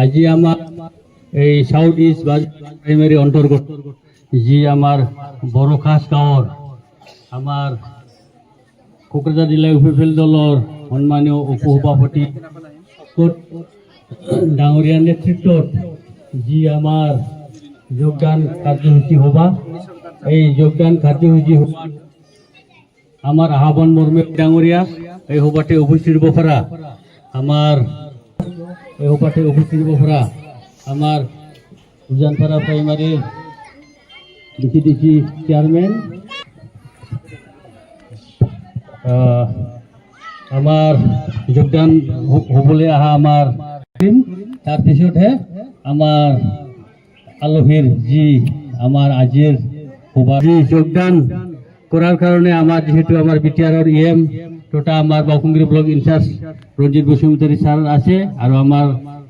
আজি আমার এই সাউথ ইস্ট প্রাইমারি অন্তর্গত যি আমার বড়খাস গাঁৱৰ আমার কোকৰাঝাৰ জিলা ইউপিপিএল দলৰ সন্মানীয় উপসভাপতি ডাঙৰীয়াৰ নেতৃত্বত যি আমাৰ যোগদান কাৰ্যসূচী সভা, এই যোগদান কাৰ্যসূচী সভাত আমার আহ্বান মর্মে ডাঙৰীয়া এই সভাতে উপস্থিত হব পৰা আমার এই সভাতে উপস্থিত হব পৰা আমার উজানপাড়া প্রাইমারি ডিসি চেয়ারম্যান, আমার যোগদান হবলে আহা আমার টিম, তার পিছতহে আমার আলহীর যি আমার আজির সভা যোগদান করার কারণে আমার যেহেতু আমার বিটিআরর ইএম তথা আমার বাউকুংগিরি ব্লক ইনচার্জ রঞ্জিত বসুমতাৰী স্যার আছে আর আমার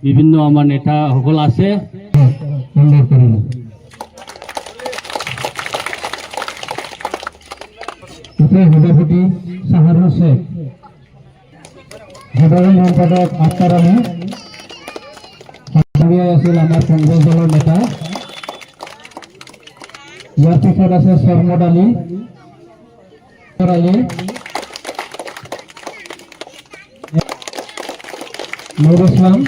বিভিন্ন আমার নেতা সকল আছে। সভাপতি সাহারুল শেখ, সাধারণ সম্পাদক আক্তার আলী, আছিল আমার কংগ্রেস দলের নেতা। ইয়ার পিছত আছে শরমদ আলী, নুর ইসলাম,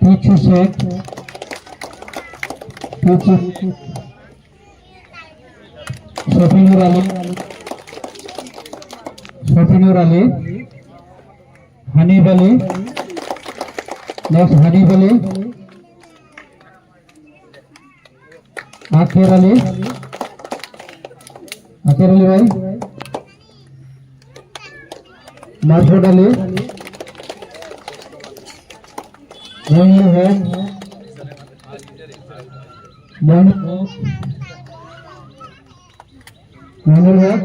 পিছু শেখ, শফিনুর আলী, হানিফ আলী, আখের আলী ভাই, মারফুদ আলী, মইনুল হক,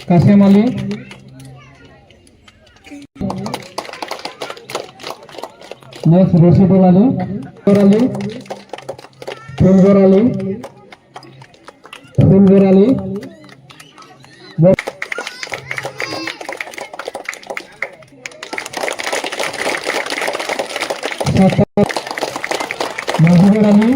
কাসেম আলী, রশিদুল আলী, ফুলগর আলী, মজিবুর আলী,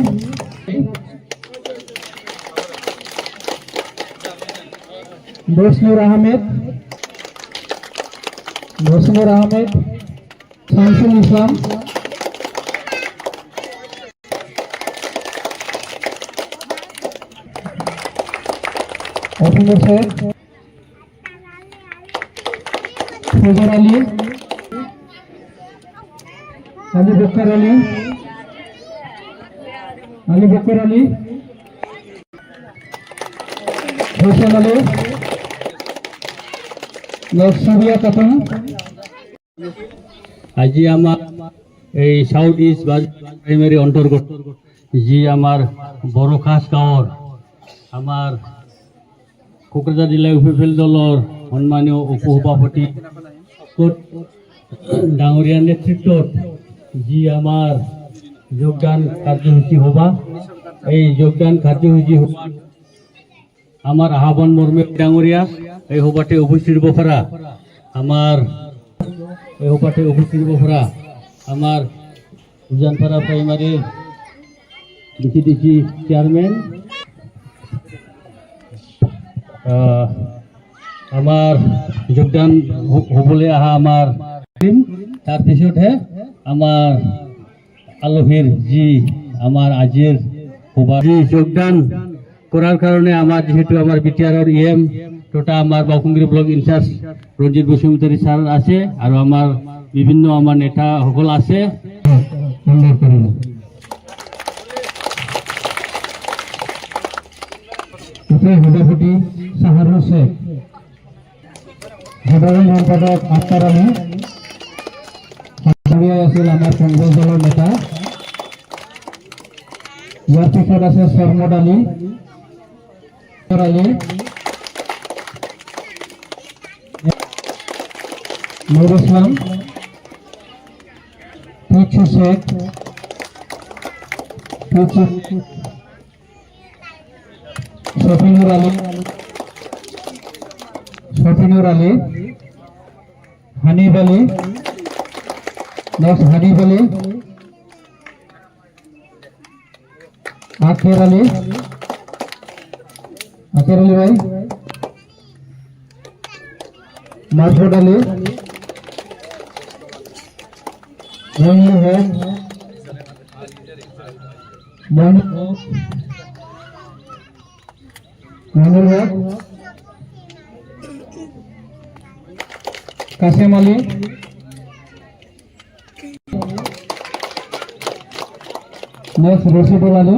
বসনুর আহমেদ, শামসুল ইসলাম, অসীম শেখ, ফজর আলী, আলী বকর আলী, হোসেন আলী, সুরিয়া খাতুন। আজি আমার এই সাউথ ইস্ট প্রাইমারি অন্তর্গত যি আমার বড়খাস গাঁৱৰ আমার কোকৰাঝাৰ জিলা ইউপিপিএল দলৰ সন্মানীয় উপসভাপতি ডাঙৰীয়াৰ নেতৃত্বত যি আমার যোগদান কাৰ্যসূচী সভা, এই যোগদান কাৰ্যসূচী সভাত আমার আহ্বান মর্মে ডাঙৰীয়া এই সভাতে উপস্থিত হব পৰা আমার এই সভাতে উপস্থিত হব পৰা আমার উজানপাড়া প্রাইমারি ডিসি চেয়ারম্যান, আমার যোগদান হবলে আহা আমার টিম, তার পিছতহে আমার আলহীর যি আমার আজির সভা যোগদান করার কারণে আমার যেহেতু আমার বিটিআরর ইএম তথা আমার বাউকুংগিরি ব্লক ইনচার্জ রঞ্জিত বসুমতাৰী স্যার আছে আর আমার বিভিন্ন আমার নেতা সকল আছে। সভাপতি সাহারুল শেখ, সাধারণ সম্পাদক আক্তার আলী, আছিল আমার কংগ্রেস দলের নেতা। ইয়ার পিছত আছে শরমদ আলী, নুর ইসলাম, পিছু শেখ, শফিনুর আলী, হানিফ আলী, নেক্সট হানিফ আলী, আখের আলী, আখের আলী ভাই, মাসুদ আলী, মইনুল হক, মইনুল হক, কাসেম আলী, নেক্সট রশিদুল আলী,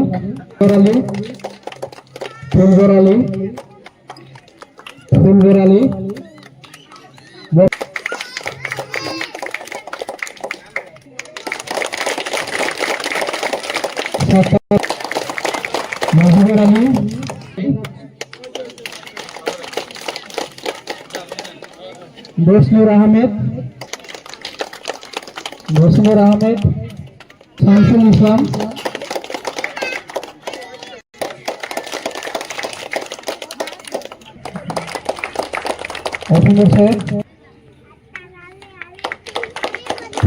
আলী, ফুলগর আলী, ফুলগর আলী, মজিবুর আলী, দোসনুর আহমেদ, দোসনুর আহমেদ, শামসুল ইসলাম, অসীমুর শেখ,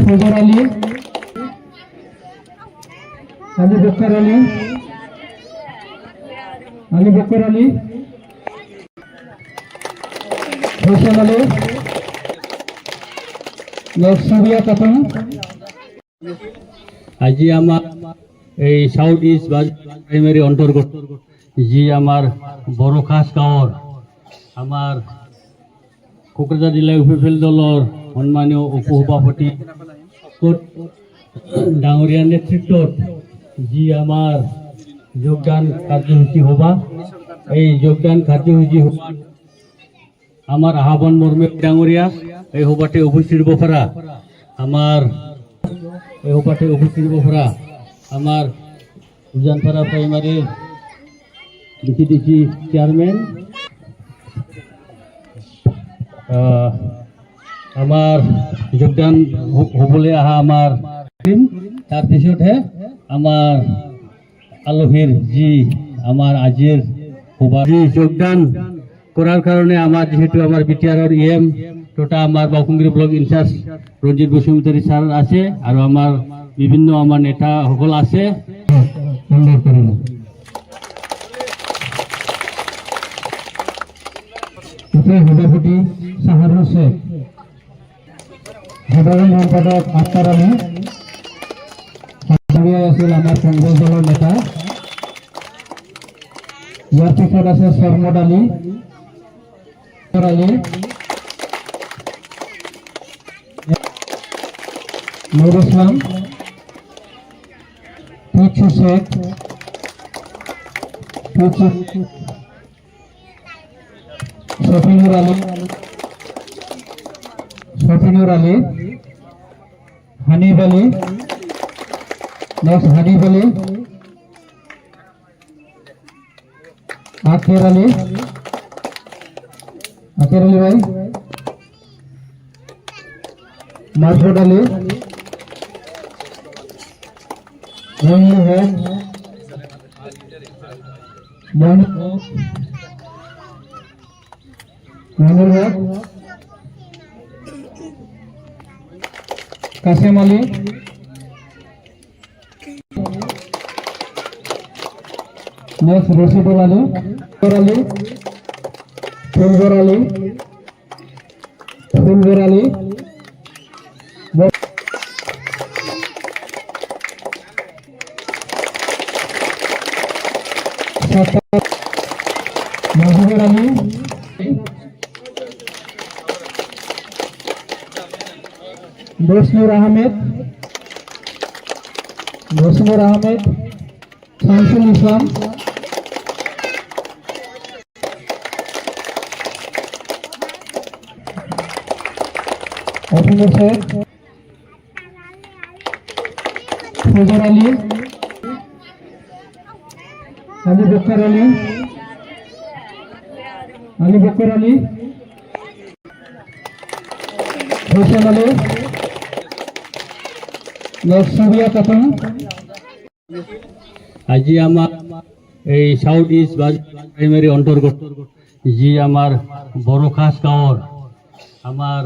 ফজর আলী, আলী বকর আলী, আলী বকর আলী, হোসেন আলী, সুরিয়া খাতুন। আজি আমার এই সাউথ ইস্ট প্রাইমারি অন্তর্গত যি আমার বড় খাস গাঁৱৰ আমার কোকৰাঝাৰ জিলা ইউপিপিএল দলৰ সন্মানীয় উপসভাপতি ডাঙৰীয়াৰ নেতৃত্বত যি আমাৰ যোগদান কাৰ্যসূচী সভা, এই যোগদান কাৰ্যসূচী সভাত আমার আহ্বান মর্মে ডাঙৰীয়া এই সভাতে উপস্থিত হব পৰা আমার এই সভাতে উপস্থিত হব পৰা আমার উজানপাড়া প্রাইমারির ডিসি চেয়ারম্যান, আমার যোগদান হবলৈ অহা আমার টিম, তাৰপিছতহে আমাৰ আলহীৰ যি আমাৰ আজিৰ সভা যোগদান করার কারণে আমার যেহেতু আমার বিটিআরের ইএম তথা আমার বাউকুংগিরি ব্লক ইনচার্জ রঞ্জিত বসুমতাৰী স্যার আছে আৰু আমার বিভিন্ন আমার নেতা সকল আছে। সভাপতি সাহারুল শেখ, সাধারণ সম্পাদক আক্তার আলী, আছিল আমার কংগ্রেস দলের নেতা। ইয়ার পিছত আছে সরমদ আলী, আলী, নুর ইসলাম, পিছু শেখ, শফিনুর আলী, শফিনুর আলী, হানিফ আলী, নেক্সট হানিফ আলী, আখের আলী, আখের আলী ভাই, মাসুদ আলী, মইনুল হক, মইনুল হক, কাসেম আলী, নেক্সট রশিদুল আলী, আলী, ফুলগর আলী, ফুলগর আলী, মজিবুর আলী, দোসনুর আহমেদ, দোসনুর আহমেদ, শামসুল ইসলাম, অসীমুর শেখ, ফজর আলী, আলী বকর আলী, আলী বকর আলী, হোসেন আলী, সুরিয়া খাতুন। আজি আমার এই সাউথ ইস্ট প্রাইমারি অন্তর্গত যি আমার বড় খাস গাঁৱৰ আমার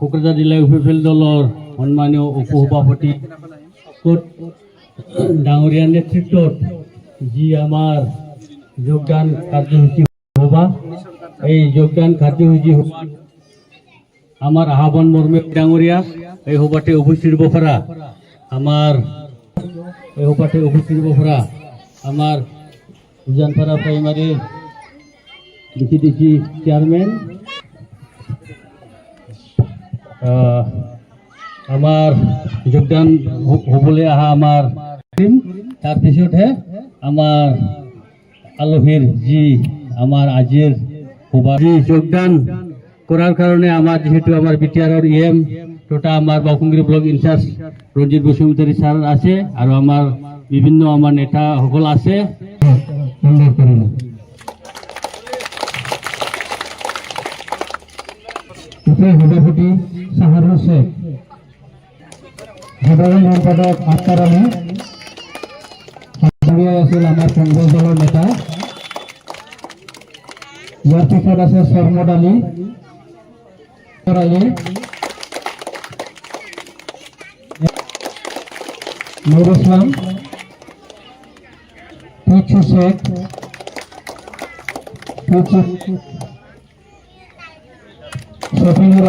কোকৰাঝাৰ জিলা ইউপিপিএল দলৰ সন্মানীয় উপসভাপতি ডাঙৰীয়াৰ নেতৃত্বত যি আমাৰ যোগদান কাৰ্যসূচী সভা, এই যোগদান কাৰ্যসূচী আমার আহ্বান মর্মে ডাঙরিয়া এই সভাতে উপস্থিত হব পারা আমার উজানপাড়া প্রাইমারি ডিসি চেয়ারম্যান, আমার যোগদান হবলে আহা আমার টিম, তার পিছতহে আমার আলহীর যি আমার আজির সভা যোগদান করার কারণে আমার যেহেতু আমার বিটিআর ইএম টোটা আমার বাউকুংগিরি ব্লক ইনচার্জ রঞ্জিত বসুমতাৰী স্যার আছে আর আমার বিভিন্ন আমার নেতা সকল আছে। সভাপতি সাহারুল শেখ, সাধারণ সম্পাদক আক্তার আলী, আছিল আমার কংগ্রেস দলের নেতা। ইয়ার পিছত আছে শরমদ আলী, নুর ইসলাম, পিছু শেখ, শফিনুর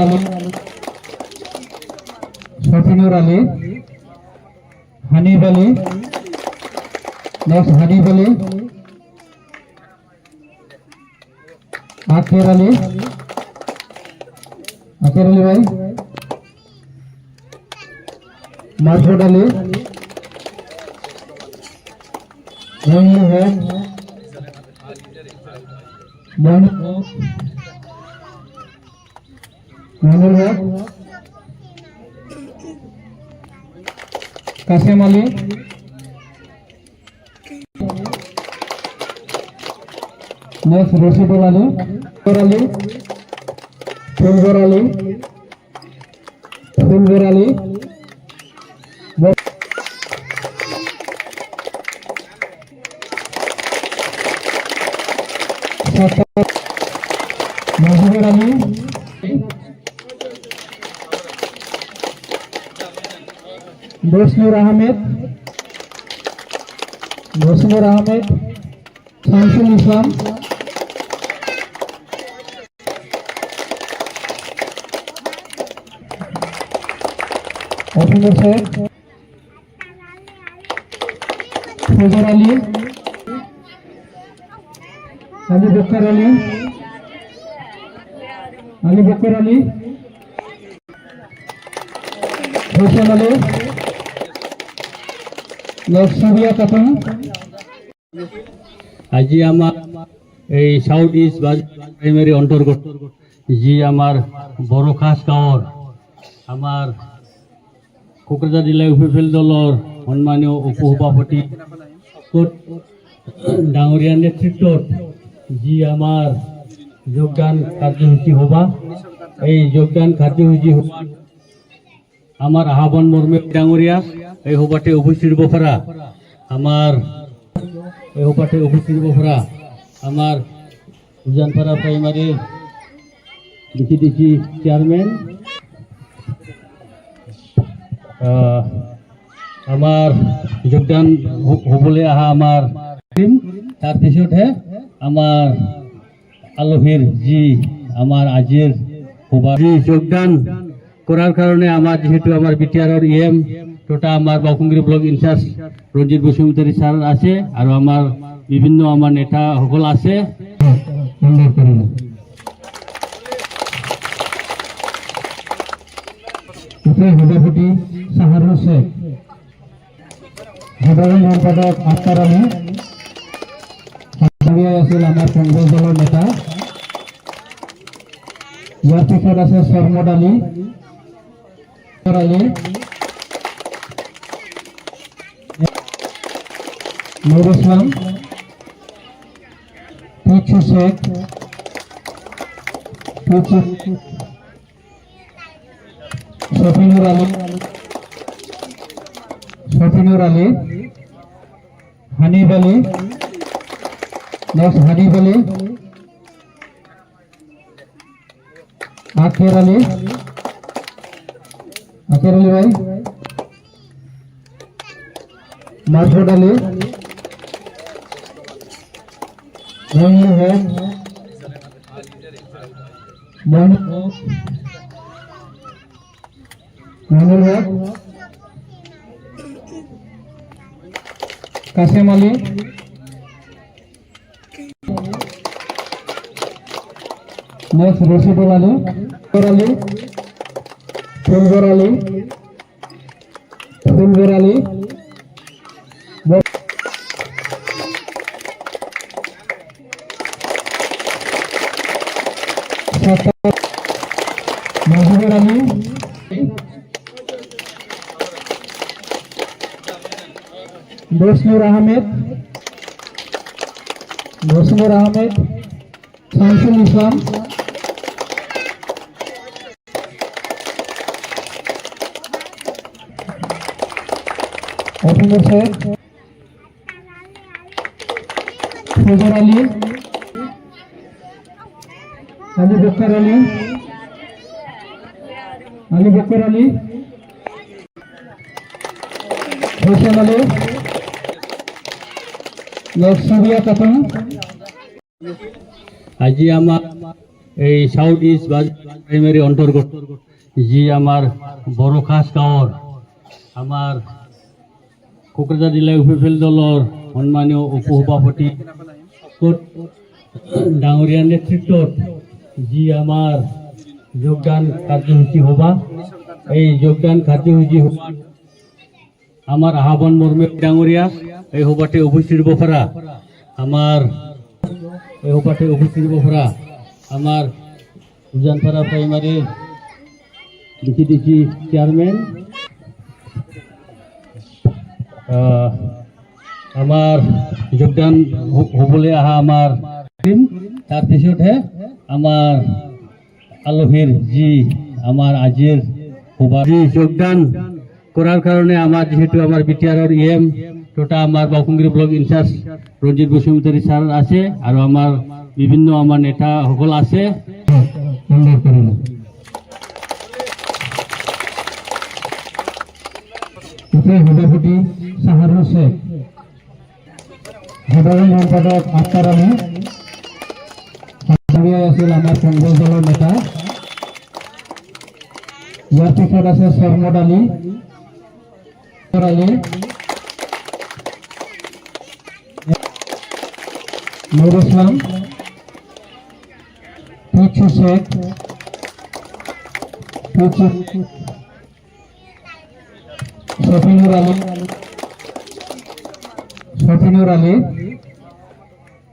আলী, হানিফ আলী, নেক্সট হানিফ আলী, আকের আলী ভাই, মারফুদ আলী, মইনুল হক, কাসেম আলী, নেক্সট রশিদুল আলী, ফুলগর আলী, মজিবুর আলী, বসনুর আহমেদ, শামসুল ইসলাম, অফিসার শেখ, ফজর আলী, আলী বকর আলী, হোসেন আলী, সুবিয়া খাতুন। আজি আমার এই সাউথ ইস্ট প্রাইমারি অন্তর্গত যি আমার বড়খাস গাঁৱৰ আমার কোকৰাঝাৰ জিলা ইউপিপিএল দলৰ সন্মানীয় উপসভাপতি ডাঙৰীয়াৰ নেতৃত্বত যি আমার যোগদান কার্যসূচী সভা, এই যোগদান কার্যসূচী আমার আহ্বান মর্মে ডাঙরিয়া এই সভাতে উপস্থিত হব পারা আমার উজানপাড়া প্রাইমারি ডিসি চেয়ারম্যান, আমার যোগদান হবলে আহা আমার টিম, তার পিছতহে আমার আলহীর যি আমার আজির সভা যোগদান করার কারণে আমার যেহেতু আমার বিটিআর ইএম টোটা আমার বাউকুংগিরি ব্লক ইনচার্জ রঞ্জিত বসুমতাৰী স্যার আছে আর আমার বিভিন্ন আমার নেতা সকল আছে। সভাপতি সাহারুল শেখ, সাধারণ সম্পাদক আক্তার আলী, আছিল আমার কংগ্রেস দলের নেতা। ইয়ার পিছত আছে শরমদ আলী, নুর ইসলাম, পিছু শেখ, শফিনুর আলী, হানিফ আলী, নেক্সট হানিফ আলী, আকের আলী, আকের আলী ভাই, মারফত আলী, মইনুল হক, মইনুল হক, কাসেম আলী, নেক্সট রশিদুল আলী, আলী, ফুলগর আলী, ফুলগর আলী, মাহবুবুর আলী, বসনুর আহমেদ, শামসুল ইসলাম, অপূর্ব শেখ, ফজর আলী, আলী বকর আলী, হোসেন আলী, সুরিয়া খাতুন। আজি আমার এই সাউথ ইস্ট প্রাইমারি অন্তর্গত যি আমার বড় খাস গাঁৱৰ আমার কোকৰাঝাৰ জিলা ইউপিপিএল দলৰ সন্মানীয় উপসভাপতি ডাঙৰীয়াৰ নেতৃত্বত যি আমাৰ যোগদান কাৰ্যসূচী সভা, এই যোগদান কাৰ্যসূচী সভাত আমার আহ্বান মর্মে ডাঙৰীয়া এই সভাতে উপস্থিত হব পৰা আমার উজানপাড়া প্রাইমারি ডিসি চেয়ারম্যান, আমার যোগদান হবলৈ অহা আমার টিম, তার পিছতহে আমার আলহীর যি আমার আজির সভা যোগদান করার কারণে আমার যেহেতু আমার বিটিআরর ইএম তথা আমার বাউকুংগিরি ব্লক ইনচার্জ রঞ্জিত বসুমতাৰী স্যার আছে আর আমার বিভিন্ন আমার নেতা সকল আছে। সভাপতি সাহারুল শেখ, সাধারণ সম্পাদক আক্তার আলী, আছিল আমার কংগ্রেস দলের নেতা। ইয়ার পিছত আছে সরমদ আলী, নুর ইসলাম, পিছু শেখ, সফিনুর আলী,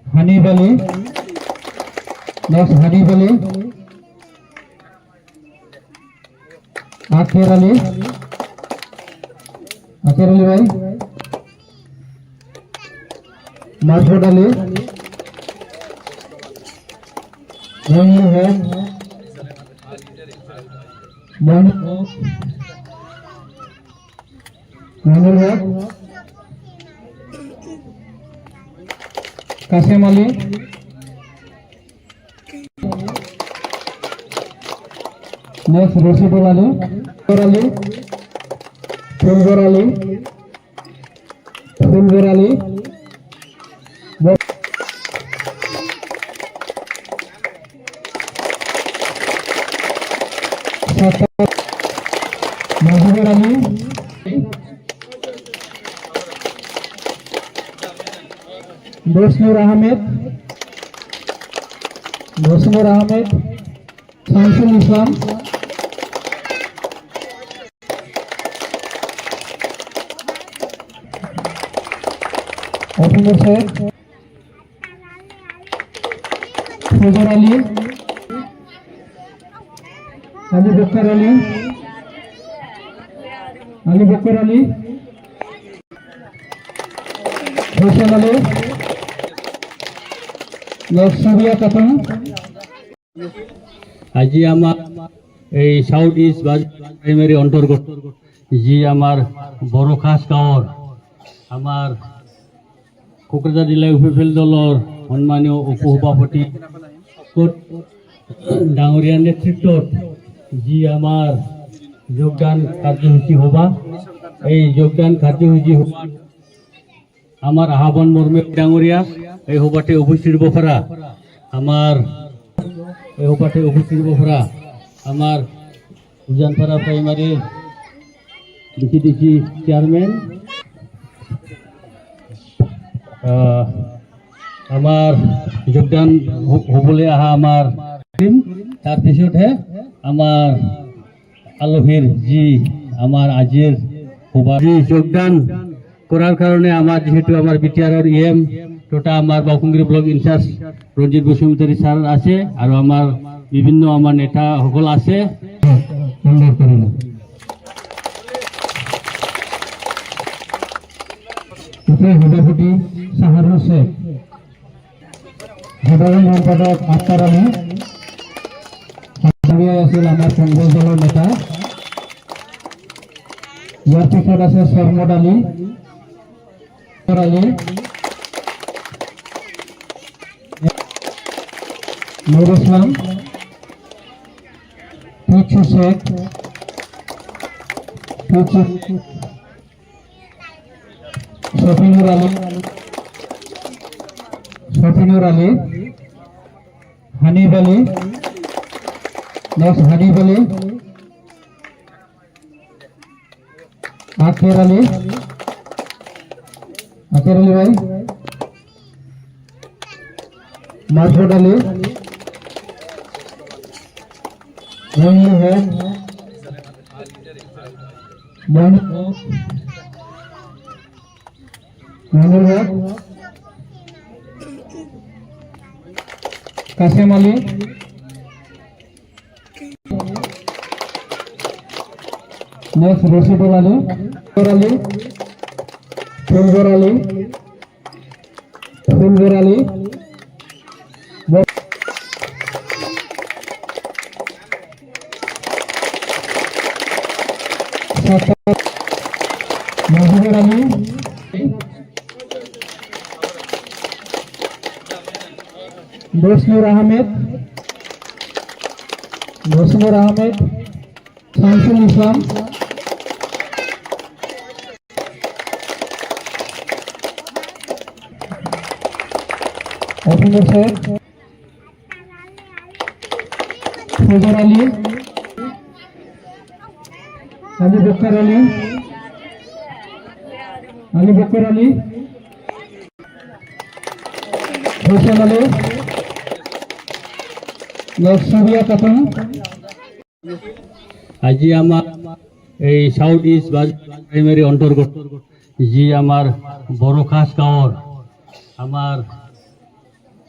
হানিফ আলী, নেক্সট হানিফ আলী, আকের আলী ভাই, মারফত আলী, মইনুল হক, কাসেম আলী, নেক্সট রশিদুল আলী, ফুলগর আলী, মাহবুবুর আলী, বসনুর আহমেদ, শামসুল ইসলাম, অপূর্ব শেখ, ফজর আলী, আলী বকর আলী, হোসেন আলী, সুরিয়া খাতুন। আজি আমার এই সাউথ ইস্ট প্রাইমারি অন্তর্গত যি আমার বড় খাস গাঁৱৰ আমার কোকৰাঝাৰ জিলা ইউপিপিএল দলৰ সন্মানীয় উপসভাপতি ডাঙৰীয়াৰ নেতৃত্বত যি আমাৰ যোগদান কার্যসূচী হবা এই যোগদান কার্যসূচী হবার আমার আহ্বান মর্মে ডাঙরিয়া এই হবাতে উপস্থিত হব পারা আমার এই হবাতে উপস্থিত হব পারা আমার উজানপাড়া প্রাইমারির ডিসি চেয়ারম্যান আমার যোগদান হবলে আহা আমার টিম তার পিছতহে আমার আলহীর জি আমার আজির হুবারি যোগদান করার কারণে আমার যেহেতু আমার বিটিআর ইএম টোটা আমার বাউকুংগিরি ব্লক ইনচার্জ রঞ্জিত বসুমতারি স্যার আছে আর আমার বিভিন্ন আমার নেতা সকল আছে সভাপতি সাহারুল শেখ সাধারণ সম্পাদক আক্তার আলী আছিল আমার কংগ্রেস দলের নেতা ইয়ার পিছত আছে সরমদ আলী নুর ইসলাম পিছু শেখ শফিনুর আলী হানিফ আলী হানিফ আলী আখের আলী ভাই মাসুদ আলী মহিনুর হক কাসেম আলী রশিদুল আলী ফুলগর আলী মহিবুর আলী বসনুর আহমেদ শামসুল ইসলাম অফিসার শেখ ফজর আলী আলী বকর আলী হোসেন আলী সুবিয়া খাতুন আজি আমার এই সাউথ ইস্ট প্রাইমারি অন্তর্গত যি আমার বড় খাস গাঁৱৰ আমার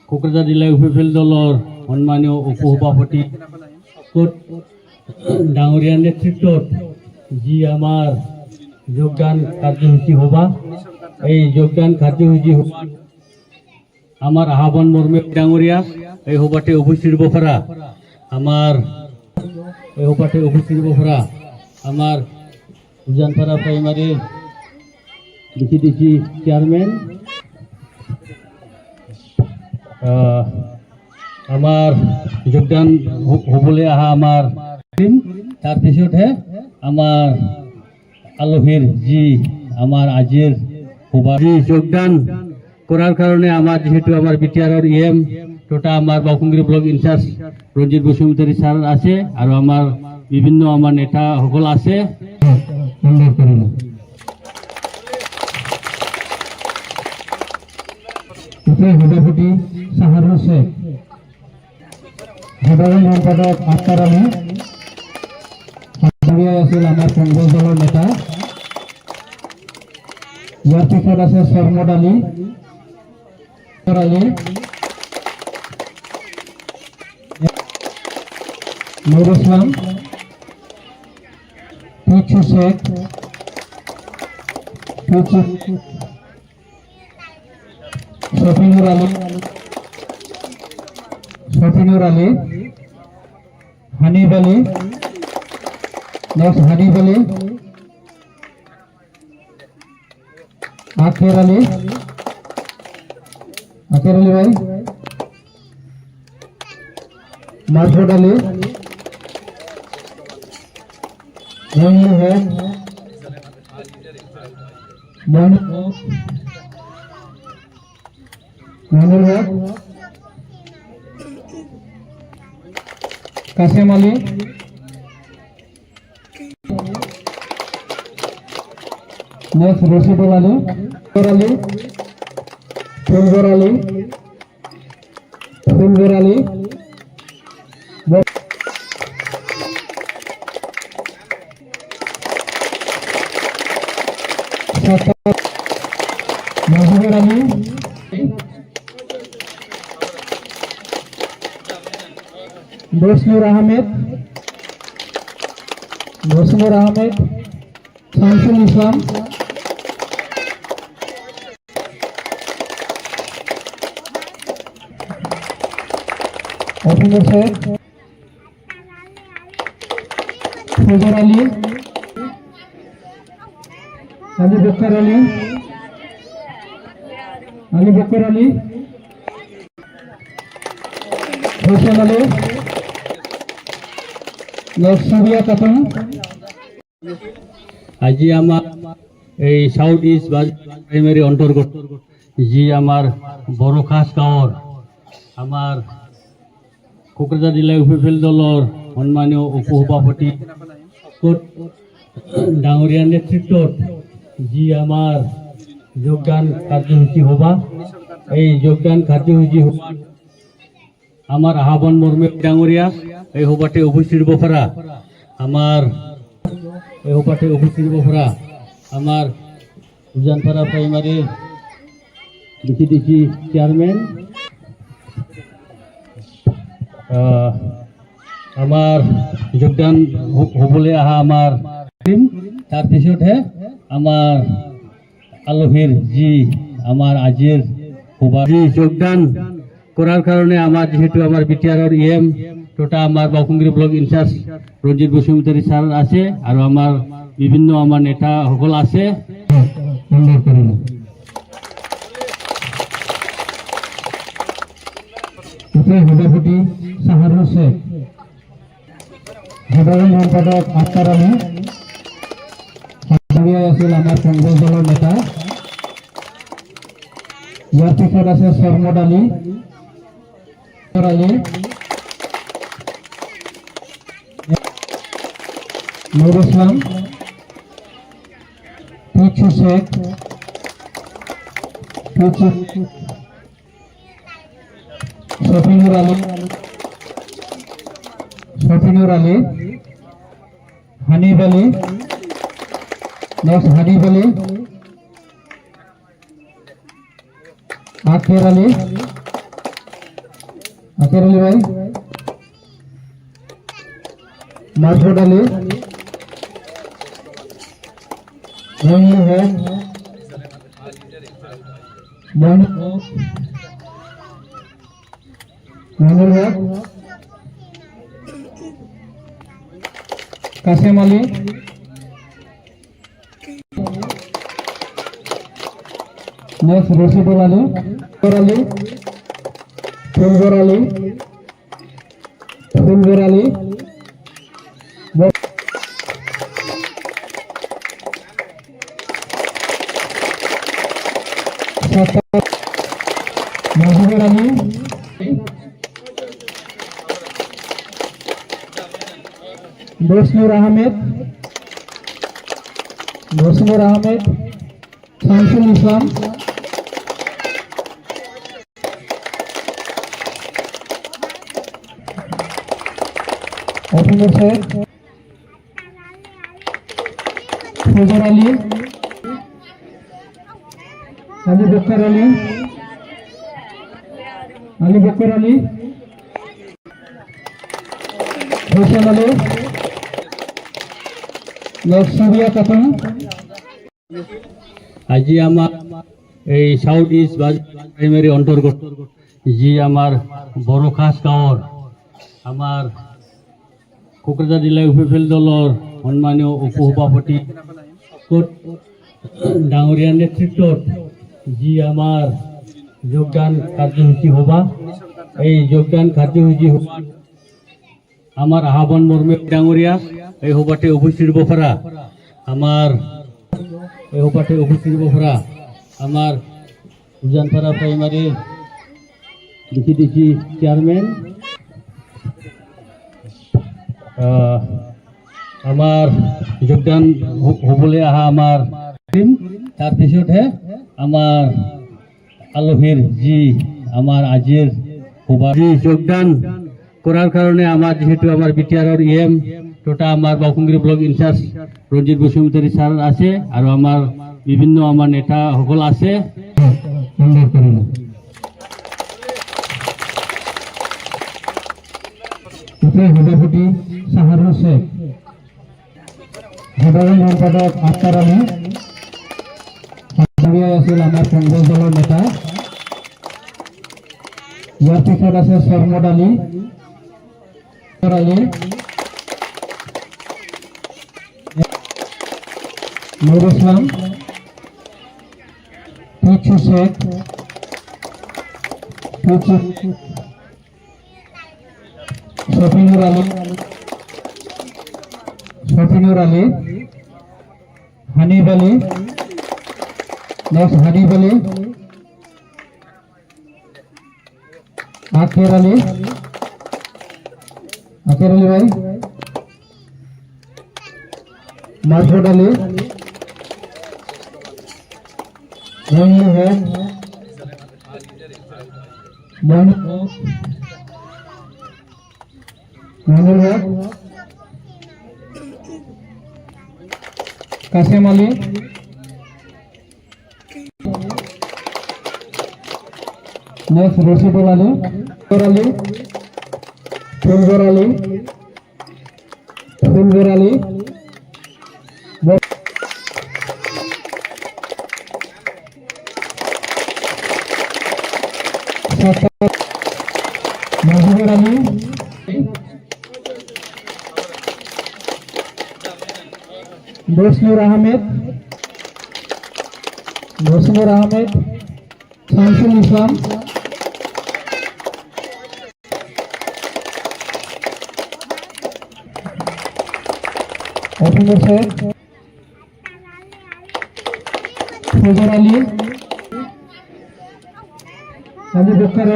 কোকৰাঝাৰ জিলা ইউপিপিএল দলৰ সন্মানীয় উপসভাপতি ডাঙৰীয়াৰ নেতৃত্বত যি আমাৰ যোগদান কাৰ্যসূচী হবা এই যোগদান কাৰ্যসূচী হবার আমার আহ্বান মর্মে ডাঙরিয়া এই হবাতে উপস্থিত হব পারা আমার এই হবাতে উপস্থিত হব পারা আমার উজানপাড়া প্রাইমারির ডিসি চেয়ারম্যান আমার যোগদান হবলে আহা আমার টিম তার পিছতহে আমার আলহীর জি আমার আজির হুবারি যোগদান করার কারণে আমার যেহেতু আমার বিটিআর ইএম টোটা আমার বাউকুংগিরি ব্লক ইনচার্জ রঞ্জিত বসুমতারি স্যার আছে আর আমার বিভিন্ন আমার নেতা সকল আছে সভাপতি সাহারুল শেখ সাধারণ সম্পাদক আক্তার আলী আছিল আমার কংগ্রেস দলের নেতা ইয়ার পিছত আছে সরমদ আলী নুর ইসলাম পিছু শেখ শফিনুর আলী হানিফ আলী আখের আলী ভাই মাসুদ আলী মইনুল হক, মইনুল হক, কাসেম আলী, নেক্সট রশিদুল আলী, ফুলগর আলী, ফুলগর আলী, মজিবুর আলী, বসনুর আহমেদ, শামসুল ইসলাম, অভিনব শেখ, ফজর আলী, আলী বকর আলী, হোসেন আলী, সুরিয়া খাতুন। আজি আমার এই সাউথ ইস্ট প্রাইমারি অন্তর্গত যি আমার বড় খাস গাঁৱৰ আমার কোকৰাঝাৰ জিলা ইউপিপিএল দলৰ সন্মানীয় উপসভাপতি ডাঙৰীয়াৰ নেতৃত্বত যি আমাৰ যোগদান কাৰ্যসূচী সভা, এই যোগদান কাৰ্যসূচী সভাত আমার আহ্বান মর্মে ডাঙৰীয়া এই সভাতে উপস্থিত হব পৰা আমার আমার উজানপাড়া প্রাইমারির ডিসি চেয়ারম্যান, আমার যোগদান হবলৈ অহা আমার টিম, তাৰপিছতহে আমাৰ আলহীৰ যি আমাৰ আজিৰ সভা যোগদান করার কারণে আমার যেহেতু আমার বিটিআর ইএম তথা আমার বাউকুংগিরি ব্লক ইনচার্জ রঞ্জিত বসুমতাৰী স্যার আছে আর আমার বিভিন্ন আমার নেতা সকল আছে। সভাপতি সাহারুল শেখ, সাধারণ সম্পাদক আক্তার আলী, আছিল আমার কংগ্রেস দলের নেতা। ইয়ার পিছত আছে সরমদ আলী, নুর ইসলাম, পিছু শেখ, শফিনুর আলী, হানিফ আলী, আকের আলী ভাই, মাসুদ আলী, মইনুল হক, কাসেম আলী, নেক্সট রশিদুল আলী, ফুলগর আলী, মজিবুর আলী, বসনুর আহমেদ, শামসুল ইসলাম, অভিনব শেখ, ফজর আলী, আলী বকর আলী, হোসেন আলী, সুরিয়া খাতুন। আজি আমার এই সাউথ ইস্ট প্রাইমারি অন্তর্গত যি আমার বড় খাস গাঁৱৰ আমার কোকৰাঝাৰ জিলা ইউপিপিএল দলৰ সন্মানীয় উপসভাপতি ডাঙৰীয়াৰ নেতৃত্বত যি আমার যোগদান কাৰ্যসূচী সভা, এই যোগদান কাৰ্যসূচী সভাত আমার আহ্বান মর্মে ডাঙৰীয়া এই সভাতে উপস্থিত হব পৰা আমাৰ এই সভাতে উপস্থিত হব পৰা আমাৰ উজানপাৰা প্ৰাইমাৰীৰ ডিসি চেয়ারম্যান আমার যোগদান হবলে আহা আমার টিম তার পিছতহে আমার আলহীর যি আমার আজির যি যোগদান করার কারণে আমার যেহেতু আমার বিটিআরর ইএম টোটা আমার বাউকুংগিরি ব্লক ইনচার্জ রঞ্জিত বসুমতারি স্যার আছে আর আমার বিভিন্ন আমার নেতা সকল আছে সভাপতি সাহারুল শেখ, সাধারণ সম্পাদক আক্তার আলী, আছিল আমার কংগ্রেস দলের নেতা। ইয়ার পিছত আছে শরমদ আলী, নুর ইসলাম, পিছু শেখ, শফিনুর আলী, হানিফ আলী, হানিফ আলী, আখের আলী ভাই, মাসুদ আলী, মইনুল হক, কাসেম আলী, রশিদুল আলী, ফুলগর আলী, মজিবুর আলী, বসনুর আহমেদ, শামসুল ইসলাম, অসীম শেখ, ফজর আলী, আলী বকর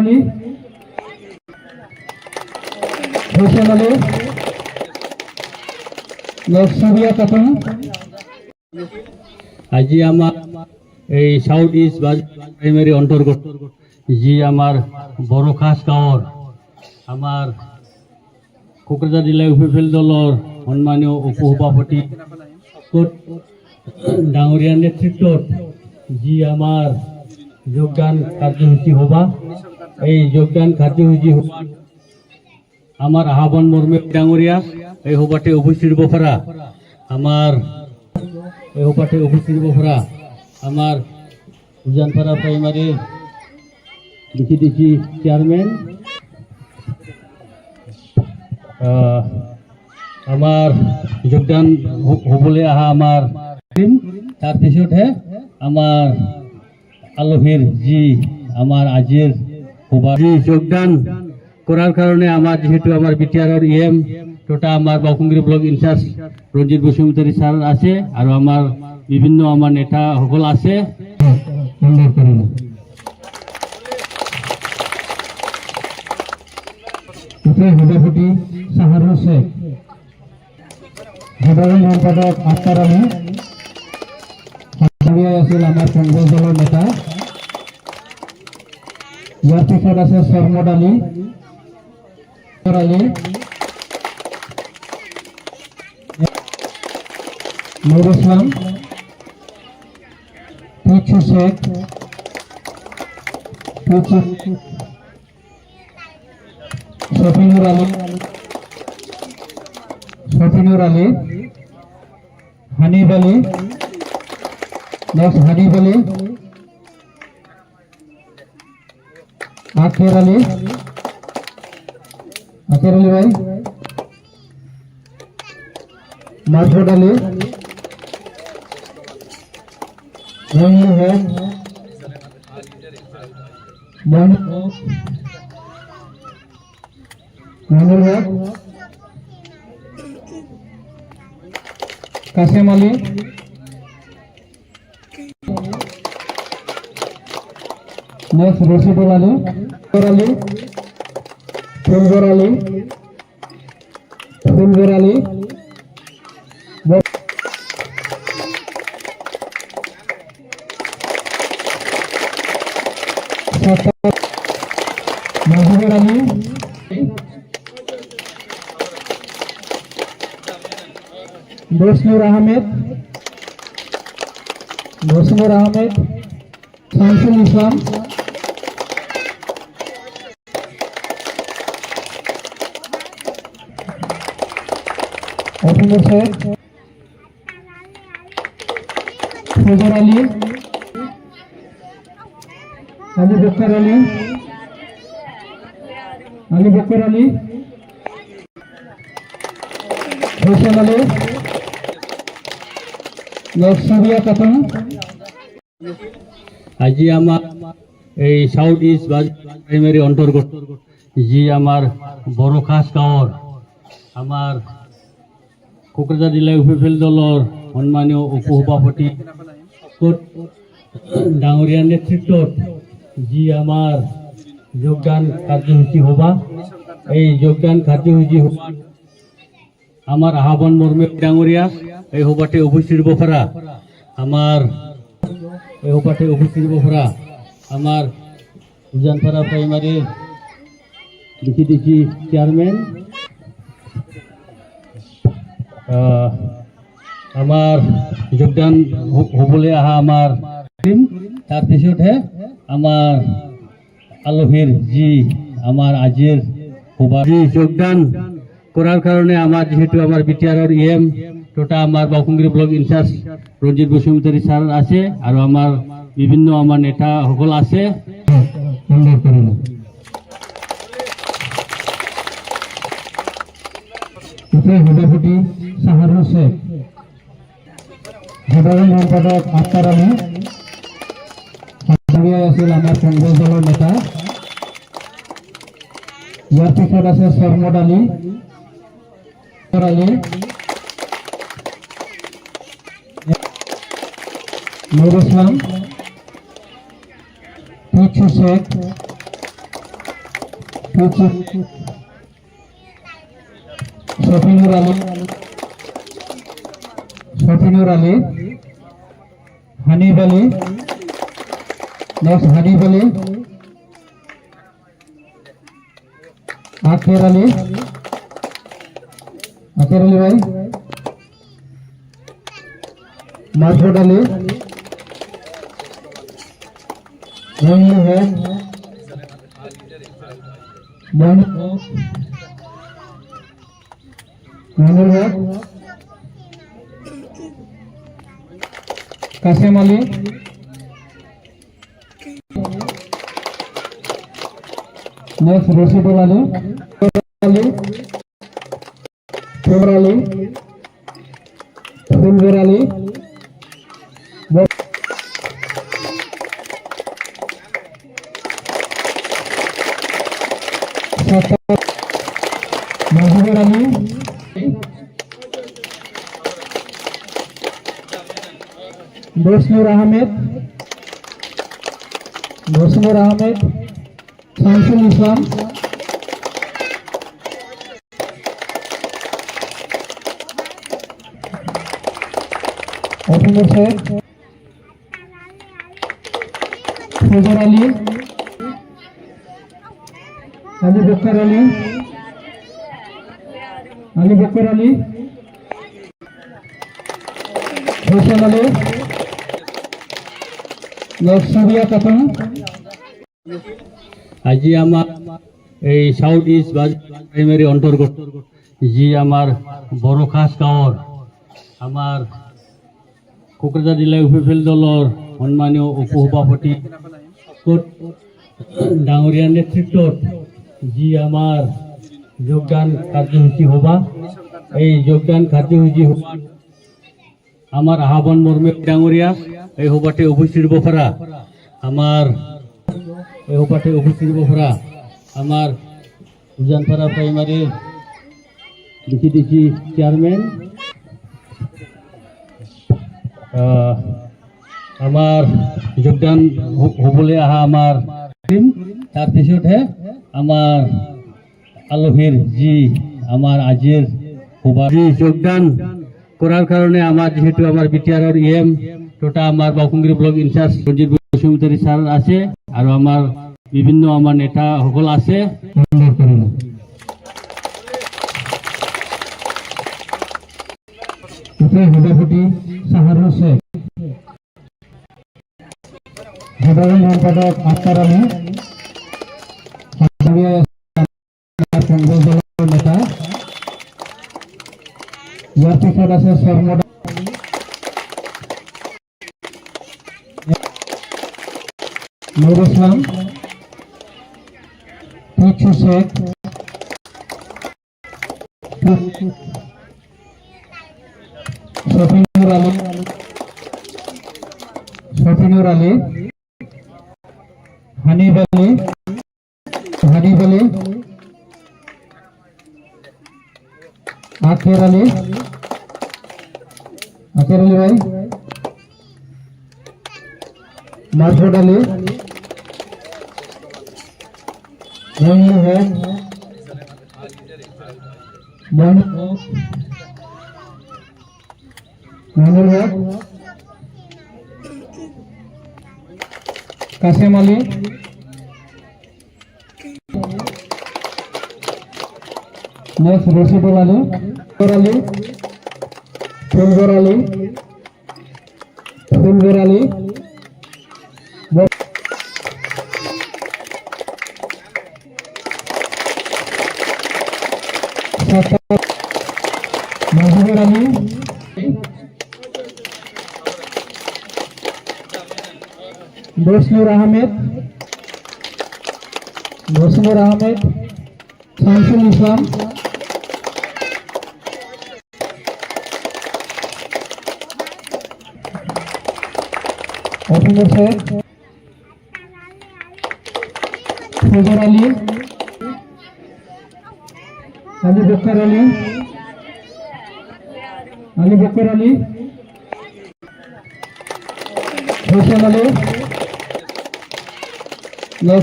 আলী, হোসেন আলী, সুরিয়া খাতুন। আজি আমার এই সাউথ ইস্ট প্রাইমারি অন্তর্গত যি আমার বড়খাস গাঁৱৰ আমার কোকৰাঝাৰ জিলা ইউপিপিএল দলৰ সন্মানীয় উপসভাপতি ডাঙৰীয়াৰ নেতৃত্বত যি আমাৰ যোগদান কাৰ্যসূচী সভা, এই যোগদান কাৰ্যসূচী সভা আমার আহ্বান মর্মে ডাঙৰীয়া এই সভাতে উপস্থিত হব পৰা আমার এই সভাতে উপস্থিত হব পৰা আমার উজানপাড়া প্রাইমারির ডিসি চেয়ারম্যান আমার যোগদান হবলে আহা আমার টিম তার পিছতহে আমার আলহীর যি আমার আজির সভা যি যোগদান করার কারণে আমার যেহেতু আমার বিটিআরর ইএম টোটা আমার বাউকুংগিরি ব্লক ইনচার্জ রঞ্জিত বসুমতারি স্যার আছে আর আমার বিভিন্ন আমার নেতা সকল আছে। সভাপতি সাহারুল শেখ, সাধারণ সম্পাদক আক্তার আলী, আছিল আমার কংগ্রেস দলের নেতা। ইয়ার পিছত আছে শরমদ আলী, নুর ইসলাম, পিছু শেখ, শফিনুর আলী, হানিফ আলী, আখের আলী ভাই, মাসুদ আলী, মইনুল হক, মইনুল হক, কাসেম আলী, নেক্সট রশিদুল আলী, ফুলগর আলী, ফুলগর আলী, মজিবুর আলী, বসনুর আহমেদ, শামসুল ইসলাম, অসীমুর শেখ, ফজর আলী, আলী বকর আলী, হোসেন আলী, সুরিয়া খাতুন। আজি আমার এই সাউথ ইস্ট প্রাইমারি অন্তর্গত যি আমার বড় খাস গাঁৱৰ আমার কোকৰাঝাৰ জিলা ইউপিপিএল দলৰ সন্মানীয় উপসভাপতি ডাঙৰীয়াৰ নেতৃত্বত যি আমাৰ যোগদান কাৰ্যসূচী সভা, এই যোগদান কাৰ্যসূচী সভাত আমার আহ্বান মর্মে ডাঙৰীয়া এই সভাতে উপস্থিত হব পৰা আমার উজানপাড়া প্রাইমারির ডিসি চেয়ারম্যান, আমার যোগদান হবলৈ অহা আমার টিম, তার পিছতহে আমার আলহীর যি আমার আজির সভা যোগদান করার কারণে আমার যেহেতু আমার বিটিআরের ইএম তথা আমার বাউকুংগিরি ব্লক ইনচার্জ রঞ্জিত বসুমতাৰী স্যার আছে আৰু আমার বিভিন্ন আমার নেতা সকল আছে। সভাপতি সাহারুল শেখ, সাধারণ সম্পাদক আক্তার আলী, আছিল আমার কংগ্রেস দলের নেতা। ইয়ার পিছত আছে সরমদ আলী, নুর ইসলাম, পিছু শেখ, শফিনুর আলী, হানিফ আলী, নেক্সট হানিফ আলী, আখের আলী ভাই, মারফুদ আলী, মইনুল হক, কাসেম আলী, নেক্সট রশিদুল আলী, ফুলগর আলী, মজিবুর আলী, বসনুর আহমেদ, শামসুল ইসলাম, অসীমুর শেখ, ফজর আলী, আলী বকর আলী, হোসেন আলী, সুরিয়া খাতুন। আজি আমার এই সাউথ ইস্ট প্রাইমারি অন্তর্গত যি আমার বড় খাস গাঁৱৰ আমার কোকৰাঝাৰ জিলা ইউপিপিএল দলৰ সন্মানীয় উপসভাপতি ডাঙৰীয়াৰ নেতৃত্বত যি আমার যোগদান কাৰ্যসূচী সভা, এই যোগদান কাৰ্যসূচী সভাত আমার আহ্বান মর্মে ডাঙৰীয়া এই সভাতে উপস্থিত হব পৰা আমার উজানপাড়া প্রাইমারির ডিসি চেয়ারম্যান, আমার যোগদান হবলৈ অহা আমাৰ টিম, তাৰপিছতহে আমাৰ আলহীৰ যি আমাৰ আজিৰ যি যোগদান কৰাৰ কাৰণে আমাৰ যিহেতু আমাৰ বিটিআৰৰ ইএম তথা আমাৰ Baukungiri block in charge Ranjit Basumatary sir আছে আৰু আমাৰ বিভিন্ন আমাৰ নেতাসকল আছে। সভাপতি সাহারুল শেখ, সাধারণ সম্পাদক আক্তার আলী, কংগ্রেস দলের নেতা, ইয়ার পিছত আছে সরমদা নুর ইসলাম, পিছু শেখ, শফিনুর আলী, হানিফ আলী, আকের আলী ভাই, মারফুদ আলী, মইনুল হক, কাসেম আলী, রশিদুল আলী, ফুলগর আলী, মহিবুর আলী, বসনুর আহমেদ, শামসুল ইসলাম, অসীমুর শেখ, ফজর আলী, আলী বক্কর আলী, হোসেন আলী,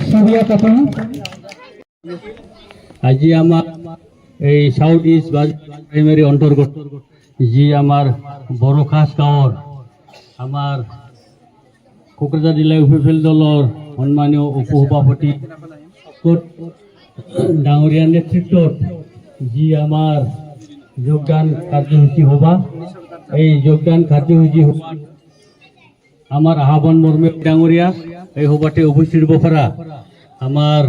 সুবিয়া খাতুন। আজি আমাৰ এই সাউথ ইষ্ট প্ৰাইমাৰী অন্তৰ্গত যি আমাৰ বড়োখাছ গাঁৱৰ আমাৰ কোকৰাঝাৰ জিলা ইউপিপিএল দলৰ সন্মানীয় উপসভাপতি ডাঙৰীয়াৰ নেতৃত্বত যি আমাৰ যোগদান কাৰ্যসূচী সভা, এই যোগদান কাৰ্যসূচী সভাত আমাৰ আহ্বান মৰ্মে ডাঙৰীয়া এই সভাতে উপস্থিত হ'ব পৰা আমাৰ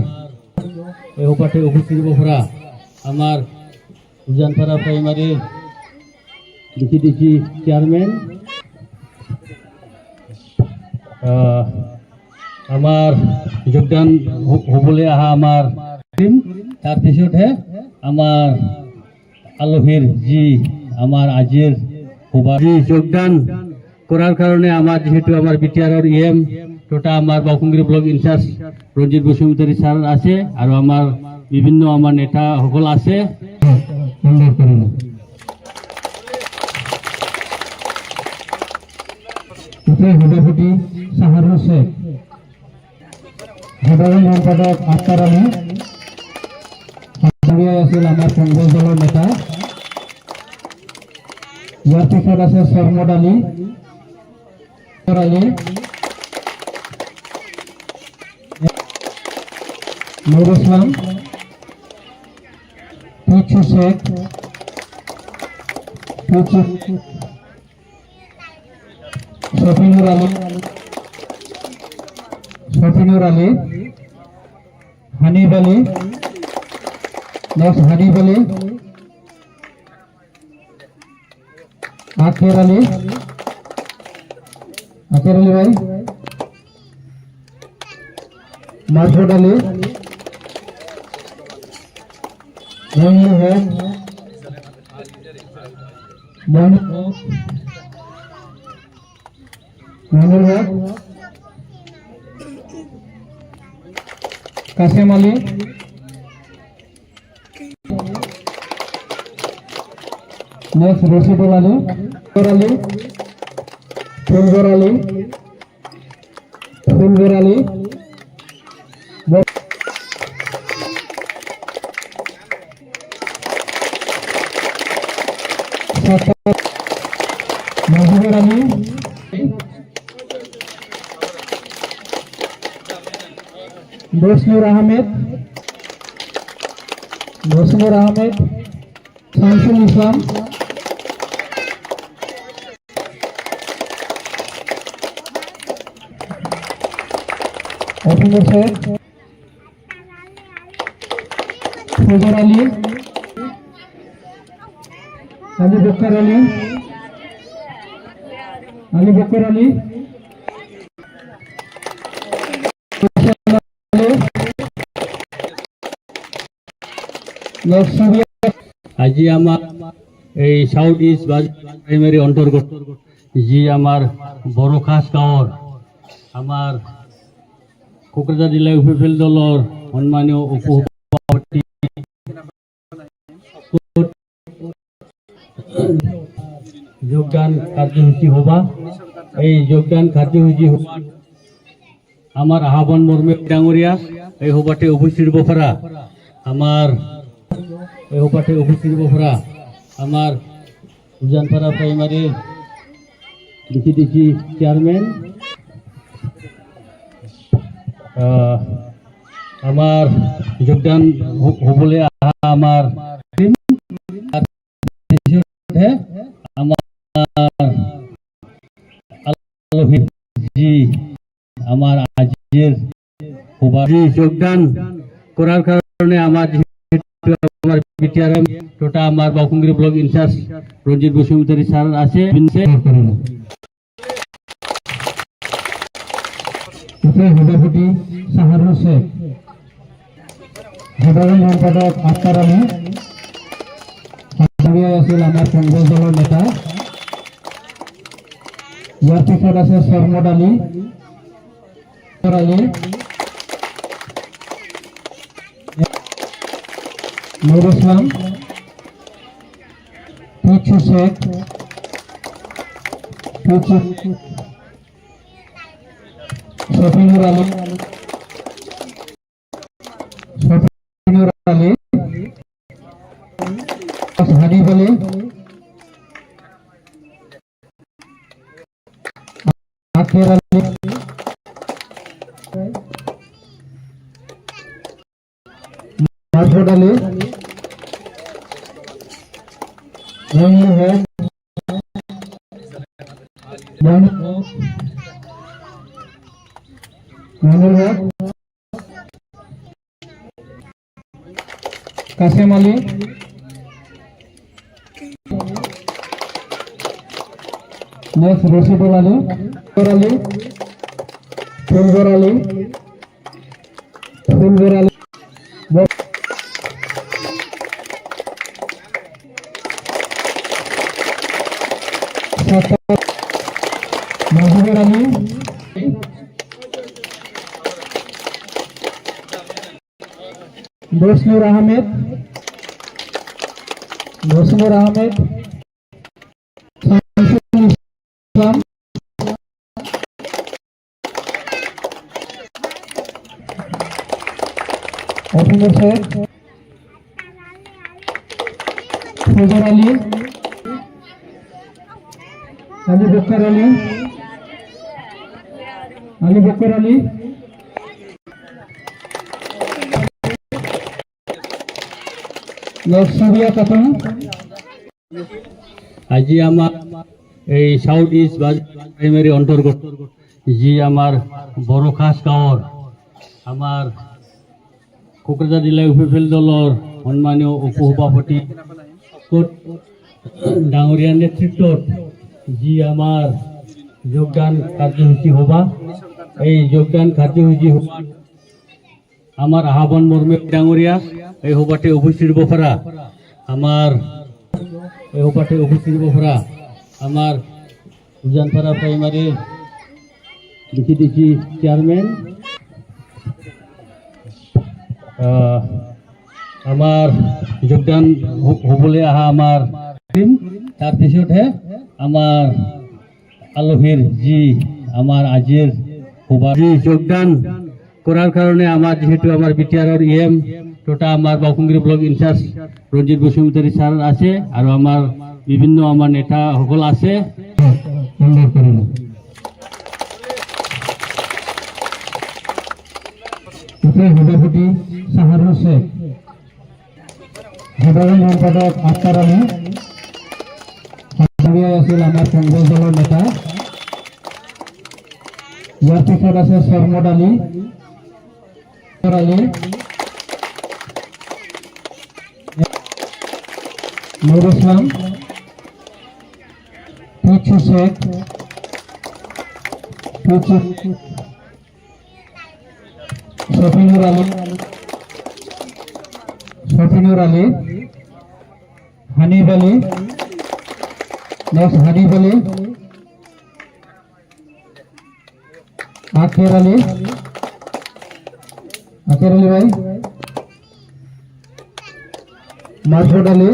আমাৰ উজানপাড়া প্ৰাইমাৰীৰ ডিসি চেয়ারম্যান, আমাৰ যোগদান হবলৈ অহা আমাৰ টিম, তাৰপিছতহে আমাৰ আলহীৰ যি আমাৰ আজিৰ সভা যি যোগদান কৰাৰ কাৰণে আমাৰ যিহেতু আমাৰ বিটিআৰৰ ইএম তথা আমাৰ Baukungiri block in charge Ranjit Basumatary sir আছে আৰু আমাৰ বিভিন্ন আমাৰ নেতাসকল আছে। সভাপতি সাহারুল শেখ, সাধারণ সম্পাদক আক্তার আলী, আছিল আমার কংগ্রেস দলের নেতা, ইয়ার পিছত আছে সরমদ আলী, নুর ইসলাম, পিছু শেখ, শফিনুর আলী, হানিফ আলী, আকের আলী ভাই, মারফুদ আলী, মইনুল হক, কাসেম আলী, নেক্সট রশিদুল আলী আলী ফুলগর আলী ফুলগর আলী মাহবুবুর আলী বসনুর আহমেদ শামসুল ইসলাম অপুর শেখ ফজর আলী আলী বকর আলী আজি আমার এই সাউথ ইস্ট প্রাইমারি অন্তর্গত যি আমার বড় খাস গাঁৱৰ আমার কোকৰাঝাৰ জিলা ইউপিপিএল দলৰ সন্মানীয় উপসভাপতি যোগদান কাৰ্যসূচী সভা এই যোগদান কাৰ্যসূচী সভাত আমার আহ্বান মর্মে ডাঙরিয়া এই সভাতে উপস্থিত হব পৰা আমার এই সভাতে উপস্থিত হব পৰা আমার উজানপাড়া প্রাইমারির ডিসি চেয়ারম্যান আমার যোগদান হবলে আহা আমার আমার আলোহিত জি আমার আজির যোগদান করার কারণে আমার বিটিআরএম টোটা আমার বাউকুঙ্গিরি ব্লক ইনচার্জ রঞ্জিত বসুমতারি স্যার আছে সভাপতি সাহারুল শেখ সাধারণ সম্পাদক আক্তার আলী আছিল আমার কংগ্রেস দলের নেতা ইয়ার পিছত আছে শরমদ আলী নুর ইসলাম পিছু শেখ শফিনুর আলী হানিফ আলী আখের আলী মারফুদ আলী মইনুল হক কাসেম আলী নেক্সট রশিদুল আলী ফুলগর আলী মাহবুবুর আলী বসনুর আহমেদ শামসুল ইসলাম অপুর শেখ ফজর আলী আলী বকর আলী সুরিয়া খাতুন আজি আমার এই সাউথ ইস্ট প্রাইমারি অন্তর্গত যি আমার বড় খাস গাঁৱৰ আমার কোকৰাঝাৰ জিলা ইউপিপিএল দলৰ সন্মানীয় উপসভাপতি ডাঙরিয়ার নেতৃত্বত যি আমার যোগদান কার্যসূচী সভা এই যোগদান কার্যসূচী সভাত আমার আহ্বান মর্মে ডাঙরিয়া এই সভাতে উপস্থিত হব পৰা আমার এই সভাতে উপস্থিত হব পৰা আমার উজানপাড়া প্রাইমারির ডিসি চেয়ারম্যান আমার যোগদান হবলে আহা আমার তাৰপিছতহে আমাৰ আলহীৰ যি আমাৰ আজিৰ যি যোগদান কৰাৰ কাৰণে আমাৰ যিহেতু আমাৰ বিটিআৰৰ EM তথা আমাৰ Bausungguri block in charge Ranjit Basumatary sir আছে আৰু আমাৰ বিভিন্ন আমাৰ নেতাসকল আছে। সুন্দর করিল সভাপতি সাহারুল শেখ, সাধারণ সম্পাদক আক্তার আলী, আছিল আমার কংগ্রেস দলের নেতা। ইয়ার পিছত আছে শরমদ আলী, নুর ইসলাম, পিছু শেখ, শফিনুর আলী, হানিফ আলী, নেক্সট হানিফ আলী, আখের আলী ভাই, মাসুদ আলী,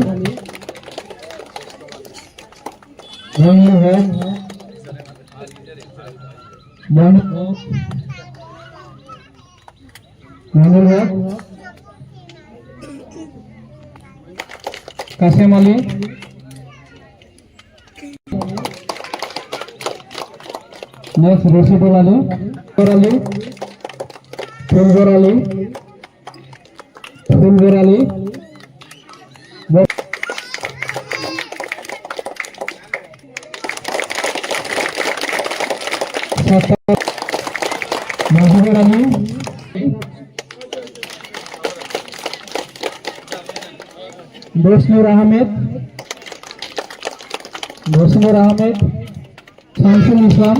মইনুল হক, কাসেম আলী, নেক্সট রশিদুল আলী, ফুলগর আলী, মাহবুবুর আলী, বসনুর আহমেদ, শামসুল ইসলাম,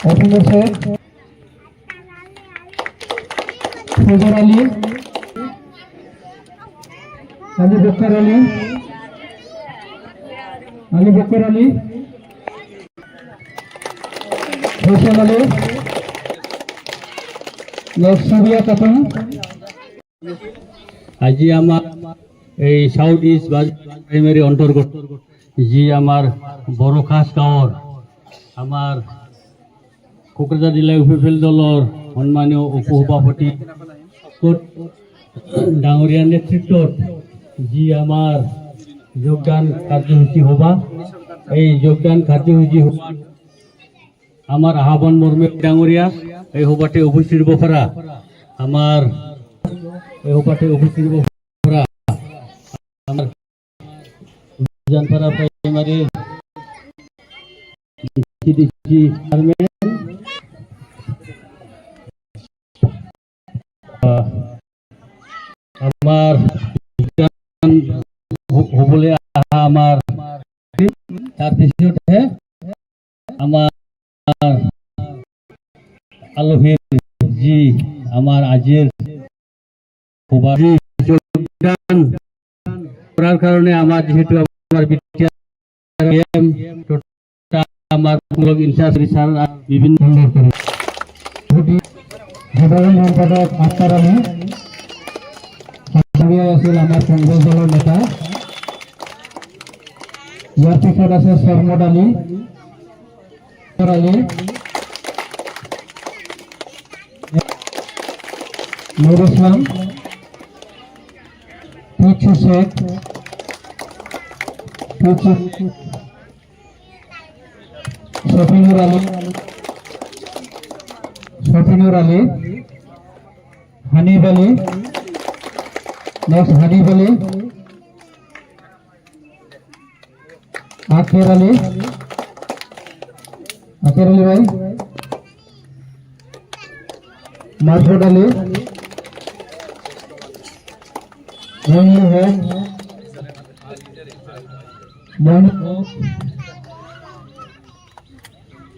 অসীমুর শেখ, ফজর আলী, আলী বক্কর আলী, হোসেন আলী, সুরিয়া খাতুন। আজি আমাৰ এই সাউথ ইষ্ট প্ৰাইমাৰী অন্তৰ্গত যি আমাৰ বড়োখাছ গাঁৱৰ আমাৰ কোকৰাঝাৰ জিলা UPPL দলৰ সন্মানীয় উপসভাপতি ডাঙৰীয়াৰ নেতৃত্বত যি আমাৰ যোগদান কাৰ্যসূচী সভা, এই যোগদান কাৰ্যসূচী সভাত আমার আহ্বান মর্মে ডাঙরিয়া এই সভাতে উপস্থিত হব পারা আমার এই সভাতে উপস্থিত হব পারা আমার জানপাড়া প্রাইমারি চেয়ারম্যান আমার হবলে আমার তাৰপিছতহে আমার আলহীর যি আমার আজির যোগদান করার কারণে আমার যেহেতু আমার আমার ব্লক ইনচার্জ স্যার বিভিন্ন সাধারণ সম্পাদক আক্তার আলী আছিল আমার কংগ্রেস দলের নেতা। ইয়ার পিছত আছে শরমদ আলী, নুর ইসলাম, পিছু শেখ, শফিনুর আলী, হানিফ আলী, নেক্সট হানিফ আলী, আখের আলী ভাই, মাসুদ আলী,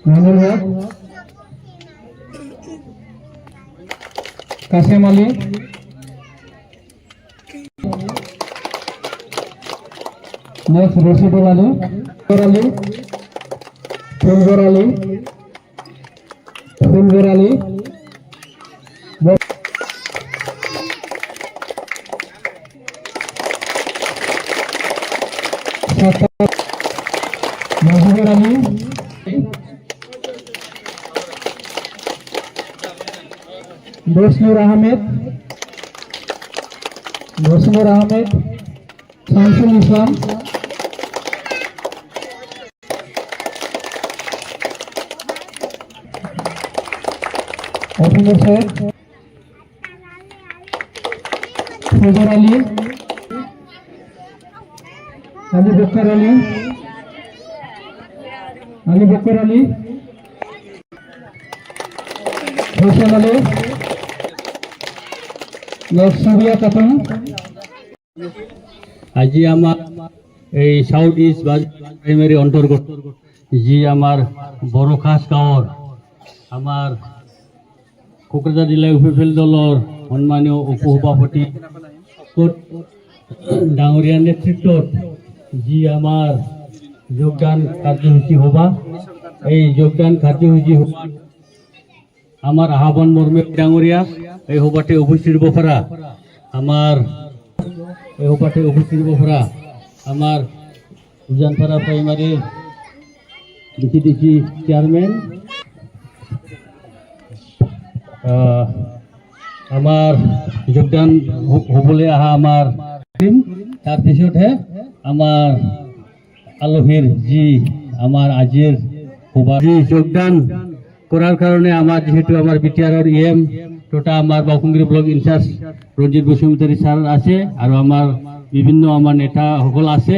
মইনুল হক, কাসেম আলী, নেক্সট রশিদুল আলী, ফুলগর আলী, সাতার মজিবুর আলী, বসনুর আহমেদ, শামসুল ইসলাম, অফিসার শেখ, ফজর আলী, আলী বকর আলী, হোসেন আলী, সুরিয়া খাতুন। আজি আমার এই সাউথ ইস্ট প্রাইমারি অন্তর্গত যি আমার বড় খাস গাঁৱৰ আমার কোকৰাঝাৰ জিলা ইউপিপিএল দলৰ সন্মানীয় উপসভাপতি ডাঙৰীয়াৰ নেতৃত্বত যি আমাৰ যোগদান কাৰ্যসূচী সভা, এই যোগদান কাৰ্যসূচী সভাত আমার আহ্বান মর্মে ডাঙৰীয়া এই সভাতে উপস্থিত হব পৰা আমার উজানপাড়া প্রাইমারি ডিসি চেয়ারম্যান, আমার যোগদান হবলৈ অহা আমার টিম, তার পিছতহে আমার আলহীর যি আমার আজির সভা যোগদান করার কারণে আমার যেহেতু আমার বিটিআরর ইএম তথা আমার বাউকুংগিরি ব্লক ইনচার্জ রঞ্জিত বসুমতাৰী স্যার আছে আর আমার বিভিন্ন আমার নেতা সকল আছে।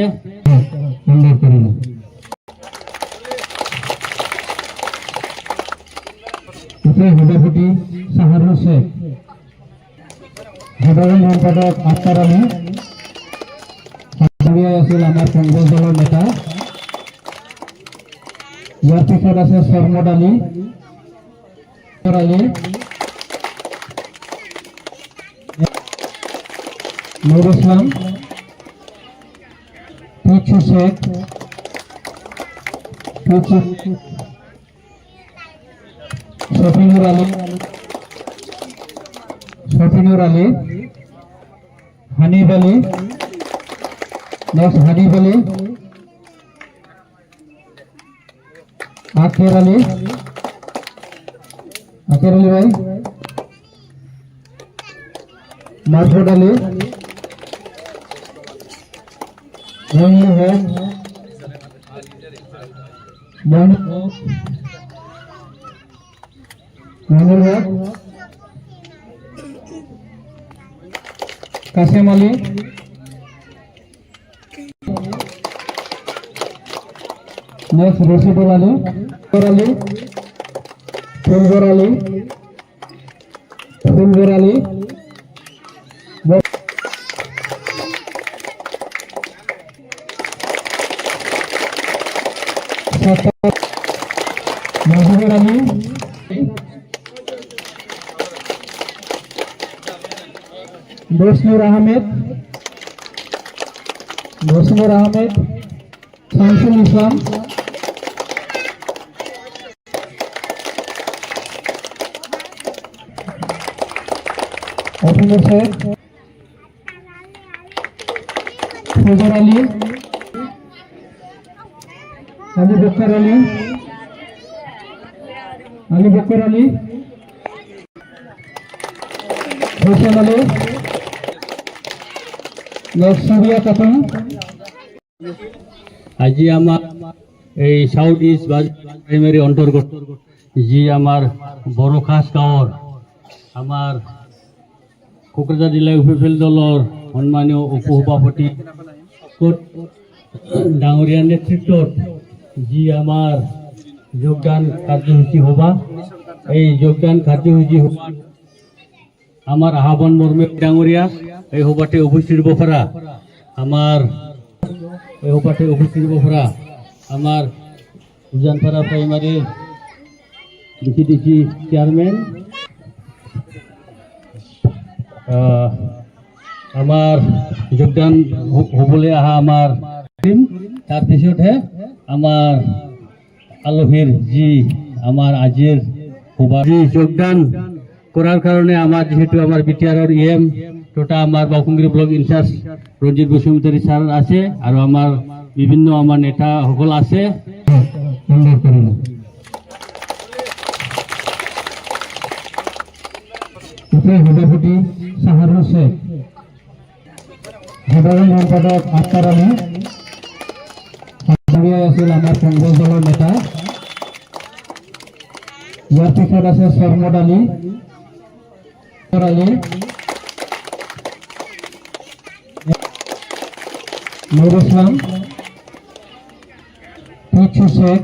সভাপতি সাহারুল শেখ, সাধারণ সম্পাদক আখতার আলী, আছিল আমার কংগ্রেস দলের নেতা। ইয়ার পিছত আছে সরমদ আলী, নুর ইসলাম, পিছু শেখ, শফিনুর আলী, হানিফ আলী, আখের আলী ভাই, মারফুদ আলী, মইনুল হক, কাসেম আলী, রশিদুল আলী, ফুলগর আলী, মজিবুর আলী, বসনুর আহমেদ, শামসুল ইসলাম, অফিসার শেখ, ফজর আলী, আলী বকর আলী, হোসেন আলী, সুরিয়া খাতুন। আজি আমার এই সাউথ ইস্ট প্রাইমারি অন্তর্গত যি আমার বড় খাস গাঁৱৰ আমার কোকৰাঝাৰ জিলা ইউপিপিএল দলৰ সন্মানীয় উপসভাপতি ডাঙৰীয়াৰ নেতৃত্বত যি আমার যোগদান কাৰ্যসূচী সভা, এই যোগদান কাৰ্যসূচী সভাত আমার আহ্বান মর্মে ডাঙৰীয়া এই সভাতে উপস্থিত হব পৰা আমার উজানপাড়া প্রাইমারি ডিসি চেয়ারম্যান, আমার যোগদান হবলৈ অহা আমার টিম, তার পিছতহে আমার আলহীর যি আমার আজির সভা যোগদান করার কারণে আমার যেহেতু আমার বিটিআরর ইএম তথা আমার বাউকুংগিরি ব্লক ইনচার্জ রঞ্জিত বসুমতাৰী স্যার আছে আর আমার বিভিন্ন আমাৰ নেতাসকল আছে। সুন্দর করিল সভাপতি সাহারুল শেখ, সাধারণ সম্পাদক আক্তার আলী, আছিল আমার কংগ্রেস দলের নেতা। ইয়ার পিছত আছে শরমদ আলী, নুর ইসলাম, পিছু শেখ,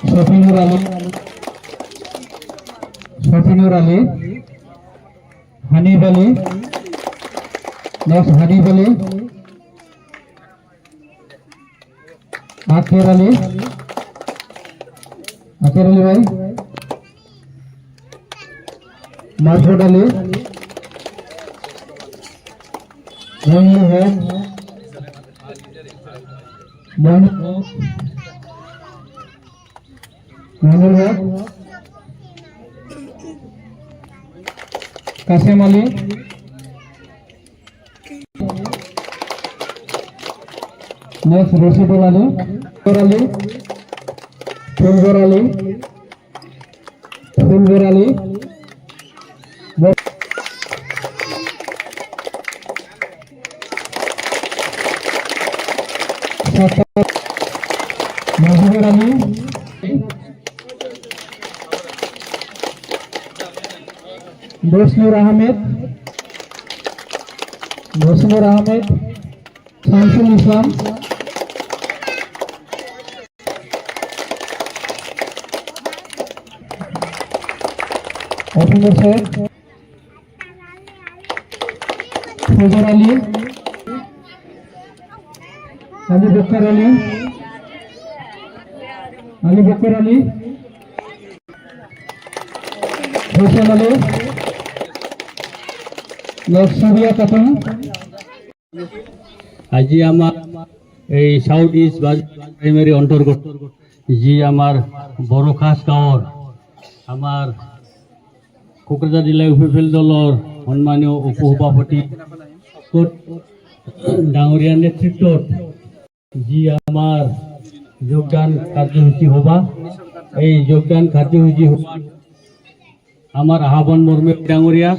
শফিনুর আলী, হানিফ আলী, হানিফ আলী, আখের আলী ভাই, মারফুদ আলী, মইনুল হক, কাসেম আলী, রশিদুল আলী, ফুলগর আলী, মজিবুর আলী, বসনুর আহমেদ, শামসুল ইসলাম, অসীম শেখ, ফজর আলী, আলী বকর আলী, হোসেন আলী, সুরিয়া খাতুন। আজি আমাৰ এই সাউথ ইষ্ট প্ৰাইমেৰী অন্তৰ্গত যি আমাৰ বড়োখাছ গাঁৱৰ আমাৰ কোকৰাঝাৰ জিলা ইউপিপিএল দলৰ সন্মানীয় উপসভাপতি ডাঙৰীয়াৰ নেতৃত্বত যি আমাৰ যোগদান কাৰ্যসূচী সভা, এই যোগদান কাৰ্যসূচী আমাৰ আহ্বান মৰ্মে ডাঙৰীয়া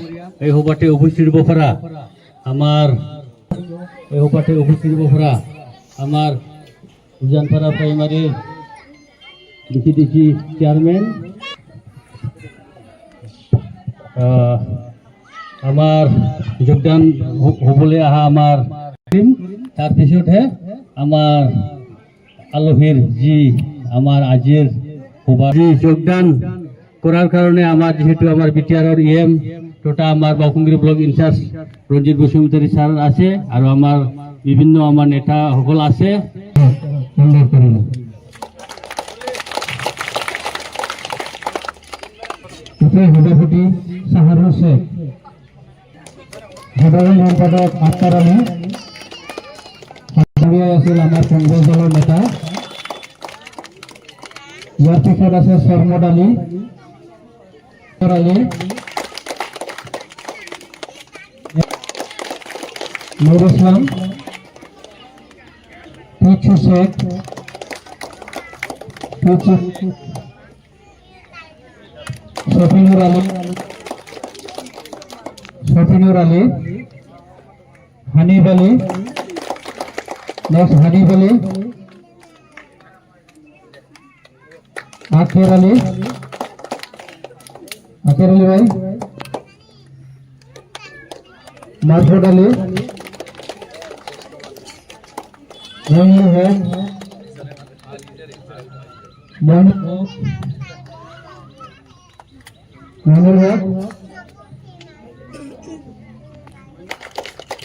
এই সভাতে উপস্থিত হ'ব পৰা আমাৰ আমাৰ উজানপাৰা প্ৰাইমাৰীৰ ডিসি চেয়ারম্যান, আমার যোগদান হবলৈ অহা আমার টিম, তাৰপিছতহে আমাৰ আলহীৰ যি আমাৰ আজিৰ সভা যোগদান কৰাৰ কাৰণে আমাৰ যিহেতু আমাৰ বিটিআৰৰ ইএম তথা আমাৰ Baukungiri block in charge Ranjit Basumatary sir আছে আৰু আমাৰ বিভিন্ন আমাৰ নেতাসকল আছে। সভাপতি সাহারুল শেখ, সাধারণ সম্পাদক আক্তার আলী, আছিল আমার কংগ্রেস দলের নেতা। ইয়ার পিছত আছে শরমদ আলী, নুর ইসলাম, পিছু শেখ, শফিনুর আলী, হানিফ আলী, আখের আলী ভাই, মারফুদ আলী, মইনুল হক,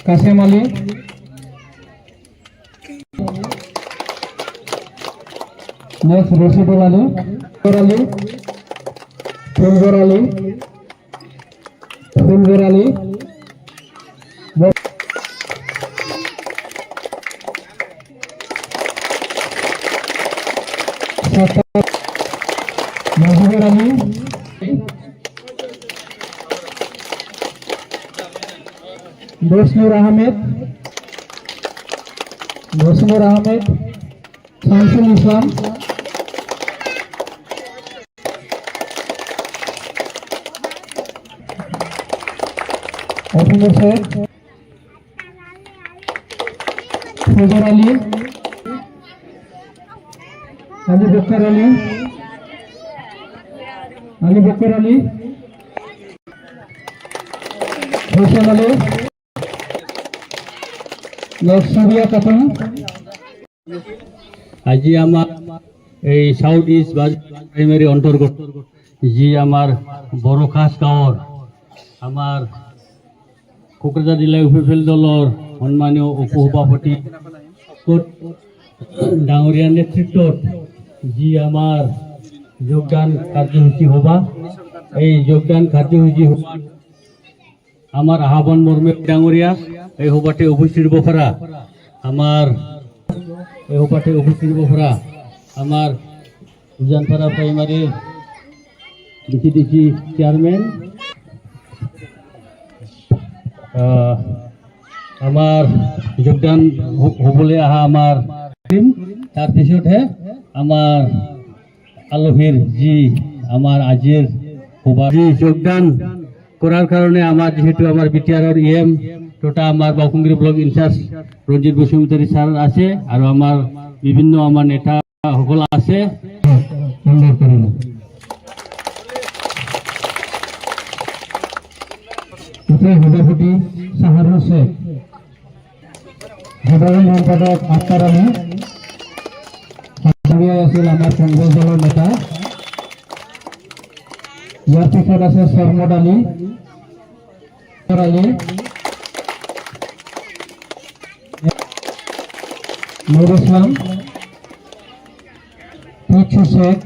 কাসেম আলী, রশিদুল আলী, ফুলগর আলী, মজিবুর আলী, বসনুর আহমেদ, শামসুল ইসলাম, অপূর্ব শেখ, ফজর আলী, আলী বক্কর আলী, হোসেন আলী, সুরিয়া খাতুন। আজি আমার এই সাউথ ইস্ট প্রাইমারি অন্তর্গত যি আমার বড় খাস গাঁৱৰ আমার কোকৰাঝাৰ জিলা ইউপিপিএল দলৰ সন্মানীয় উপসভাপতি ডাঙৰীয়াৰ নেতৃত্বত যি আমাৰ যোগদান কাৰ্যসূচী সভা, এই যোগদান কাৰ্যসূচী সভাত আমার আহ্বান মর্মে ডাঙৰীয়া এই সভাতে উপস্থিত হব পৰা আমার উজানপাড়া প্রাইমারির ডিসি চেয়ারম্যান, আমার যোগদান হবলে আহা আমার টিম, তার পিছতহে আমার আলহীর যি আমার আজির সভা যোগদান করার কারণে আমার যেহেতু আমার বিটিআর ইএম তথা আমার বাউকুংগিরি ব্লক ইনচার্জ রঞ্জিত বসুমতাৰী স্যার আছে আর আমার বিভিন্ন আমার নেতা সকল আছে। সভাপতি সাহারুল শেখ, সাধারণ সম্পাদক আক্তার আলী, আছিল আমার কংগ্রেস দলের নেতা। ইয়ার পিছত আছে সরমদ আলী, নুর ইসলাম, পিছু শেখ,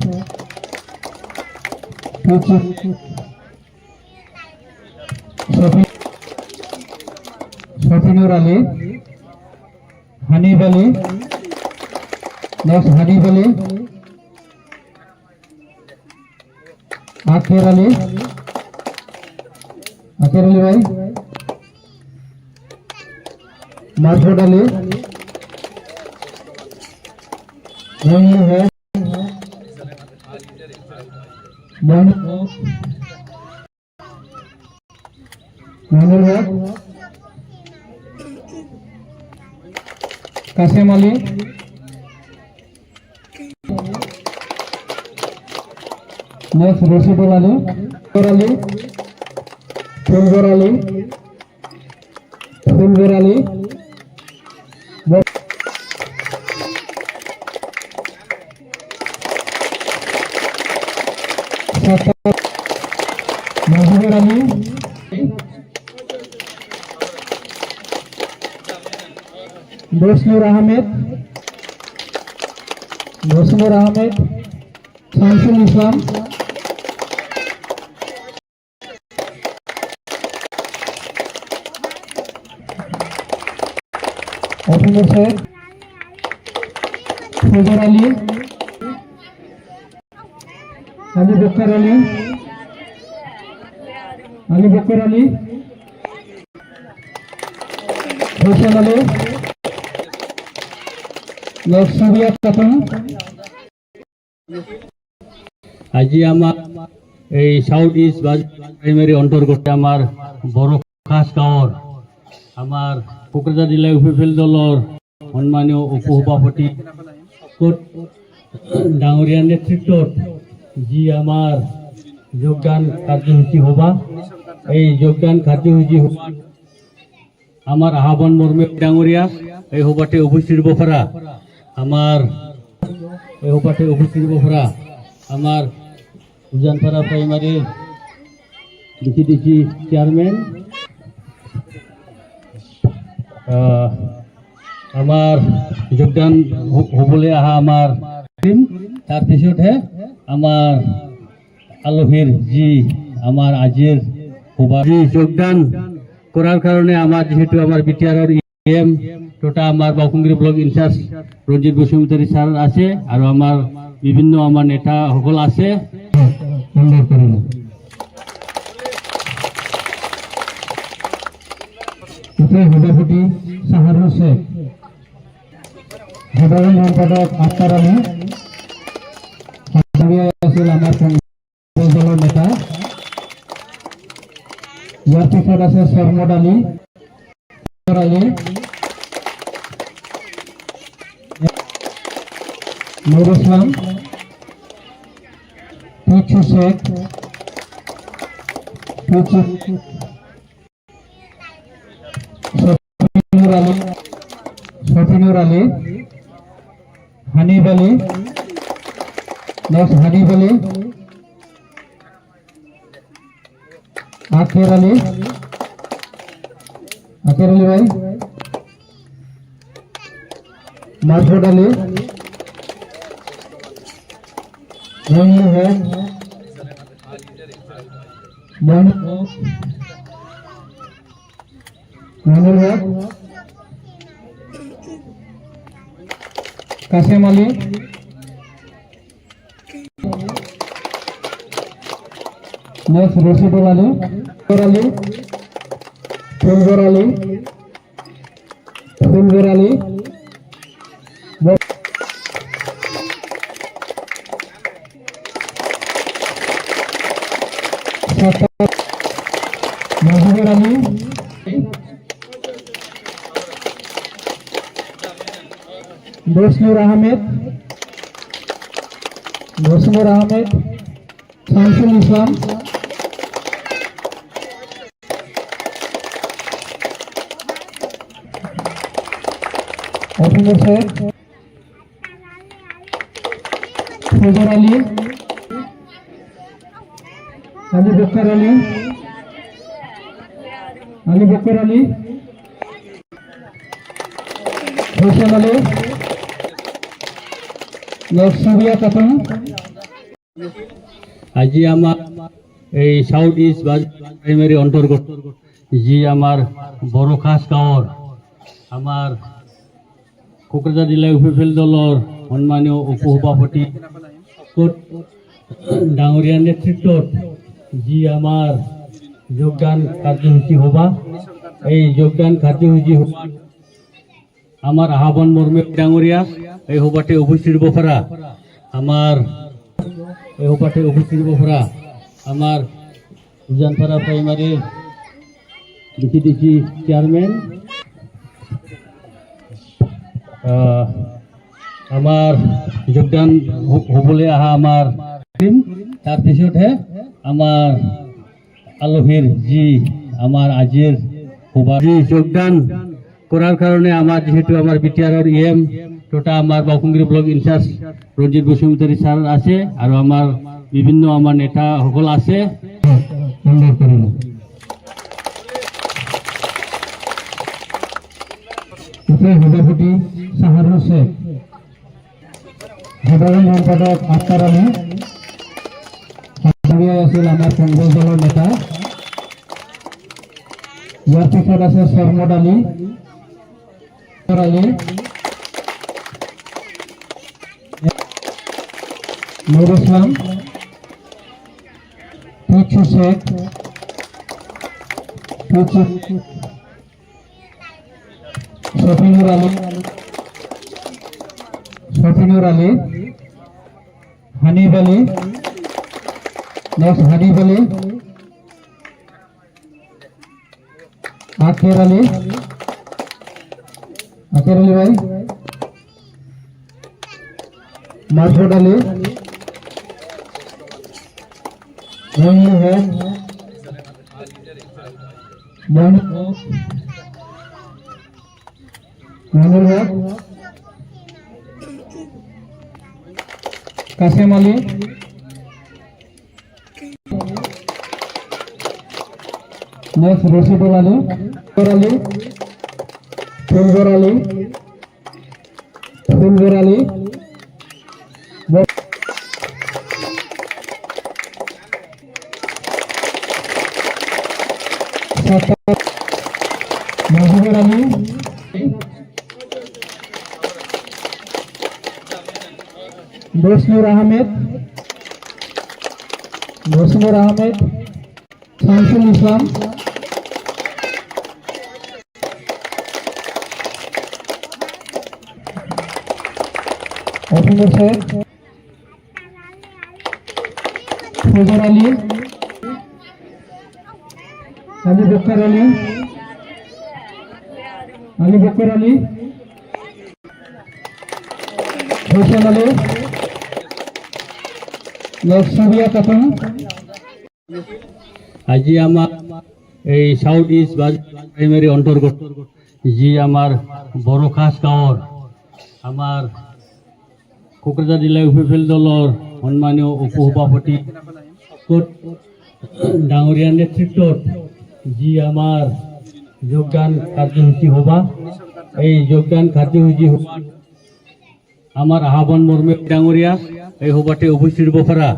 শফিনুর আলী, হানিফ আলী, আখের আলী ভাই, মাসুদ আলী, কাসেম আলী, রশিদুল আলী, ফুলবর আলী, মহিবুর আলী, বসনুর আহমেদ, শামসুল ইসলাম, অপূর্ব শেখ, ফজর আলী, আলী বক্কর আলী, হোসেন আলী, সুরিয়া খাতুন। আজি আমার এই সাউথ ইস্ট প্রাইমারি অন্তর্গত আমার বড় খাস গাঁৱৰ আমার কোকৰাঝাৰ জিলা ইউপিপিএল দলৰ সন্মানীয় উপসভাপতি ডাঙৰীয়াৰ নেতৃত্বত যি আমার যোগদান কাৰ্যসূচী সভা, এই যোগদান কাৰ্যসূচী সভাত আমার আহ্বান মর্মে ডাঙৰীয়া এই সভাতে উপস্থিত হব পৰা আমার উজানপাড়া প্রাইমারির ডিসি চেয়ারম্যান, আমার যোগদান হবলে আহা আমার টিম, তার পিছতহে আমার আলহীর যি আমার আজির সভা যোগদান করার কারণে আমার যেহেতু আমার বিটিআর ইএম তথা আমার বাউকুংগিরি ব্লক ইনচার্জ রঞ্জিত বসুমতাৰী স্যার আছে আর আমার বিভিন্ন আমার নেতা সকল আছে। সাধারণ সম্পাদক আক্তার আলী, আছিল আমার কংগ্রেস দলের নেতা। ইয়ার পিছত আছে সরমদ আলী, নুর ইসলাম, পিছু শেখ, সফিনুর আলী, হানিফ আলী, হানিফ আলী, আকের আলী ভাই, মাসুদ আলী, মইনুল হক, কাসেম আলী, রশিদুল আলী, ফুলগর আলী, মজিবুর আলী, বসনুর আহমেদ, শামসুল ইসলাম, অফিসার শেখ, ফজর আলী, আলী বকর আলী, হোসেন আলী, সুবিয়া খাতুন। আজি আমার এই সাউথ ইস্ট প্রাইমারি অন্তর্গত যি আমার বড় খাস গাঁৱৰ আমার কোকৰাঝাৰ জিলা ইউপিপিএল দলৰ সন্মানীয় উপসভাপতি ডাঙৰীয়াৰ নেতৃত্বত যি আমাৰ যোগদান কাৰ্যসূচী হবা, এই যোগদান কাৰ্যসূচী আমার আহ্বান মর্মে ডাঙৰীয়া এই সভাতে উপস্থিত হব পৰা আমার উজানপাড়া প্রাইমারির ডিসি চেয়ারম্যান, আমার যোগদান হবলৈ অহা আমার টিম, তার পিছতহে আমার আলহীর যি আমার আজির সভা যোগদান করার কারণে আমার যেহেতু আমার বিটিআরের ইএম তথা আমার বাউকুংগিরি ব্লক ইনচার্জ রঞ্জিত বসুমতাৰী স্যার আছে আর আমার বিভিন্ন আমার নেতা সকল আছে। সভাপতি সাহারুল শেখ, সাধারণ সম্পাদক আক্তার আলী, আছিল আমার কংগ্রেস দলের নেতা। ইয়ার পিছত আছে সরমদ আলী, নুর ইসলাম, পিছু শেখ, সফিনুর আলী, হানিফ আলী, আকের আলী ভাই, মাসুদ আলী, মইনুল হক, কাসেম আলী, রশিদুল আলী, ফুলগর আলী, মজিবুর আলী, বসনুর আহমেদ, শামসুল ইসলাম, অসীমুর শেখ, ফজর আলী, আলী বক্কর আলী, হোসেন আলী, সুবিয়া খাতুন, আজি আমার এই সাউথ ইস্ট প্রাইমারি অন্তর্গত যি আমার বড় খাস গাঁৱৰ আমার কোকৰাঝাৰ জিলা ইউপিপিএল দলৰ সন্মানীয় উপসভাপতি ডাঙৰীয়াৰ নেতৃত্বত যি আমাৰ যোগদান কাৰ্যসূচী সভা, এই যোগদান কাৰ্যসূচী সভাত আমার আহ্বান মর্মে ডাঙৰীয়া এই সভাতে উপস্থিত হব পৰা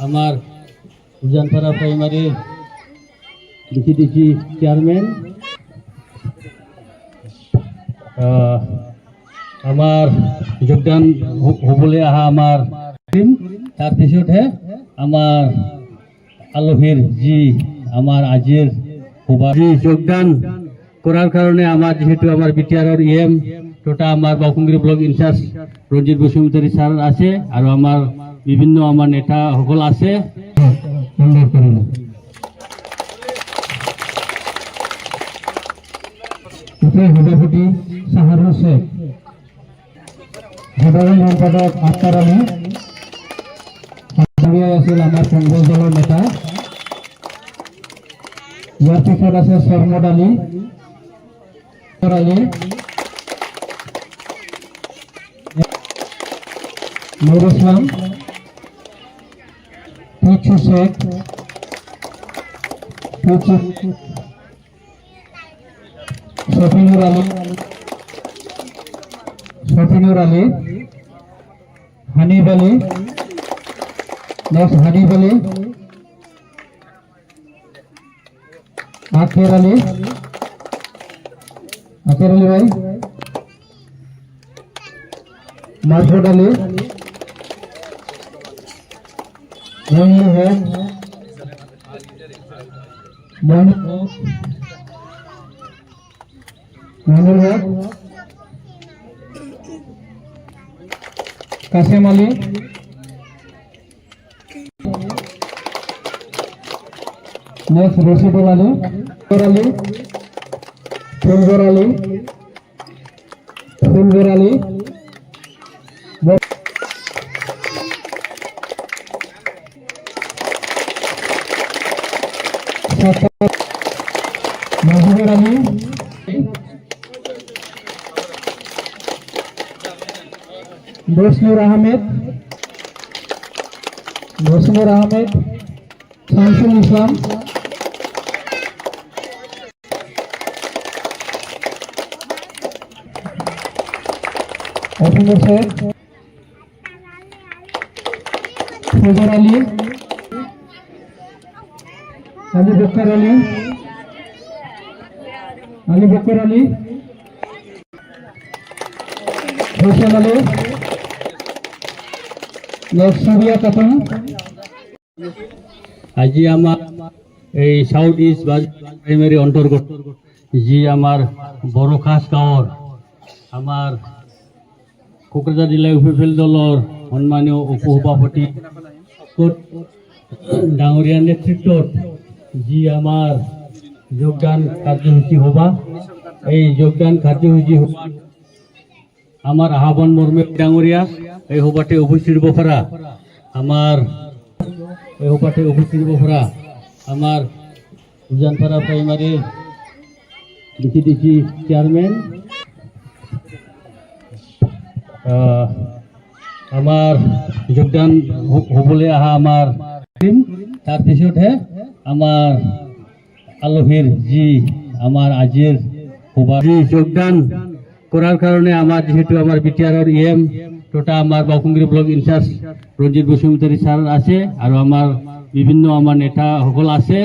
আমার উজানপাড়া প্রাইমারির ডিসি চেয়ারম্যান, আমার যোগদান হবলে আহা আমার টিম, তার পিছতহে আমার আলহীর যি আমার আজির সভা যোগদান করার কারণে আমার যেহেতু আমার বিটিআরের ইএম তথা আমার বাউকুংগিরি ব্লক ইনচার্জ রঞ্জিত বসুমতাৰী স্যার আছে আর আমার বিভিন্ন আমার নেতা সকল আছে। সভাপতি সাহারুল শেখ, সাধারণ সম্পাদক আক্তার আলী, আছিল আমার কংগ্রেস দলের নেতা। ইয়ার পিছত আছে সরমদ আলী, নুর ইসলাম, পিছু শেখ, শফিনুর আলী, হানিফ আলী, আকের আলী ভাই, মাসুদ আলী, মইনুল হক, কাসেম আলী, রশিদুল আলী, ফুলগর আলী, মাহবুবুর আলী, বসনুর আহমেদ, শামসুল ইসলাম, অসীমুর শেখ, ফজর আলী, আলী বক্কর আলী, হোসেন আলী, সুবিয়া খাতুন। আজি আমার এই সাউথ ইস্ট প্রাইমারি অন্তর্গত যি আমার বড় খাস গাঁৱৰ আমার কোকৰাঝাৰ জিলা ইউপিপিএল দলৰ সন্মানীয় উপসভাপতি ডাঙৰীয়াৰ নেতৃত্বত যি আমার যোগদান কাৰ্যসূচী সভা, এই যোগদান কাৰ্যসূচী সভাত আমার আহ্বান মর্মে ডাঙৰীয়া এই সভাতে উপস্থিত হব পৰা আমার উজানপাড়া প্রাইমারির ডিসি চেয়ারম্যান, আমার যোগদান হবলে আহা আমার টিম, তার পিছতহে আমার আলহীর যি আমার আজির সভা যোগদান করার কারণে আমার যেহেতু আমার বিটিআরের ইএম তথা আমার বাউকুংগিরি ব্লক ইনচার্জ রঞ্জিত বসুমতাৰী স্যার আছে আর আমার বিভিন্ন আমার নেতা সকল আছে।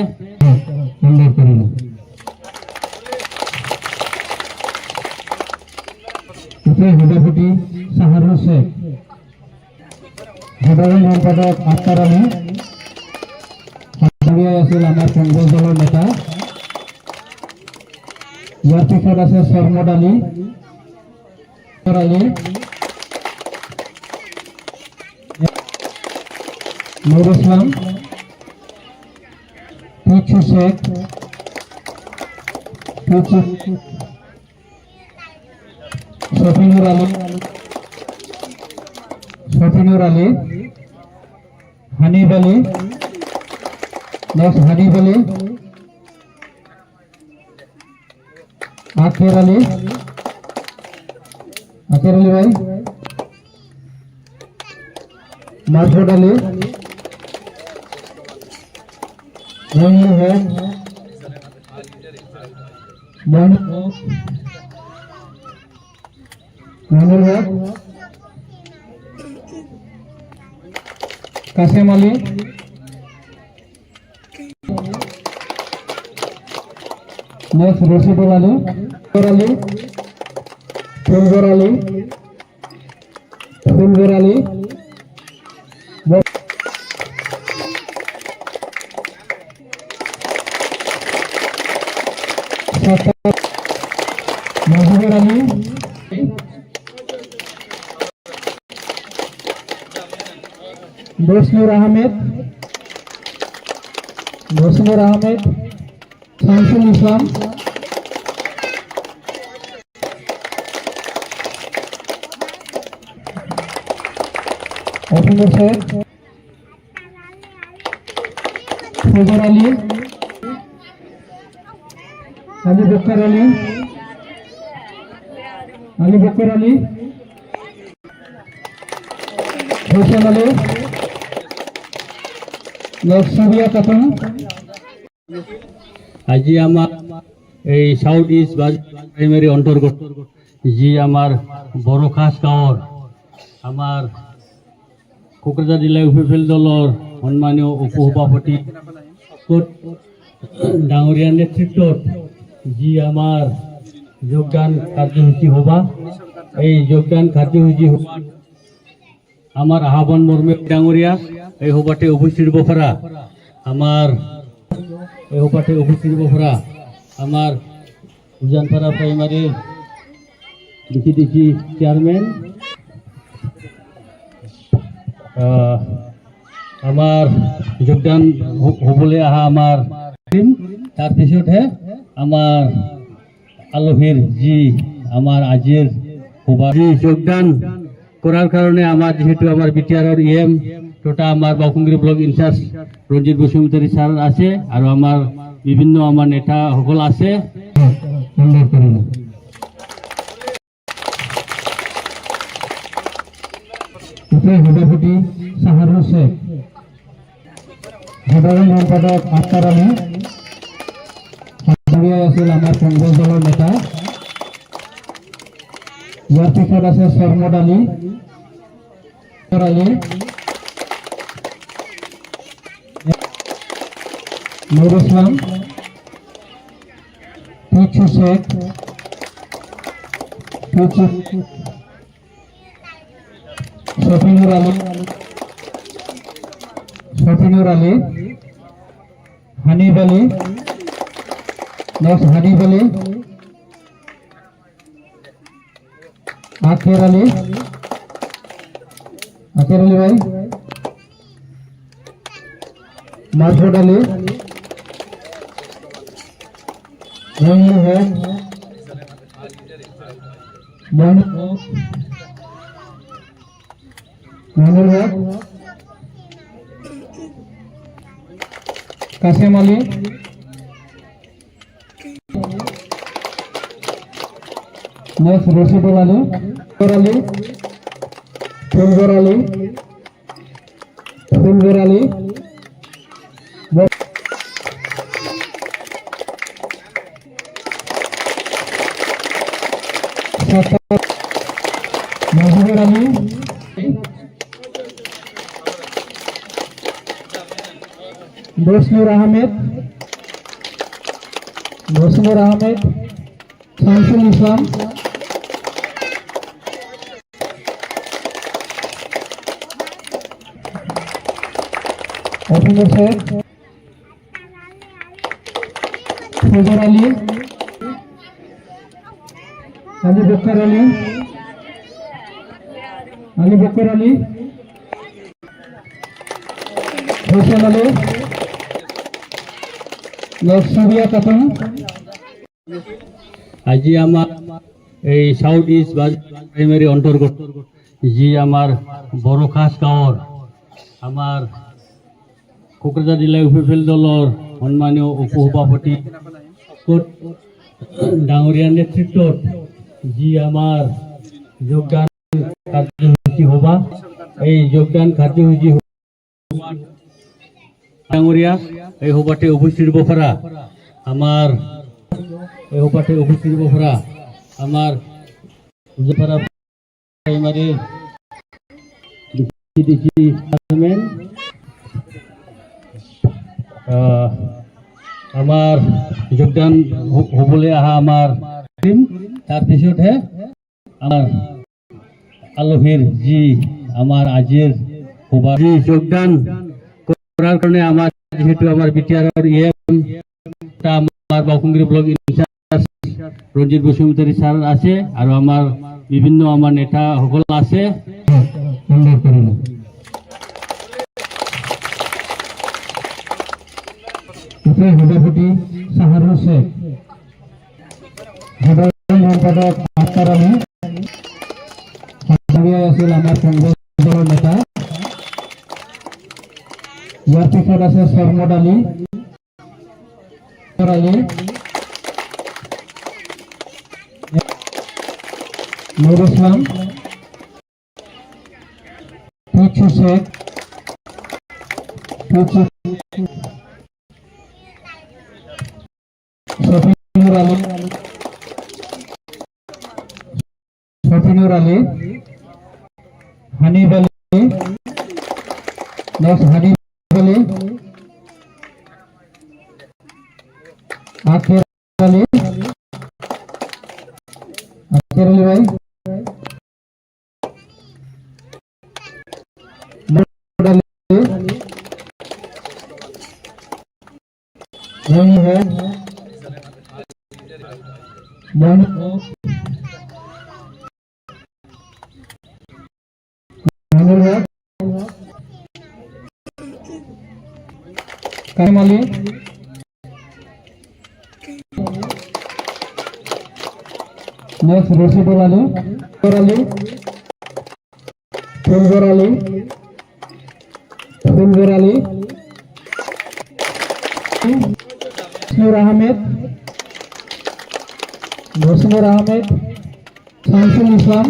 সভাপতি সাহারুল শেখ, সাধারণ সম্পাদক আক্তার আলী, আছিল আমার কংগ্রেস দলের নেতা। ইয়ার পিছত আছে সরমদ আলী, আলী, নূর ইসলাম, পিছু শেখ, শফিনুর আলী, হানিফ আলী, হানিফ আলী, আখের আলী ভাই, মাসুদ আলী, মইনুল হক, কাসেম আলী, রশিদুল আলী, ফুলগর আলী, মাহবুবুর আলী, বসনুর আহমেদ, শামসুল ইসলাম, অসুন্দর শেখ, ফজর আলী, আলী বক্কর আলী, হোসেন আলী, সুরিয়া খাতুন। আজি আমার এই সাউথ ইস্ট প্রাইমারি অন্তর্গত যি আমার বড় খাস গাঁৱৰ আমার কোকৰাঝাৰ জিলা ইউপিপিএল দলৰ সন্মানীয় উপসভাপতি ডাঙৰীয়াৰ নেতৃত্বত যি আমাৰ যোগদান কাৰ্যসূচী সভা, এই যোগদান কাৰ্যসূচী সভাত আমার আহ্বান মর্মে ডাঙৰীয়া এই সভাতে উপস্থিত হব পৰা আমার উজানপাড়া প্রাইমারি ডিসি চেয়ারম্যান, আমার যোগদান হবলৈ অহা আমার টিম, তার পিছতহে আমার আলহীর যি আমার আজির সভা যোগদান করার কারণে আমার যেহেতু আমার বিটিআরের ইএম তথা আমার বাউকুংগিরি ব্লক ইনচার্জ রঞ্জিত বসুমতাৰী স্যার আছে আর আমার বিভিন্ন আমার নেতা সকল আছে। সভাপতি সাহারুল শেখ, সাধারণ সম্পাদক আক্তার আলী, আছিল আমার কংগ্রেস দলের নেতা। ইয়ার পিছত আছে সরমদ আলী, নূর ইসলাম, পিছু শেখ, শফিনুর আলী, হানিফ আলী, আখের আলী ভাই, মাসুদ আলী, মইনুল হক, কাসেম আলী, রশিদুল আলী, ফুলগর আলী, মাহবুবুর আলী, বসনুর আহমেদ, শামসুল ইসলাম, অসুন্দর শেখ, ফজর আলী, আলী বক্কর আলী, আলী বকর আলী, হোসেন আলী, সুরিয়া খাতুন, আজি আমার এই সাউথ ইস্ট প্রাইমারি অন্তর্গত যি আমার বড় খাস গাঁৱৰ আমার কোকৰাঝাৰ জিলা ইউপিপিএল দলৰ সন্মানীয় উপসভাপতি ডাঙৰীয়াৰ নেতৃত্বত যি আমাৰ যোগদান কাৰ্যসূচী হবা এই যোগদান কাৰ্যসূচী ডাঙৰীয়া এই সভাতে উপস্থিত হব পৰা আমার এই সভাতে উপস্থিত হব পৰা আমার প্রাইমারি আমার যোগদান হবলৈ অহা আমার টিম তার পিছতহে আমার আলহীর যি আমার আজির সভা যি যোগদান করার কারণে আমার যেহেতু আমার বিটিআর আমার বাউকুংগিরি ব্লক ইনচার্জ রঞ্জিত বসুমতাৰী স্যার আছে আর আমার বিভিন্ন আমার নেতা সকল আছে অনুরোধ করিল। সভাপতি সাহারুল শেখ, সাধারণ সম্পাদক আখতার আলী, আছিল আমার কংগ্রেস দলের নেতা। ইয়ার পিছত আছে সরমদ আলী, নুর ইসলাম, পিছু শেখ, শফিনুর আলী, হানিফ আলী, হানিফ আলী, আখের আলী, আখের আলী ভাই, কারিম আলী, রশিদুল আলী, ফুলগর আলী, নূর আহমেদ, শামসুল ইসলাম,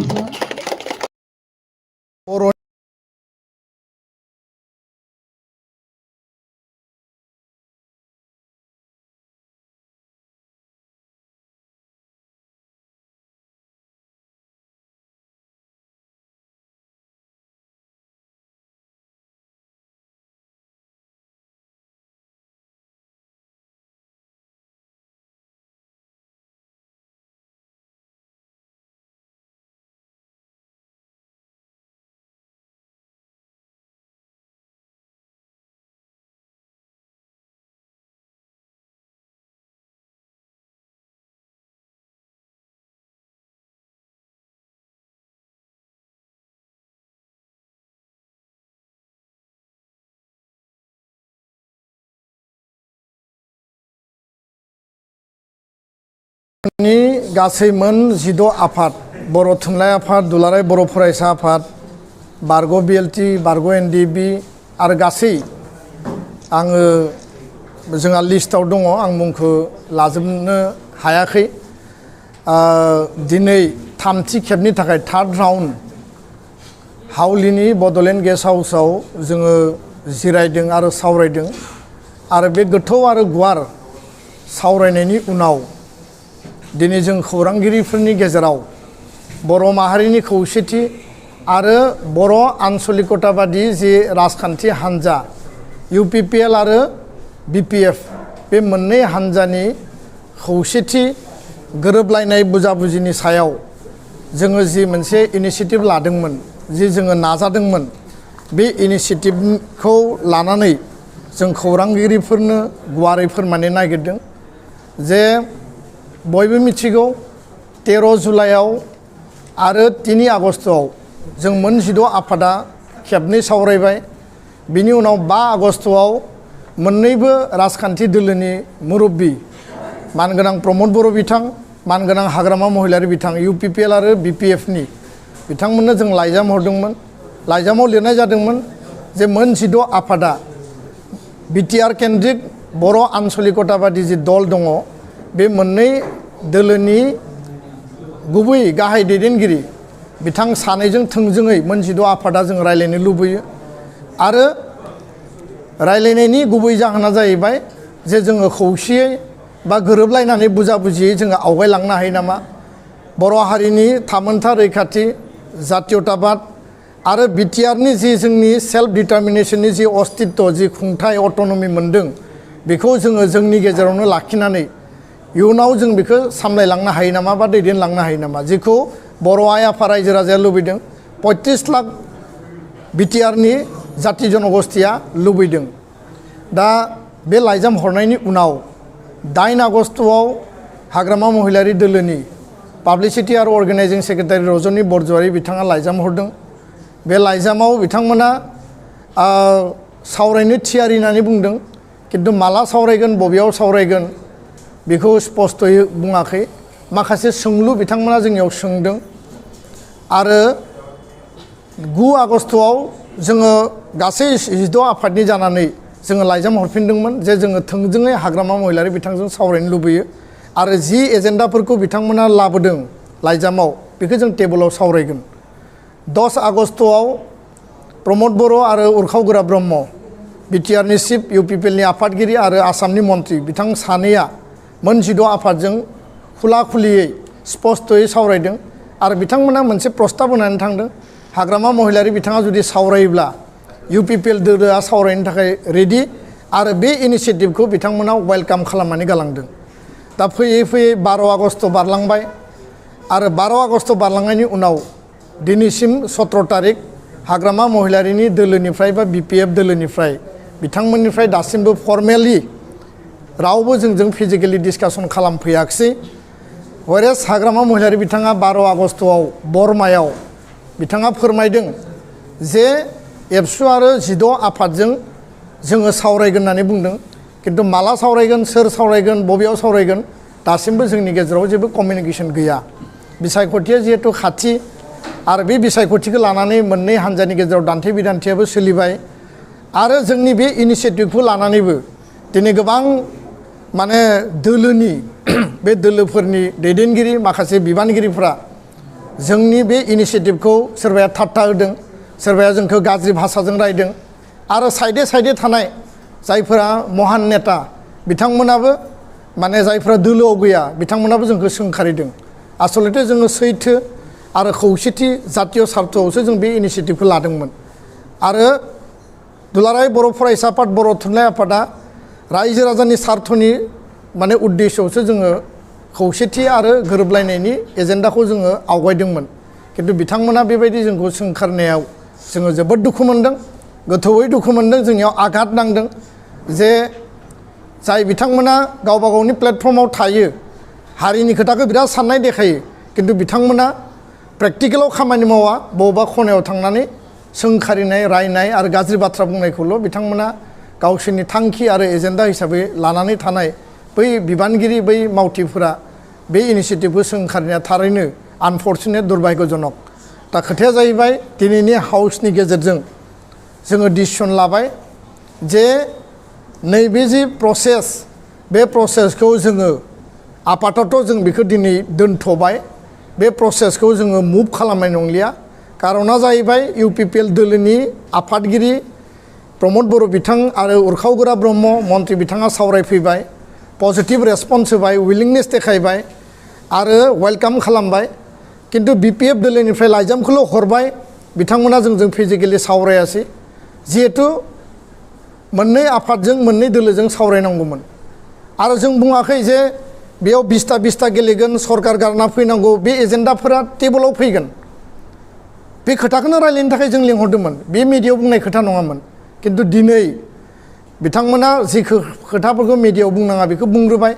गासै मोन 16 आफाद बर' थुनलाइ आफाद, दुलाराय बर' फरायसा आफाद, बारग' बिएलटि, बारग' एनडिएबि आरो गासै आङो जोंहा लिस्टआव दङ, आं मुंखौ लाजोबनो हायाखै। दिनै थामथि खेबनि थाखाय थार्ड राउन्ड हाउलिनि बड'लेण्ड गेस्ट हाउसआव जोङो जिरायदों आरो सावरायदों आरो बे गोथौ आरो गुवार सावरायनायनि उनाव दिनै जों खौरांगिरिफोरनि गेजेराव बर' माहारिनि खौसेथि आरो बर' आन्चलिकताबादि जे राजखान्थि हान्जा इउपिपिएल आरो बिपिएफ बे मोननै हान्जानि खौसेथि गोरोबलायनाय बुजाबुजिनि सायाव जोङो जि मोनसे इनिशिएटिभ लादोंमोन, जि जोङो नाजादोंमोन, बे इनिशिएटिभखौ लानानै जों खौरांगिरिफोरनो गुवारै फोरमायनो नागिरदों जे बयबो मिथिगौ 13 जुलाइआव आरो 3 आगस्तआव जों मोन जिद' आफादा खेबनै सावरायबाय बिनि उनाव 5 आगस्टआव मोननैबो राजखान्थि दोलोनि मुरब्बी मानगोनां प्रमद बर' बिथां मानगोनां हाग्रामा महिलारि बिथां UPPL आरो BPF नि बिथांमोननो जों लाइजाम हरदोंमोन लाइजामाव लिरनाय जादोंमोन जे मोन जिद' आफादा BTR केन्द्रिक बर' आन्चलिकताबादि जि दल दङ बे मोननै दोलोनि गुबै गाहाय दैदेनगिरि बिथां सानैजों थोंजोङै मोन जिद' आफादा जों रायलायनो लुबैयो आरो रायलायनायनि गुबै जाहोना जाहैबाय जे जोङो खौसेयै बा गोरोबलायनानै बुजियै जोङो आवगायलांनो हायो नामा बर' हारिनि थामोनथा रैखाथि जातीयताबाद आरो BTRनि जि जोंनि सेल्फ डिटारमिनेशननि जि अस्तित्व जि खुंथाय अट'नमि मोनदों बेखौ जोङो जोंनि गेजेरावनो लाखिनानै इयुनाव जों बेखौ सामलायलांनो हायो नामा बा दैदेनलांनो हायो नामा जेखौ बर' आइ आफा रायजो राजाया लुबैदों 35 लाख BTRनि जाति जनगोष्ठीया लुबैदों दा बे लाइजाम हरनायनि उनाव 8 आगस्टआव हाग्रामा महिलारि दोलोनि पाब्लिसिटि आरो अर्गेनाइजिं सेक्रेटारि रजनी बरज'वारी बिथाङा लाइजाम हरदों बे लाइजामाव बिथांमोना सावरायनो थियारि होननानै बुंदों किन्तु माला सावरायगोन बबेयाव सावरायगोन बेखौ स्पष्टयै बुङाखै माखासे सोंलु बिथांमोना जोंनियाव सोंदों आरो 9 आगस्टआव जोङो गासै 16 आफादनि जानानै जोङो लाइजाम हरफिनदोंमोन जे जोङो थोंजोङै हाग्रामा महिलारि बिथांजों सावरायनो लुबैयो आरो जि एजेन्डाफोरखौ बिथांमोना लाबोदों लाइजामाव बेखौ जों टेबोलाव सावरायगोन 10 आगस्टआव प्रमद बर' आरो उरखाव गोरा ब्रह्म BTRनि चिफ UPPLनि आफादगिरि आरो आसामनि मन्त्रि बिथां सानैया मोन जिद' आफादजों खुला खुलियै स्पष्टयै सावरायदों आरो बिथांमोना मोनसे प्रस्ताब होनानै थांदों हाग्रामा महिलारि बिथाङा जुदि सावरायोब्ला UPPL दोलोआ सावरायनो थाखाय रेडि आरो बे इनिशिएटिभखौ बिथांमोना वेलकाम खालामनानै गालांदों दा फैयै 12 आगस्ट बारलांबाय आरो 12 आगस्ट बारलांनायनि उनाव दिनैसिम 17 तारिख हाग्रामा महिलारिनि दोलोनिफ्राय बा BPF दोलोनिफ्राय बिथांमोननिफ्राय दासिमबो फर्मेलि रावबो जोंजों फिजिकेलि डिसकासन खालामफैयाखिसै हरेस हाग्रामा महिलारि बिथाङा 12 आगस्टआव बरमायाव बिथाङा फोरमायदों जे एबसु आरो 16 आफादजों जोङो सावरायगोन होननानै बुंदों किन्तु माला सावरायगोन सोर सावरायगोन बबेयाव सावरायगोन दासिमबो जोंनि गेजेराव जेबो कमिउनिकेसन गैया बिसायख'थिया जिहेतु खाथि आरो बे बिसायख'थिखौ लानानै मोननै हान्जानि गेजेराव दान्थे बिदान्थेयाबो सोलिबाय आरो जोंनि बे इनिशिएटिभखौ लानानैबो दिनै गोबां माने दोलोनि बे दोलोफोरनि दैदेनगिरि माखासे बिबानगिरिफ्रा जोंनि बे इनिशिएटिभखौ सोरबाया थाट्टा होदों सोरबाया जोंखौ गाज्रि भाषाजों रायदों आरो साइडे थानाय जायफोरा महान नेता बिथांमोनाबो माने जायफोरा दोलोआव गैया बिथांमोनाबो जोंखौ सोंखारिदों आसलते जोङो सैथो आरो खौसेथि जातीय सार्थआवसो जों बे इनिशिएटिभखौ लादोंमोन आरो दुलाराय बर' फरायसा आफाद बर' थुनलाइ आफादा रायजो राजानि सार्थनि माने उद्देश्यआवसो जोङो खौसेथि आरो गोरोबलायनायनि एजेन्डाखौ जोङो आवगायदोंमोन किन्तु बिथांमोना बेबायदि जोंखौ सोंखारनायाव जोङो जोबोद दुखु मोनदों गोथौयै दुखु मोनदों जोंनियाव आघात नांदों जे जाय बिथांमोना गावबा गावनि प्लेटफर्माव थायो हारिनि खोथाखौ बिराद साननाय देखायो किन्तु बिथांमोना प्रेक्टिकेलाव खामानि मावा बबेबा खनायाव थांनानै सोंखारिनाय रायनाय आरो गाज्रि बाथ्रा बुंनायखौल' बिथांमोना गावसोरनि थांखि आरो एजेन्डा हिसाबै लानानै थानाय बै बिबानगिरि बै मावथिफोरा बे इनिशिएटिभखौ सोंखारिनाया थारैनो आनफर्चुनेट दुर्भाग्यजनक दा खोथाया जाहैबाय दिनैनि हाउसनि गेजेरजों जोङो डिसिसन लाबाय जे नैबे जि प्रसेस बे प्रसेसखौ जोङो आपातत जों बेखौ दिनै दोनथ'बाय बे प्रसेसखौ जोङो मुभ खालामनाय नंलिया कारना जाहैबाय UPPL दोलोनि आफादगिरि प्रमद बर' बिथां आरो उरखाव गोरा ब्रह्म मन्त्रि बिथाङा सावरायफैबाय पजिटिभ रेसपन्स होबाय उइलिंनेस देखायबाय आरो वेलकाम खालामबाय किन्तु BPF दोलोनिफ्राय लाइजामखौल' हरबाय बिथांमोना जोंजों फिजिकेलि सावरायासै जिहेतु मोननै आफादजों मोननै दोलोजों सावरायनांगौमोन आरो जों बुङाखै जे बेयाव 20ता गेलेगोन सरकार गारना फैनांगौ बे एजेन्डाफोरा टेबोलाव फैगोन बे खोथाखौनो रायलायनो थाखाय जों लिंहरदोंमोन बे मिडियायाव बुंनाय खोथा नङामोन किन्तु दिनै बिथांमोना जि खोथाफोरखौ मिडियायाव बुंनाङा बेखौ बुंग्रोबाय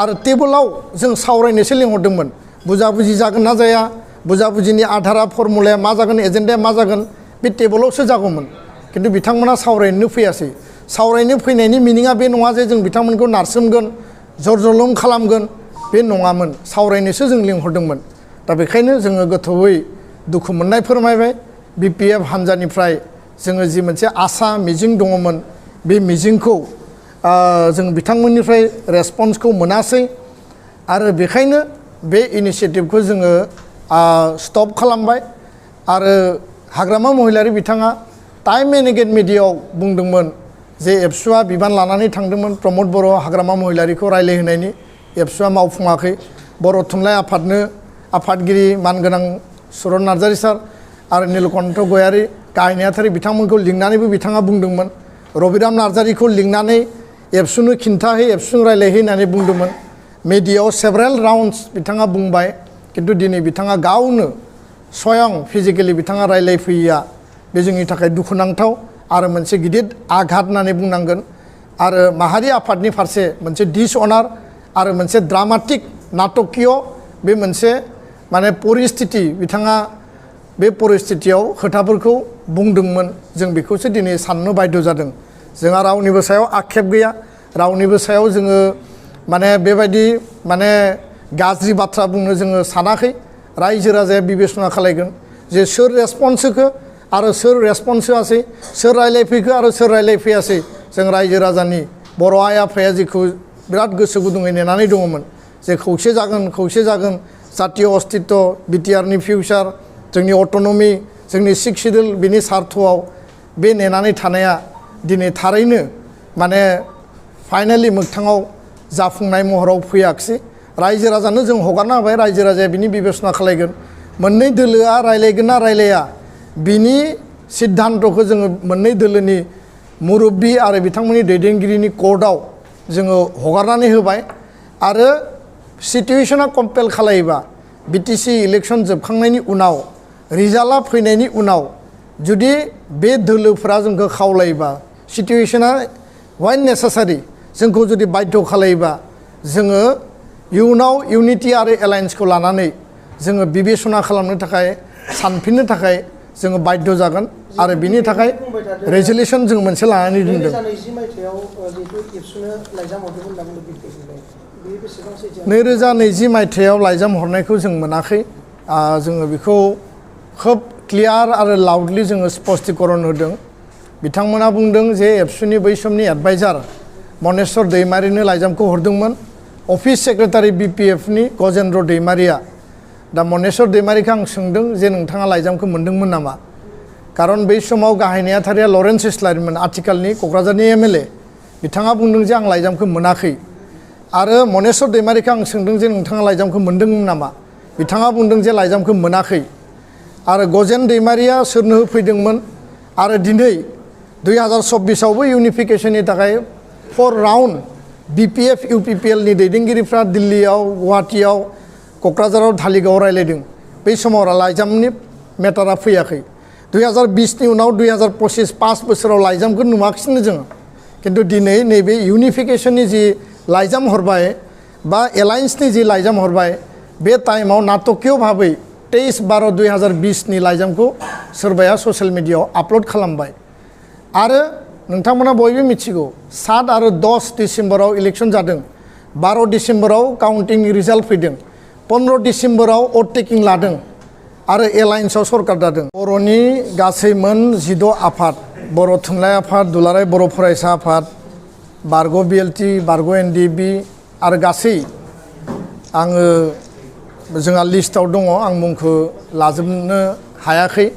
आरो टेबोलाव जों सावरायनोसो लिंहरदोंमोन बुजाबुजि जागोन ना जाया बुजाबुजिनि आधारा फर्मुलाया मा जागोन एजेन्डाया मा जागोन बे टेबोलावसो जागौमोन खिन्थु बिथांमोना सावरायनो फैयासै सावरायनो फैनायनि मिनिङा बे नङा जे जों बिथांमोनखौ नारसोमगोन जरजलम खालामगोन बे नङामोन सावरायनोसो जों लिंहरदोंमोन दा बेखायनो जोङो गोथौयै दुखु मोननाय फोरमायबाय बिपिएफ हान्जानिफ्राय जोङो जि मोनसे आसा मिजिं दङमोन बे मिजिंखौ जों बिथांमोननिफ्राय रेसपन्सखौ मोनासै आरो बेखायनो बे इनिसियेटिभखौ जोङो स्टप खालामबाय आरो हाग्रामा महिलारि बिथाङा टाइम एन्ड एगेन मिडियायाव बुंदोंमोन जे एबसुआ बिबान लानानै थांदोंमोन प्रमद बर' हाग्रामा महिलारिखौ रायज्लायहोनायनि एबसुआ मावफुङाखै बर' थुनलाइ आफादनो आफादगिरि मानगोनां सुरन नार्जारि सार आरो नीलकण्ठ गयारि गाहाय नेहाथारि बिथांमोनखौ लिंनानैबो बिथाङा बुंदोंमोन रबिराम नार्जारिखौ लिंनानै एबसुनो खिन्थाहै एबसुजों रायज्लायहै होननानै बुंदोंमोन मिडियायाव सेभारेल राउन्डस बिथाङा बुंबाय खिन्थु दिनै बिथाङा गावनो स्वयं फिजिकेलि बिथाङा रायज्लायफैयैया बे जोंनि थाखाय दुखुनांथाव आरो मोनसे गिदिर आघात होननानै बुंनांगोन आरो माहारि आफादनि फारसे मोनसे डिसअनार आरो मोनसे ड्रामाटिक नाटकीय बे मोनसे माने परिस्थिति बिथाङा बे परिस्थितियाव खोथाफोरखौ बुंदोंमोन जों बेखौसो दिनै साननो बाध्य जादों जोंहा रावनिबो सायाव आक्षेप गैया रावनिबो सायाव जोङो माने बेबायदि माने गाज्रि बाथ्रा बुंनो जोङो सानाखै रायजो राजाया बिबेसना खालायगोन जे सोर रेसपन्स होखो आरो सोर रेसपन्स होआसै सोर रायलायफैखो आरो सोर रायलायफैयासै जों रायजो राजानि बर' आइ आफाया जेखौ बिराद गोसो गुदुङै नेनानै दङमोन जे खौसे जागोन जातीय अस्तित्व बिटिआरनि फिउचार जोंनि अट'नमि जोंनि सिक्स सिडिउल बिनि सार्थआव बे नेनानै थानाया दिनै थारैनो माने फाइनालि मोगथाङाव जाफुंनाय महराव फैयाखिसै रायजो राजानो जों हगारना होबाय रायजो राजाया बिनि बिबेसना खालायगोन मोननै दोलोआ रायलायगोन ना रायलाया बिनि सिद्धान्तखौ जोङो मोननै दोलोनि मुरब्बी आरो बिथांमोननि दैदेनगिरिनि कर्टआव जोङो हगारनानै होबाय आरो सिटुएशना कम्पेल खालायोबा बिटिसि इलेक्सन जोबखांनायनि उनाव रिजाल्टआ फैनायनि उनाव जुदि बे दोलोफोरा जोंखौ खावलायोबा सिटुएशना वाइन नेसेसारि जोंखौ जुदि बाध्य खालायोबा जोङो इयुनाव इउनिटि आरो एलायन्सखौ लानानै जोङो बिबेसना खालामनो थाखाय सानफिननो थाखाय जोङो बाध्य जागोन आरो बिनि थाखाय रेजलिउसन जों मोनसे लानानै दोनदों 2020 मायथाइयाव लाइजाम हरनायखौ जों मोनाखै जोङो बेखौ खोब क्लियार आरो लाउडलि जोङो स्पष्टीकरण होदों बिथांमोना बुंदों जे एबसुनि बै समनि एडभाइजार मनेस्वर दैमारिनो लाइजामखौ हरदोंमोन अफिस सेक्रेटारि बिपिएफनि गजेन्द्र दैमारिया दा मनेस्वर दैमारिखौ आं सोंदों जे नोंथाङा लाइजामखौ मोनदोंमोन नामा खारन बै समाव गाहाय नेहाथारिया लरेन्स इस्लारिमोन आथिखालनि क'क्राझारनि एमएलए बिथाङा बुंदों जे आं लाइजामखौ मोनाखै आरो मनेस्वर दैमारिखौ आं सोंदों जे नोंथाङा लाइजामखौ मोनदोंमोन नामा बिथाङा बुंदों जे लाइजामखौ मोनाखै आरो गजेन दैमारिया सोरनो होफैदोंमोन आरो दिनै 2024आवबो इउनिफिकेशननि थाखाय 4 राउन्ड बिपिएफ इउपिपिएलनि दैदेनगिरिफ्रा दिल्लीयाव गुवाहाटीयाव क'क्राझाराव धालिगावआव रायलायदों बै समाव लाइजामनि मेटारा फैयाखै 2020नि उनाव 2025 5 बोसोराव लाइजामखौ नुवाखिसैनो जोङो खिन्थु दिनै नैबे इउनिफिकेशननि जि लाइजाम हरबाय बा एलायन्सनि जि लाइजाम हरबाय बे टाइमाव नाटकीय भाबै 23/12/2020नि लाइजामखौ सोरबाया ससियेल मिडियायाव आपल'ड खालामबाय आरो नोंथांमोना बयबो मिथिगौ 7 आरो 10 डिसेम्बराव इलेक्सन जादों 12 डिसेम्बराव काउन्टिं रिजाल्ट फैदों 15 डिसेम्बराव अट टेकिं लादों आरो एलायन्सआव सरकार दादों बर'नि गासै मोन 16 आफाद बर' थुनलाइ आफाद दुलाराय बर' फरायसा आफाद बारग' बिएलटि बारग' एनडिएफबि आरो गासै आङो जोंहा लिस्टआव दङ आं मुंखौ लाजोबनो हायाखै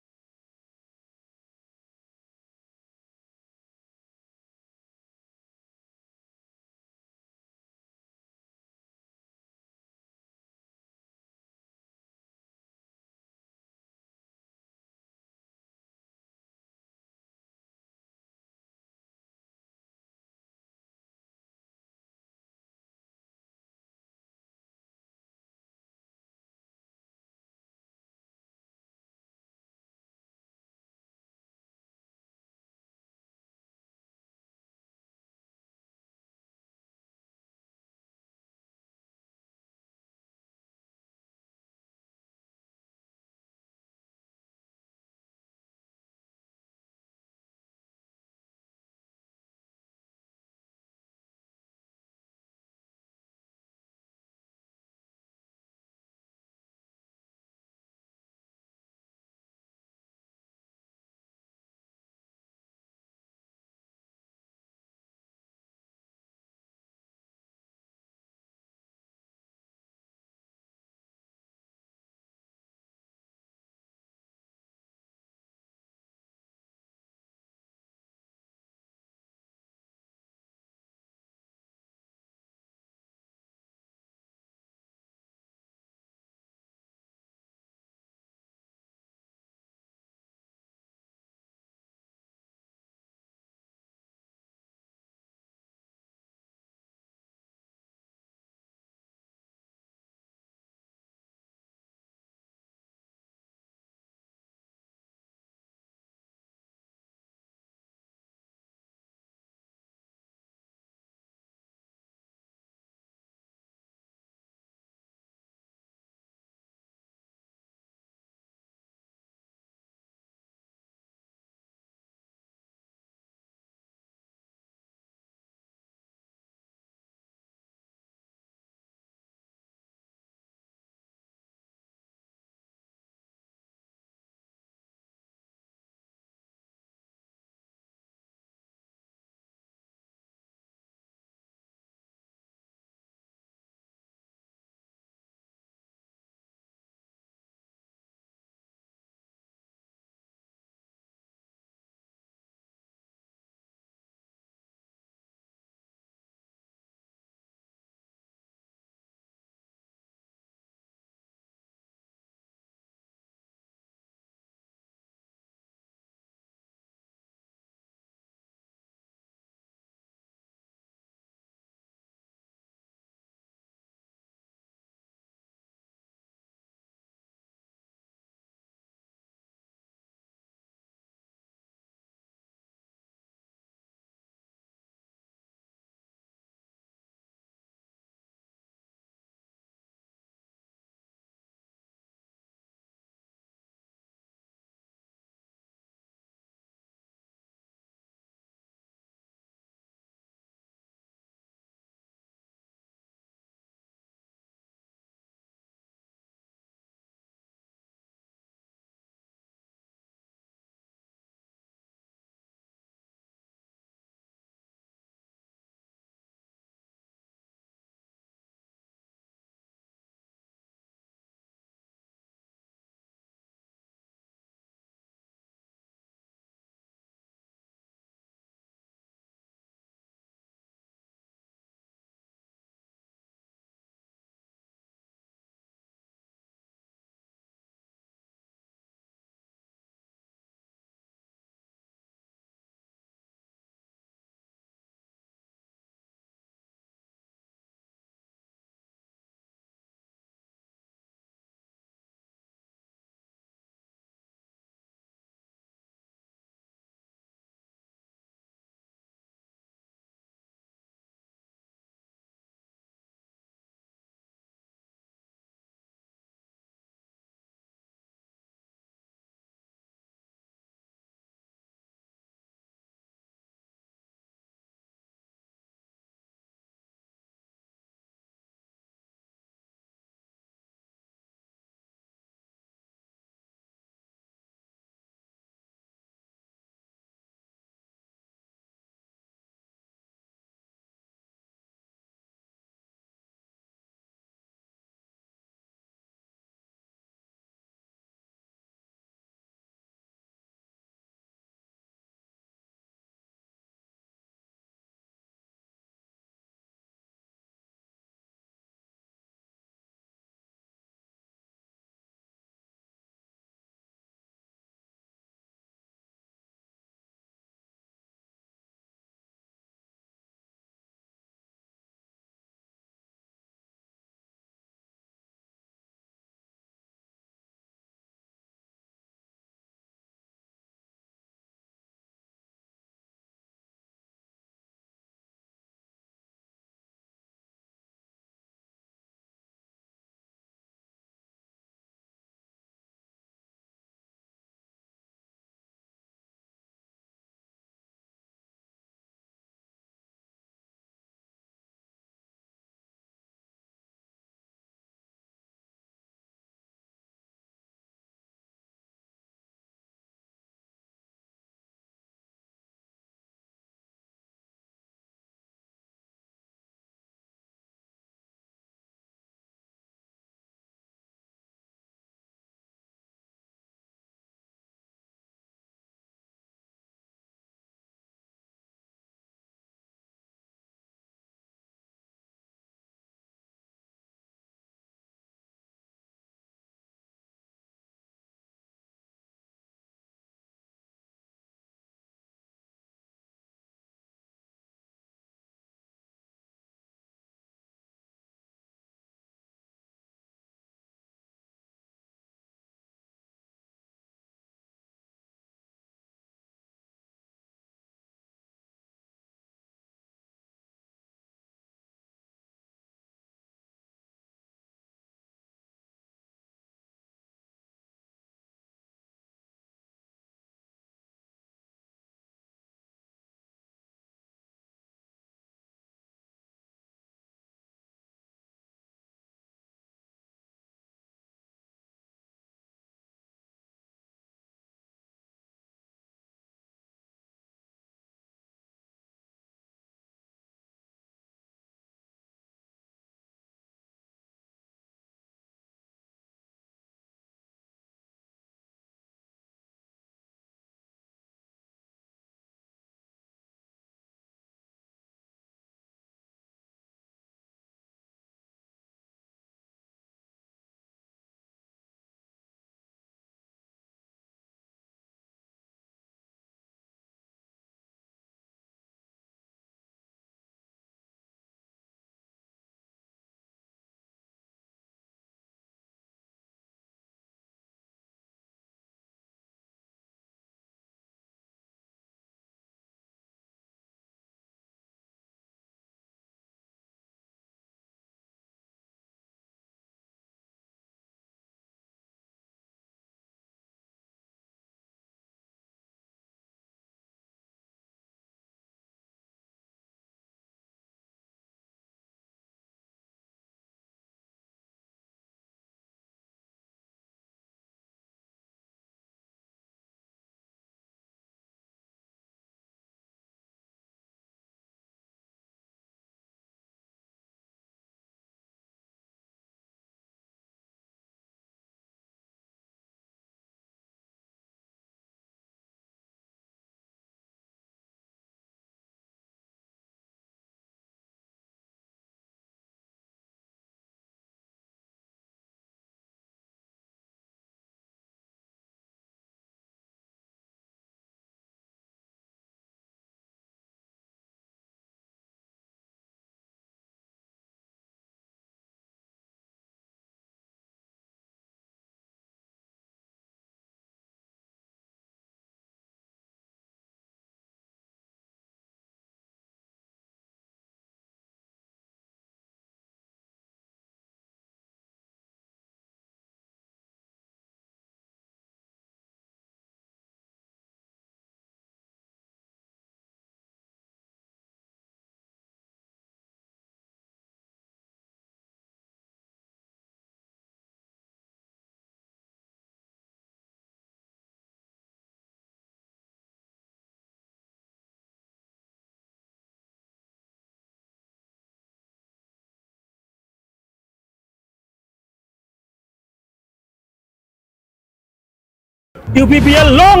UPPL long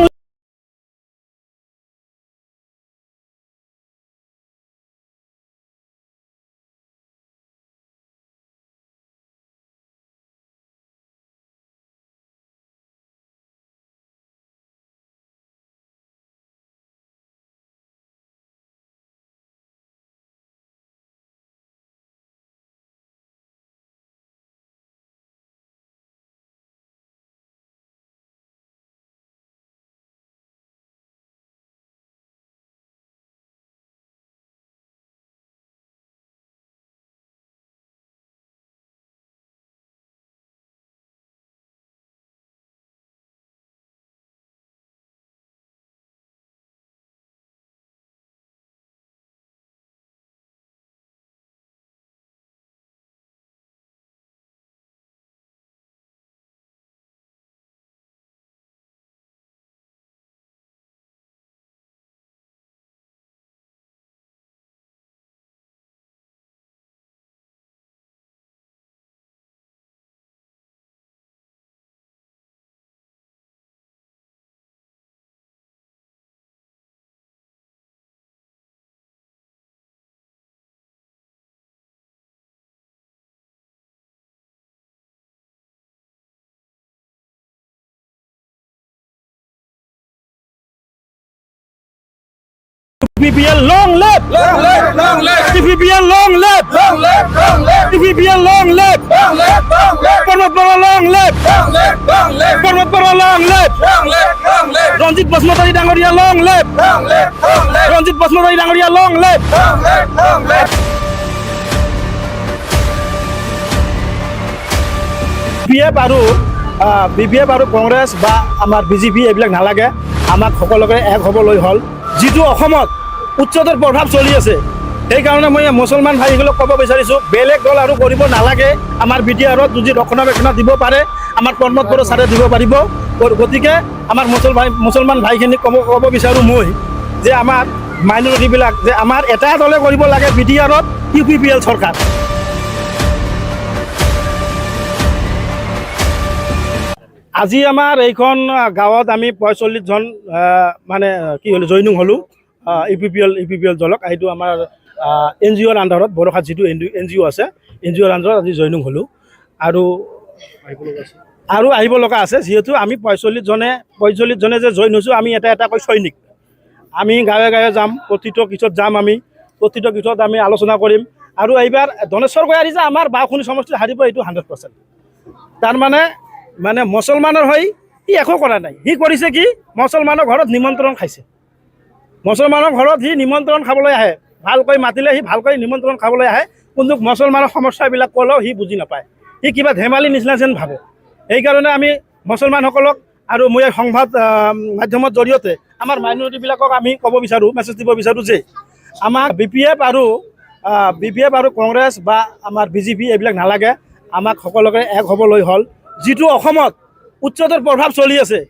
UPPL long live UPPL long live UPPL long live Parmatpara long live Parmatpara long live Ranjit Basmotari Dangoria long live Ranjit Basmotari Dangoria long live BPF আৰু কংগ্ৰেছ বা আমাৰ BJP এইবিলাক নালাগে আমাক সকলোকে এক হ'বলৈ হ'ল যিটো অসমত উচ্চতৰ প্ৰভাৱ চলি আছে সেইকাৰণে মই মুছলমান ভাইসকলক ক'ব বিচাৰিছোঁ বেলেগ দল আৰু কৰিব নালাগে আমাৰ BTRত যদি ৰক্ষণাবেক্ষণ দিব পাৰে আমাৰ কৰ্মত বড়ো ছাৰে দিব পাৰিব গতিকে আমাৰ মুছলমান ভাইখিনিক ক'ব বিচাৰোঁ মই যে আমাৰ মাইনৰিটিবিলাক যে আমাৰ এটা দলে কৰিব লাগে BTRত UPPL চৰকাৰ আজি আমাৰ এইখন গাঁৱত আমি ৪৫ জন মানে কি হ'ল জইনিং হ'লোঁ UPPL দলক এইটো আমাৰ NGOৰ আণ্ডাৰত বৰষাত যিটো NGO আছে NGOৰ আণ্ডাৰত আজি জইনিং হ'লোঁ আৰু আহিব লগা আছে যিহেতু আমি ৪৫ জনে যে জইন হৈছোঁ আমি এটাকৈ সৈনিক আমি গাঁৱে গাঁৱে যাম প্ৰতিটো কিছত যাম আমি প্ৰতিটো কিছত আমি আলোচনা কৰিম আৰু এইবাৰ ধনেশ্বৰ গয়াৰী যে আমাৰ বাওঁখুনি সমষ্টিত হাৰিব এইটো 100% তাৰমানে মুছলমানৰ হৈ সি একো কৰা নাই সি কৰিছে কি মুছলমানৰ ঘৰত নিমন্ত্ৰণ খাইছে মুছলমানৰ ঘৰত সি নিমন্ত্ৰণ খাবলৈ আহে ভালকৈ মাতিলে সি ভালকৈ নিমন্ত্ৰণ খাবলৈ আহে কিন্তু মুছলমানৰ সমস্যাবিলাক ক'লেও সি বুজি নাপায় সি কিবা ধেমালি নিচিনা যেন ভাবে সেইকাৰণে আমি মুছলমানসকলক আৰু মই সংবাদ মাধ্যমৰ জৰিয়তে আমাৰ মাইনৰিটিবিলাকক আমি ক'ব বিচাৰোঁ মেছেজ দিব বিচাৰোঁ যে আমাক BPF আৰু কংগ্ৰেছ বা আমাৰ BJP এইবিলাক নালাগে আমাক সকলোকে এক হ'বলৈ হ'ল যিটো অসমত উচ্চতৰ প্ৰভাৱ চলি আছে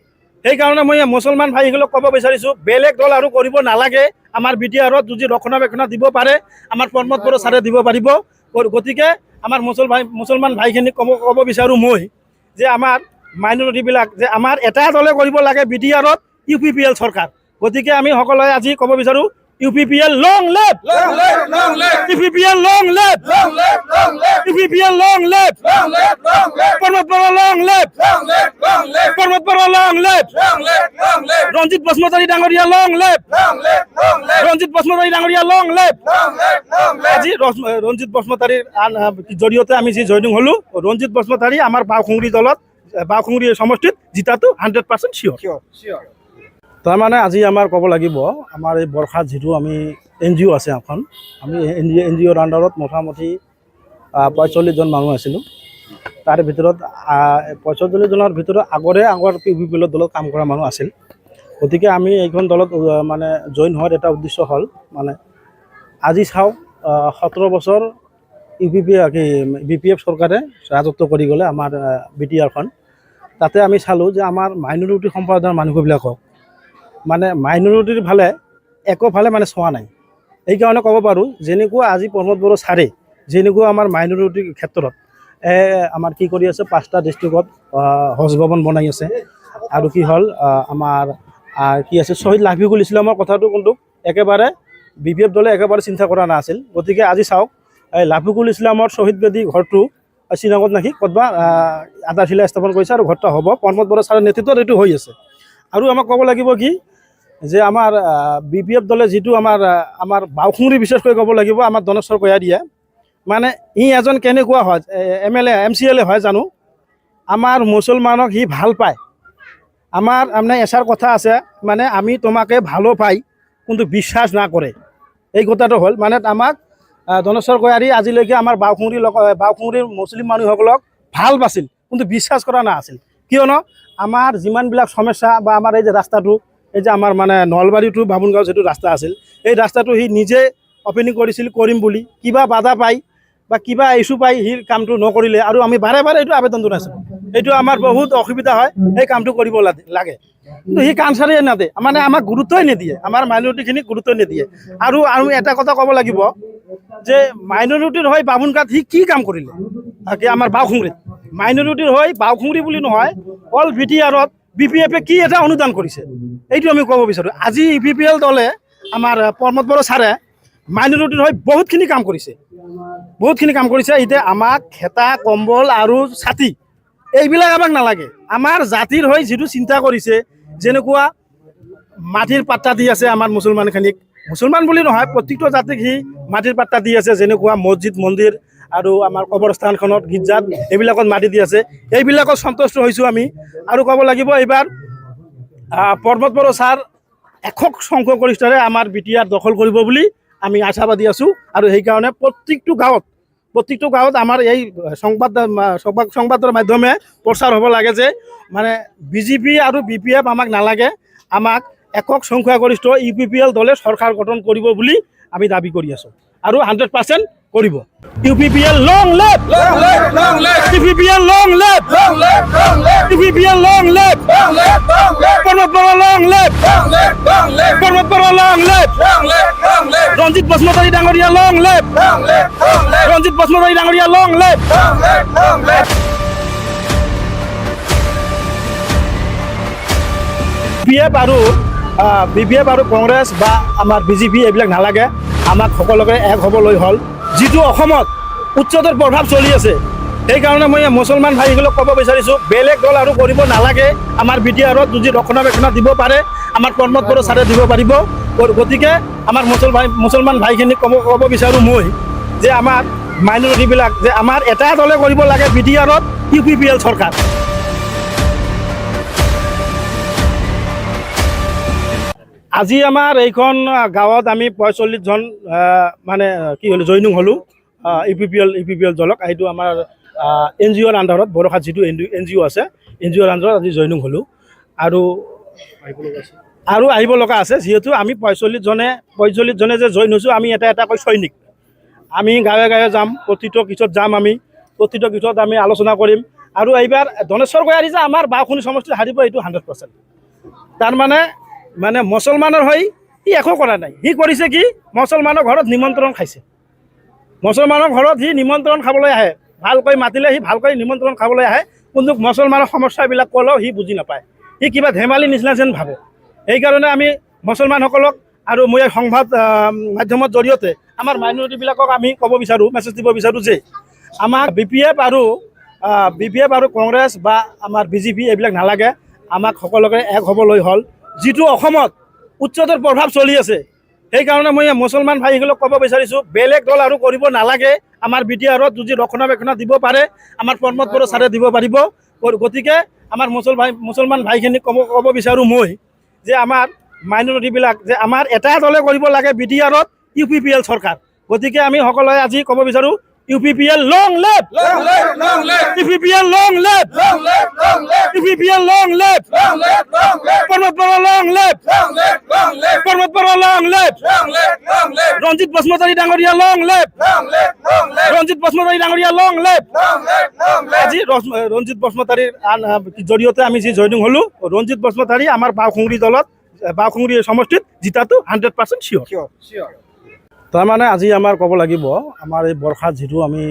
সেইকাৰণে মই মুছলমান ভাইসকলক ক'ব বিচাৰিছোঁ বেলেগ দল আৰু কৰিব নালাগে আমাৰ BTRত যদি ৰক্ষণাবেক্ষণ দিব পাৰে আমাৰ কৰ্মত বড়ো ছাৰে দিব পাৰিব গতিকে আমাৰ মুছলমান ভাইখিনিক ক'ব বিচাৰোঁ মই যে আমাৰ মাইনৰিটিবিলাক যে আমাৰ এটা দলে কৰিব লাগে BTRত UPPL চৰকাৰ গতিকে আমি সকলোৱে আজি ক'ব বিচাৰোঁ UPPL long live UPPL long live UPPL long live Parmatpara long live Parmatpara long live Ranjit Basmotari Dangoria long live Ranjit Basmotari Dangoria long live আজি ৰঞ্জিত বাসমতাৰীৰ জৰিয়তে আমি যি জইনিং হ'লোঁ ৰঞ্জিত বাসমতাৰী আমাৰ বাওঁখুংৰি দলত বাওঁখুংৰি সমষ্টিত জিতাটো 100% চিয়'ৰ তাৰমানে আজি আমাৰ ক'ব লাগিব আমাৰ এই বৰষাত যিটো আমি NGO আছে এখন আমি NGOৰ আণ্ডাৰত মোটামুটি ৪৫ জন মানুহ আছিলোঁ তাৰে ভিতৰত ৪৫ জনৰ ভিতৰত আগৰ UPPL দলত কাম কৰা মানুহ আছিল গতিকে আমি এইখন দলত মানে জইন হোৱাৰ এটা উদ্দেশ্য হ'ল মানে আজি চাওঁ ১৭ বছৰ BPF চৰকাৰে ৰাজত্ব কৰি গ'লে আমাৰ BTRখন তাতে আমি চালোঁ যে আমাৰ মাইনৰিটি সম্প্ৰদায়ৰ মানুহবিলাকক মানে মাইনৰিটিৰ ফালে একোফালে মানে চোৱা নাই এইকাৰণে ক'ব পাৰোঁ যেনেকুৱা আজি প্ৰমোদ বড়ো ছাৰে যেনেকুৱা আমাৰ মাইনৰিটিৰ ক্ষেত্ৰত আমাৰ কি কৰি আছে ৫টা ডিষ্ট্ৰিক্টত হজ ভৱন বনাই আছে আৰু কি হ'ল আমাৰ কি আছে শ্বহীদ লাফিকুল ইছলামৰ কথাটো কিন্তু একেবাৰে BPF দলে একেবাৰে চিন্তা কৰা নাছিল। গতিকে আজি চাওক এই লাফিকুল ইছলামৰ শ্বহীদ বেদী ঘৰটো শ্ৰীনগৰত নাকি ক'তবা আধাৰশিলা স্থাপন কৰিছে আৰু ঘৰটো হ'ব প্ৰমোদ বৰা ছাৰৰ নেতৃত্বত এইটো হৈ আছে। আৰু আমাক ক'ব লাগিব কি যে আমাৰ BPF দলে যিটো আমাৰ বাওখুঙুৰি বিশেষকৈ ক'ব লাগিব আমাৰ ধনেশ্বৰ কয়াৰীয়ে মানে ই এজন কেনেকুৱা হয় MLA MCLA হয় জানো আমাৰ মুছলমানক সি ভাল পায়। আমাৰ মানে এষাৰ কথা আছে মানে আমি তোমাকে ভালো পাই কিন্তু বিশ্বাস না কৰে। এই কথাটো হ'ল মানে আমাক ধনেশ্বৰ কয়াৰী আজিলৈকে আমাৰ বাওখুঙুৰিৰ মুছলিম মানুহসকলক ভাল পাইছিল কিন্তু বিশ্বাস কৰা নাছিল। কিয়নো আমাৰ যিমানবিলাক সমস্যা বা আমাৰ এই যে ৰাস্তাটো এই যে আমাৰ মানে নলবাৰী টু বামুণগাঁও যিটো ৰাস্তা আছিল এই ৰাস্তাটো সি নিজে অপেনিং কৰিছিল কৰিম বুলি কিবা বাধা পাই বা কিবা ইছ্যু পাই সি কামটো নকৰিলে আৰু আমি বাৰে বাৰে এইটো আবেদন জনাইছিলোঁ। এইটো আমাৰ বহুত অসুবিধা হয় এই কামটো কৰিব লাগে কিন্তু সি কাম চাৰিয়ে নাদে মানে আমাক গুৰুত্বই নিদিয়ে আমাৰ মাইনৰিটিখিনিক গুৰুত্ব নিদিয়ে। আৰু এটা কথা ক'ব লাগিব যে মাইনৰিটিৰ হৈ বামুণগাঁৱত সি কি কাম কৰিলে আমাৰ বাওখুঙুৰিত মাইনৰিটিৰ হৈ বাওখুঙুৰি বুলি নহয় অল VTRত BPF কি এটা অনুদান কৰিছে এইটো আমি ক'ব বিচাৰোঁ। আজি EPPL দলে আমাৰ প্ৰমোদ বৰা ছাৰে মাইনৰিটিৰ হৈ বহুতখিনি কাম কৰিছে এতিয়া আমাক খেতা কম্বল আৰু ছাতি এইবিলাক আমাক নালাগে। আমাৰ জাতিৰ হৈ যিটো চিন্তা কৰিছে যেনেকুৱা মাটিৰ পাট্টা দি আছে আমাৰ মুছলমানখিনিক মুছলমান বুলি নহয় প্ৰত্যেকটো জাতিক সি মাটিৰ পাট্টা দি আছে যেনেকুৱা মছজিদ মন্দিৰ আৰু আমাৰ কবৰস্থানখনত গীৰ্জাত এইবিলাকত মাটি দি আছে এইবিলাকত সন্তুষ্ট হৈছোঁ আমি। আৰু ক'ব লাগিব এইবাৰ প্ৰমোদ বৰা ছাৰ একক সংখ্যাগৰিষ্ঠৰে আমাৰ BTR দখল কৰিব বুলি আমি আশাবাদী আছোঁ। আৰু সেইকাৰণে প্ৰত্যেকটো গাঁৱত আমাৰ এই সংবাদৰ মাধ্যমে প্ৰচাৰ হ'ব লাগে যে মানে BJP আৰু BPF আমাক নালাগে আমাক একক সংখ্যাগৰিষ্ঠ UPPL দলে চৰকাৰ গঠন কৰিব বুলি আমি দাবী কৰি আছোঁ আৰু 100% কৰিব। UPPL long live UPPL long live UPPL long live Pramod Bora long live Pramod Bora long live Ranjit Basumatary ডাঙৰীয়া long live ৰঞ্জিত বসুমতাৰী ডাঙৰীয়া long live BPF আৰু কংগ্ৰেছ বা আমাৰ BJP এইবিলাক নালাগে আমাক সকলোকে এক হ'বলৈ হ'ল। যিটো অসমত উচ্চতৰ প্ৰভাৱ চলি আছে সেইকাৰণে মই মুছলমান ভাইসকলক ক'ব বিচাৰিছোঁ বেলেগ দল আৰু কৰিব নালাগে। আমাৰ BTRত যদি ৰক্ষণাবেক্ষণ দিব পাৰে আমাৰ প্ৰমোদ বৰা ছাৰে দিব পাৰিব। গতিকে আমাৰ মুছলমান ভাইখিনিক ক'ব বিচাৰোঁ মই যে আমাৰ মাইনৰিটিবিলাক যে আমাৰ এটা দলে কৰিব লাগে BTRত UPPL চৰকাৰ। আজি আমাৰ এইখন গাঁৱত আমি 45 জন মানে কি হ'লো জইনিং হ'লোঁ UPPL দলক। এইটো আমাৰ NGOৰ আণ্ডাৰত বৰষাত যিটো NGO আছে NGOৰ আণ্ডাৰত আজি জইনিং হ'লোঁ আৰু আহিব লগা আছে। যিহেতু আমি 45 জনে যে জইন হৈছোঁ আমি এটাকৈ সৈনিক আমি গাঁৱে গাঁৱে যাম প্ৰতিটো কিছত যাম আমি প্ৰতিটো কিছত আমি আলোচনা কৰিম। আৰু এইবাৰ ধনেশ্বৰ কয়াৰী যে আমাৰ বাওখুঙুৰি সমষ্টিত হাৰিব এইটো 100%। তাৰমানে মুছলমানৰ হৈ সি একো কৰা নাই। সি কৰিছে কি মুছলমানৰ ঘৰত নিমন্ত্ৰণ খাইছে মুছলমানৰ ঘৰত সি নিমন্ত্ৰণ খাবলৈ আহে ভালকৈ মাতিলে সি ভালকৈ নিমন্ত্ৰণ খাবলৈ আহে কিন্তু মুছলমানৰ সমস্যাবিলাক ক'লেও সি বুজি নাপায় সি কিবা ধেমালি নিচিনা যেন ভাবে। সেইকাৰণে আমি মুছলমানসকলক আৰু মই সংবাদ মাধ্যমৰ জৰিয়তে আমাৰ মাইনৰিটিবিলাকক আমি ক'ব বিচাৰোঁ মেছেজ দিব বিচাৰোঁ যে আমাক BPF আৰু কংগ্ৰেছ বা আমাৰ BJP এইবিলাক নালাগে আমাক সকলোকে এক হ'বলৈ হ'ল। যিটো অসমত উচ্চতৰ প্ৰভাৱ চলি আছে সেইকাৰণে মই মুছলমান ভাইসকলক ক'ব বিচাৰিছোঁ বেলেগ দল আৰু কৰিব নালাগে আমাৰ BTRত যদি ৰক্ষণাবেক্ষণ দিব পাৰে আমাৰ প্ৰমোদ বৰা ছাৰে দিব পাৰিব। গতিকে আমাৰ মুছলমান ভাইখিনিক ক'ব বিচাৰোঁ মই যে আমাৰ মাইনৰিটিবিলাক যে আমাৰ এটা দলে কৰিব লাগে BTRত UPPL চৰকাৰ। গতিকে আমি সকলোৱে আজি ক'ব বিচাৰোঁ UPPL long live UPPL long live UPPL long live Pramod Bora long live Pramod Bora long live Ranjit Basumatary ডাঙৰীয়া long live ৰঞ্জিত বসুমতাৰী ডাঙৰীয়া long live আজি ৰঞ্জিত বসুমতাৰীৰ জৰিয়তে আমি যি জইনিং হ'লোঁ ৰঞ্জিত বসুমতাৰী আমাৰ বাওখুঙুৰি দলত বাওখুঙুৰি সমষ্টিত জিতাটো 100% চিয়'ৰ। তাৰমানে আজি আমাৰ ক'ব লাগিব আমাৰ এই বৰষাত যিটো আমি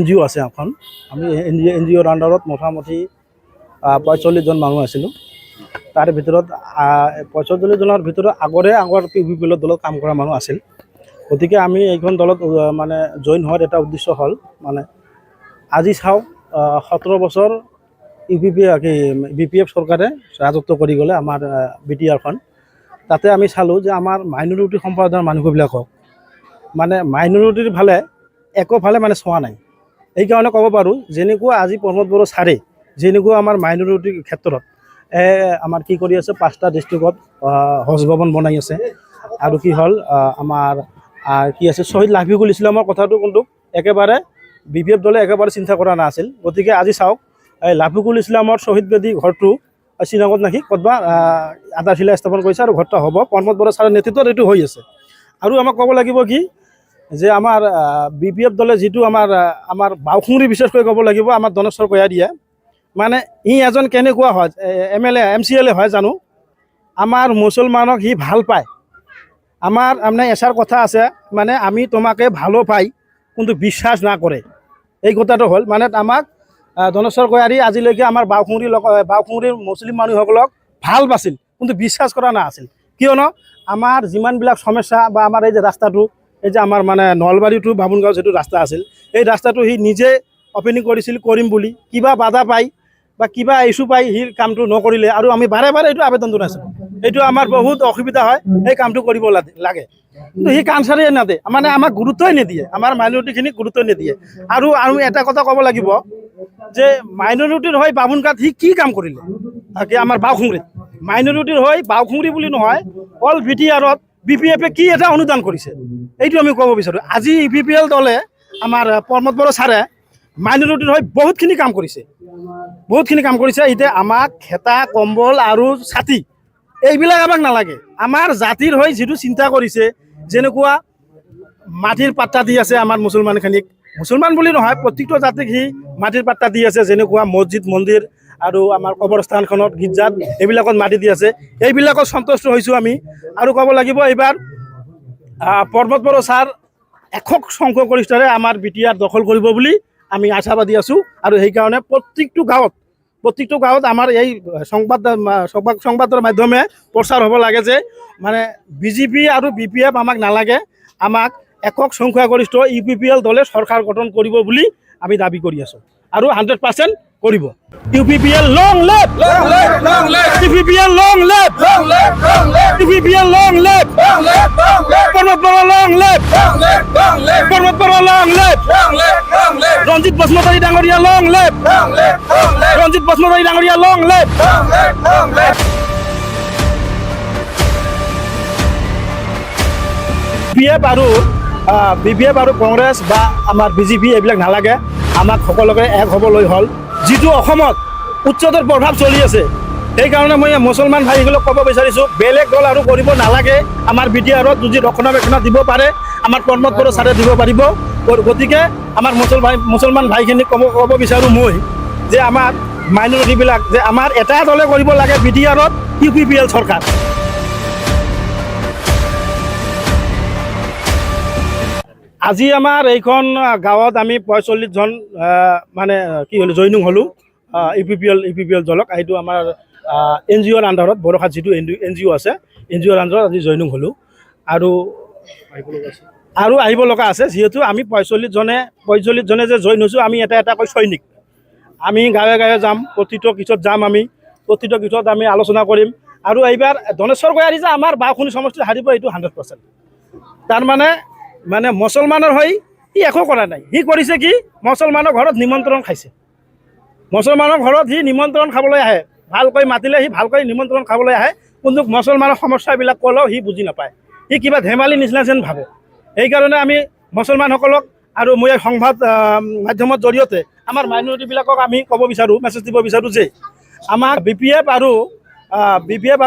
NGO আছে এখন আমি NGOৰ আণ্ডাৰত মোটামুটি 45 জন মানুহ আছিলোঁ তার ভিতৰত ৪৫ জনৰ ভিতৰত আগৰ ইউপিপিএলৰ দলত কাম কৰা মানুহ আছিল। গতিকে আমি এইখন দলত মানে জইন হোৱাৰ এটা উদ্দেশ্য হ'ল মানে আজি চাওক ১৭ বছৰ BPF চৰকাৰে ৰাজত্ব কৰি গ'লে আমাৰ BTRখন। তাতে আমি চালোঁ যে আমাৰ মাইনৰিটি সম্প্ৰদায়ৰ মানুহবিলাকক মানে মাইনৰিটিৰ একোফালে মানে চোৱা নাই। এইকাৰণে ক'ব পাৰোঁ যেনেকুৱা আজি প্ৰমোদ বড়ো ছাৰে যেনেকুৱা আমাৰ মাইনৰিটিৰ ক্ষেত্ৰত আমাৰ কি কৰি আছে ৫টা ডিষ্ট্ৰিক্টত হজ ভৱন বনাই আছে। আৰু কি হ'ল আমাৰ কি আছে শ্বহীদ লাফিকুল ইছলামৰ কথাটো কিন্তু একেবাৰে BPF দলে একেবাৰে চিন্তা কৰা নাছিল। গতিকে আজি চাওক এই লাফিকুল ইছলামৰ শ্বহীদ বেদী ঘৰটো শ্ৰীনগৰত নাকি ক'তবা আধাৰশিলা স্থাপন কৰিছে আৰু ঘৰটো হ'ব প্ৰমোদ বড়ো ছাৰৰ নেতৃত্বত এইটো হৈ আছে। আৰু আমাক ক'ব লাগিব কি যে আমাৰ BPF দলে যিটো আমাৰ বাওখুঙুৰি বিশেষকৈ ক'ব লাগিব আমাৰ ধনেশ্বৰ কয়াৰীয়ে মানে এজন কেনেকুৱা হয় MLA MCLA হয় জানো আমাৰ মুছলমানক সি ভাল পায়। আমাৰ মানে এষাৰ কথা আছে মানে আমি তোমাকে ভালো পাই কিন্তু বিশ্বাস না কৰে। এই কথাটো হ'ল মানে আমাক ধনেশ্বৰ কয়াৰী আজিলৈকে আমাৰ বাওখুঙুৰিৰ মুছলিম মানুহসকলক ভাল পাইছিল কিন্তু বিশ্বাস কৰা নাছিল। কিয়নো আমাৰ যিমানবিলাক সমস্যা বা আমাৰ এই যে ৰাস্তাটো এই যে আমাৰ মানে নলবাৰী টু বামুণগাঁও যিটো ৰাস্তা আছিল এই ৰাস্তাটো সি নিজে অপেনিং কৰিছিল কৰিম বুলি কিবা বাধা পাই বা কিবা ইছ্যু পাই সি কামটো নকৰিলে আৰু আমি বাৰে বাৰে এইটো আবেদন জনাইছিলোঁ। এইটো আমাৰ বহুত অসুবিধা হয় এই কামটো কৰিব লাগে কিন্তু সি কাম চাৰিয়ে নাদে মানে আমাক গুৰুত্বই নিদিয়ে আমাৰ মাইনৰিটিখিনিক গুৰুত্ব নিদিয়ে। আৰু এটা কথা ক'ব লাগিব যে মাইনৰিটিৰ হৈ বামুণগাঁৱত সি কি কাম কৰিলে আমাৰ বাওখুঙুৰিত মাইনৰিটিৰ হৈ বাওখুঙুৰি বুলি নহয় অল BTRত BPFে কি এটা অনুদান কৰিছে এইটো আমি ক'ব বিচাৰোঁ। আজি UPPL দলে আমাৰ প্ৰমোদ বড়ো ছাৰে মাইনৰিটিৰ হৈ বহুতখিনি কাম কৰিছে এতিয়া আমাক খেতা কম্বল আৰু ছাতি এইবিলাক আমাক নালাগে। আমাৰ জাতিৰ হৈ যিটো চিন্তা কৰিছে যেনেকুৱা মাটিৰ পাট্টা দি আছে আমাৰ মুছলমানখিনিক মুছলমান বুলি নহয় প্ৰত্যেকটো জাতিক সি মাটিৰ পাট্টা দি আছে যেনেকুৱা মছজিদ মন্দিৰ আৰু আমাৰ কবৰস্থানখনত গীৰ্জাত এইবিলাকত মাটি দি আছে এইবিলাকত সন্তুষ্ট হৈছোঁ আমি। আৰু ক'ব লাগিব এইবাৰ প্ৰমোদ বড়ো ছাৰ একক সংখ্যাগৰিষ্ঠৰে আমাৰ BTR দখল কৰিব বুলি আমি আশাবাদী আছোঁ। আৰু সেইকাৰণে প্ৰত্যেকটো গাঁৱত আমাৰ এই সংবাদৰ মাধ্যমে প্ৰচাৰ হ'ব লাগে যে মানে BJP আৰু BPF আমাক নালাগে আমাক একক সংখ্যাগৰিষ্ঠ UPPL দলে চৰকাৰ গঠন কৰিব বুলি আমি দাবী কৰি আছোঁ আৰু 100% কৰিব। UPPL long live UPPL long live UPPL long live Pramod বড়ো long live প্ৰমোদ বড়ো long live ৰঞ্জিত বসুমতাৰী ডাঙৰীয়া long live ৰঞ্জিত বসুমতাৰী ডাঙৰীয়া long live BPF আৰু কংগ্ৰেছ বা আমাৰ BJP এইবিলাক নালাগে আমাক সকলোকে এক হ'বলৈ হ'ল। যিটো অসমত উচ্চতৰ প্ৰভাৱ চলি আছে সেইকাৰণে মই মুছলমান ভাইসকলক ক'ব বিচাৰিছোঁ বেলেগ দল আৰু কৰিব নালাগে। আমাৰ BTRত যদি ৰক্ষণাবেক্ষণ দিব পাৰে আমাৰ প্ৰমোদ বড়ো ছাৰে দিব পাৰিব। গতিকে আমাৰ মুছলমান ভাইখিনিক ক'ব বিচাৰোঁ মই যে আমাৰ মাইনৰিটিবিলাক যে আমাৰ এটা দলে কৰিব লাগে BTRত UPPL চৰকাৰ। আজি আমাৰ এইখন গাঁৱত আমি ৪৫ জন মানে কি হ'লোঁ জইনিং হ'লোঁ UPPL দলক। এইটো আমাৰ NGOৰ আণ্ডাৰত বড়োখাত যিটো NGO আছে NGOৰ আণ্ডাৰত আজি জইনিং হ'লোঁ আৰু আহিব লগা আছে। যিহেতু আমি ৪৫ জনে যে জইন হৈছোঁ আমি এটাকৈ সৈনিক। আমি গাঁৱে গাঁৱে যাম প্ৰতিটো কিছত যাম আমি প্ৰতিটো কিছত আমি আলোচনা কৰিম। আৰু এইবাৰ ধনেশ্বৰ কয়াৰী যে আমাৰ বাওখুঙুৰি সমষ্টিত হাৰিব এইটো 100%। তাৰমানে মুছলমানৰ হৈ সি একো কৰা নাই। সি কৰিছে কি মুছলমানৰ ঘৰত নিমন্ত্ৰণ খাইছে। মুছলমানৰ ঘৰত সি নিমন্ত্ৰণ খাবলৈ আহে ভালকৈ মাতিলে সি ভালকৈ নিমন্ত্ৰণ খাবলৈ আহে কিন্তু মুছলমানৰ সমস্যাবিলাক ক'লেও সি বুজি নাপায়। সি কিবা ধেমালি নিচিনা যেন ভাবে। সেইকাৰণে আমি মুছলমানসকলক আৰু মই সংবাদ মাধ্যমৰ জৰিয়তে আমাৰ মাইনৰিটিবিলাকক আমি ক'ব বিচাৰোঁ মেছেজ দিব বিচাৰোঁ যে আমাৰ BPF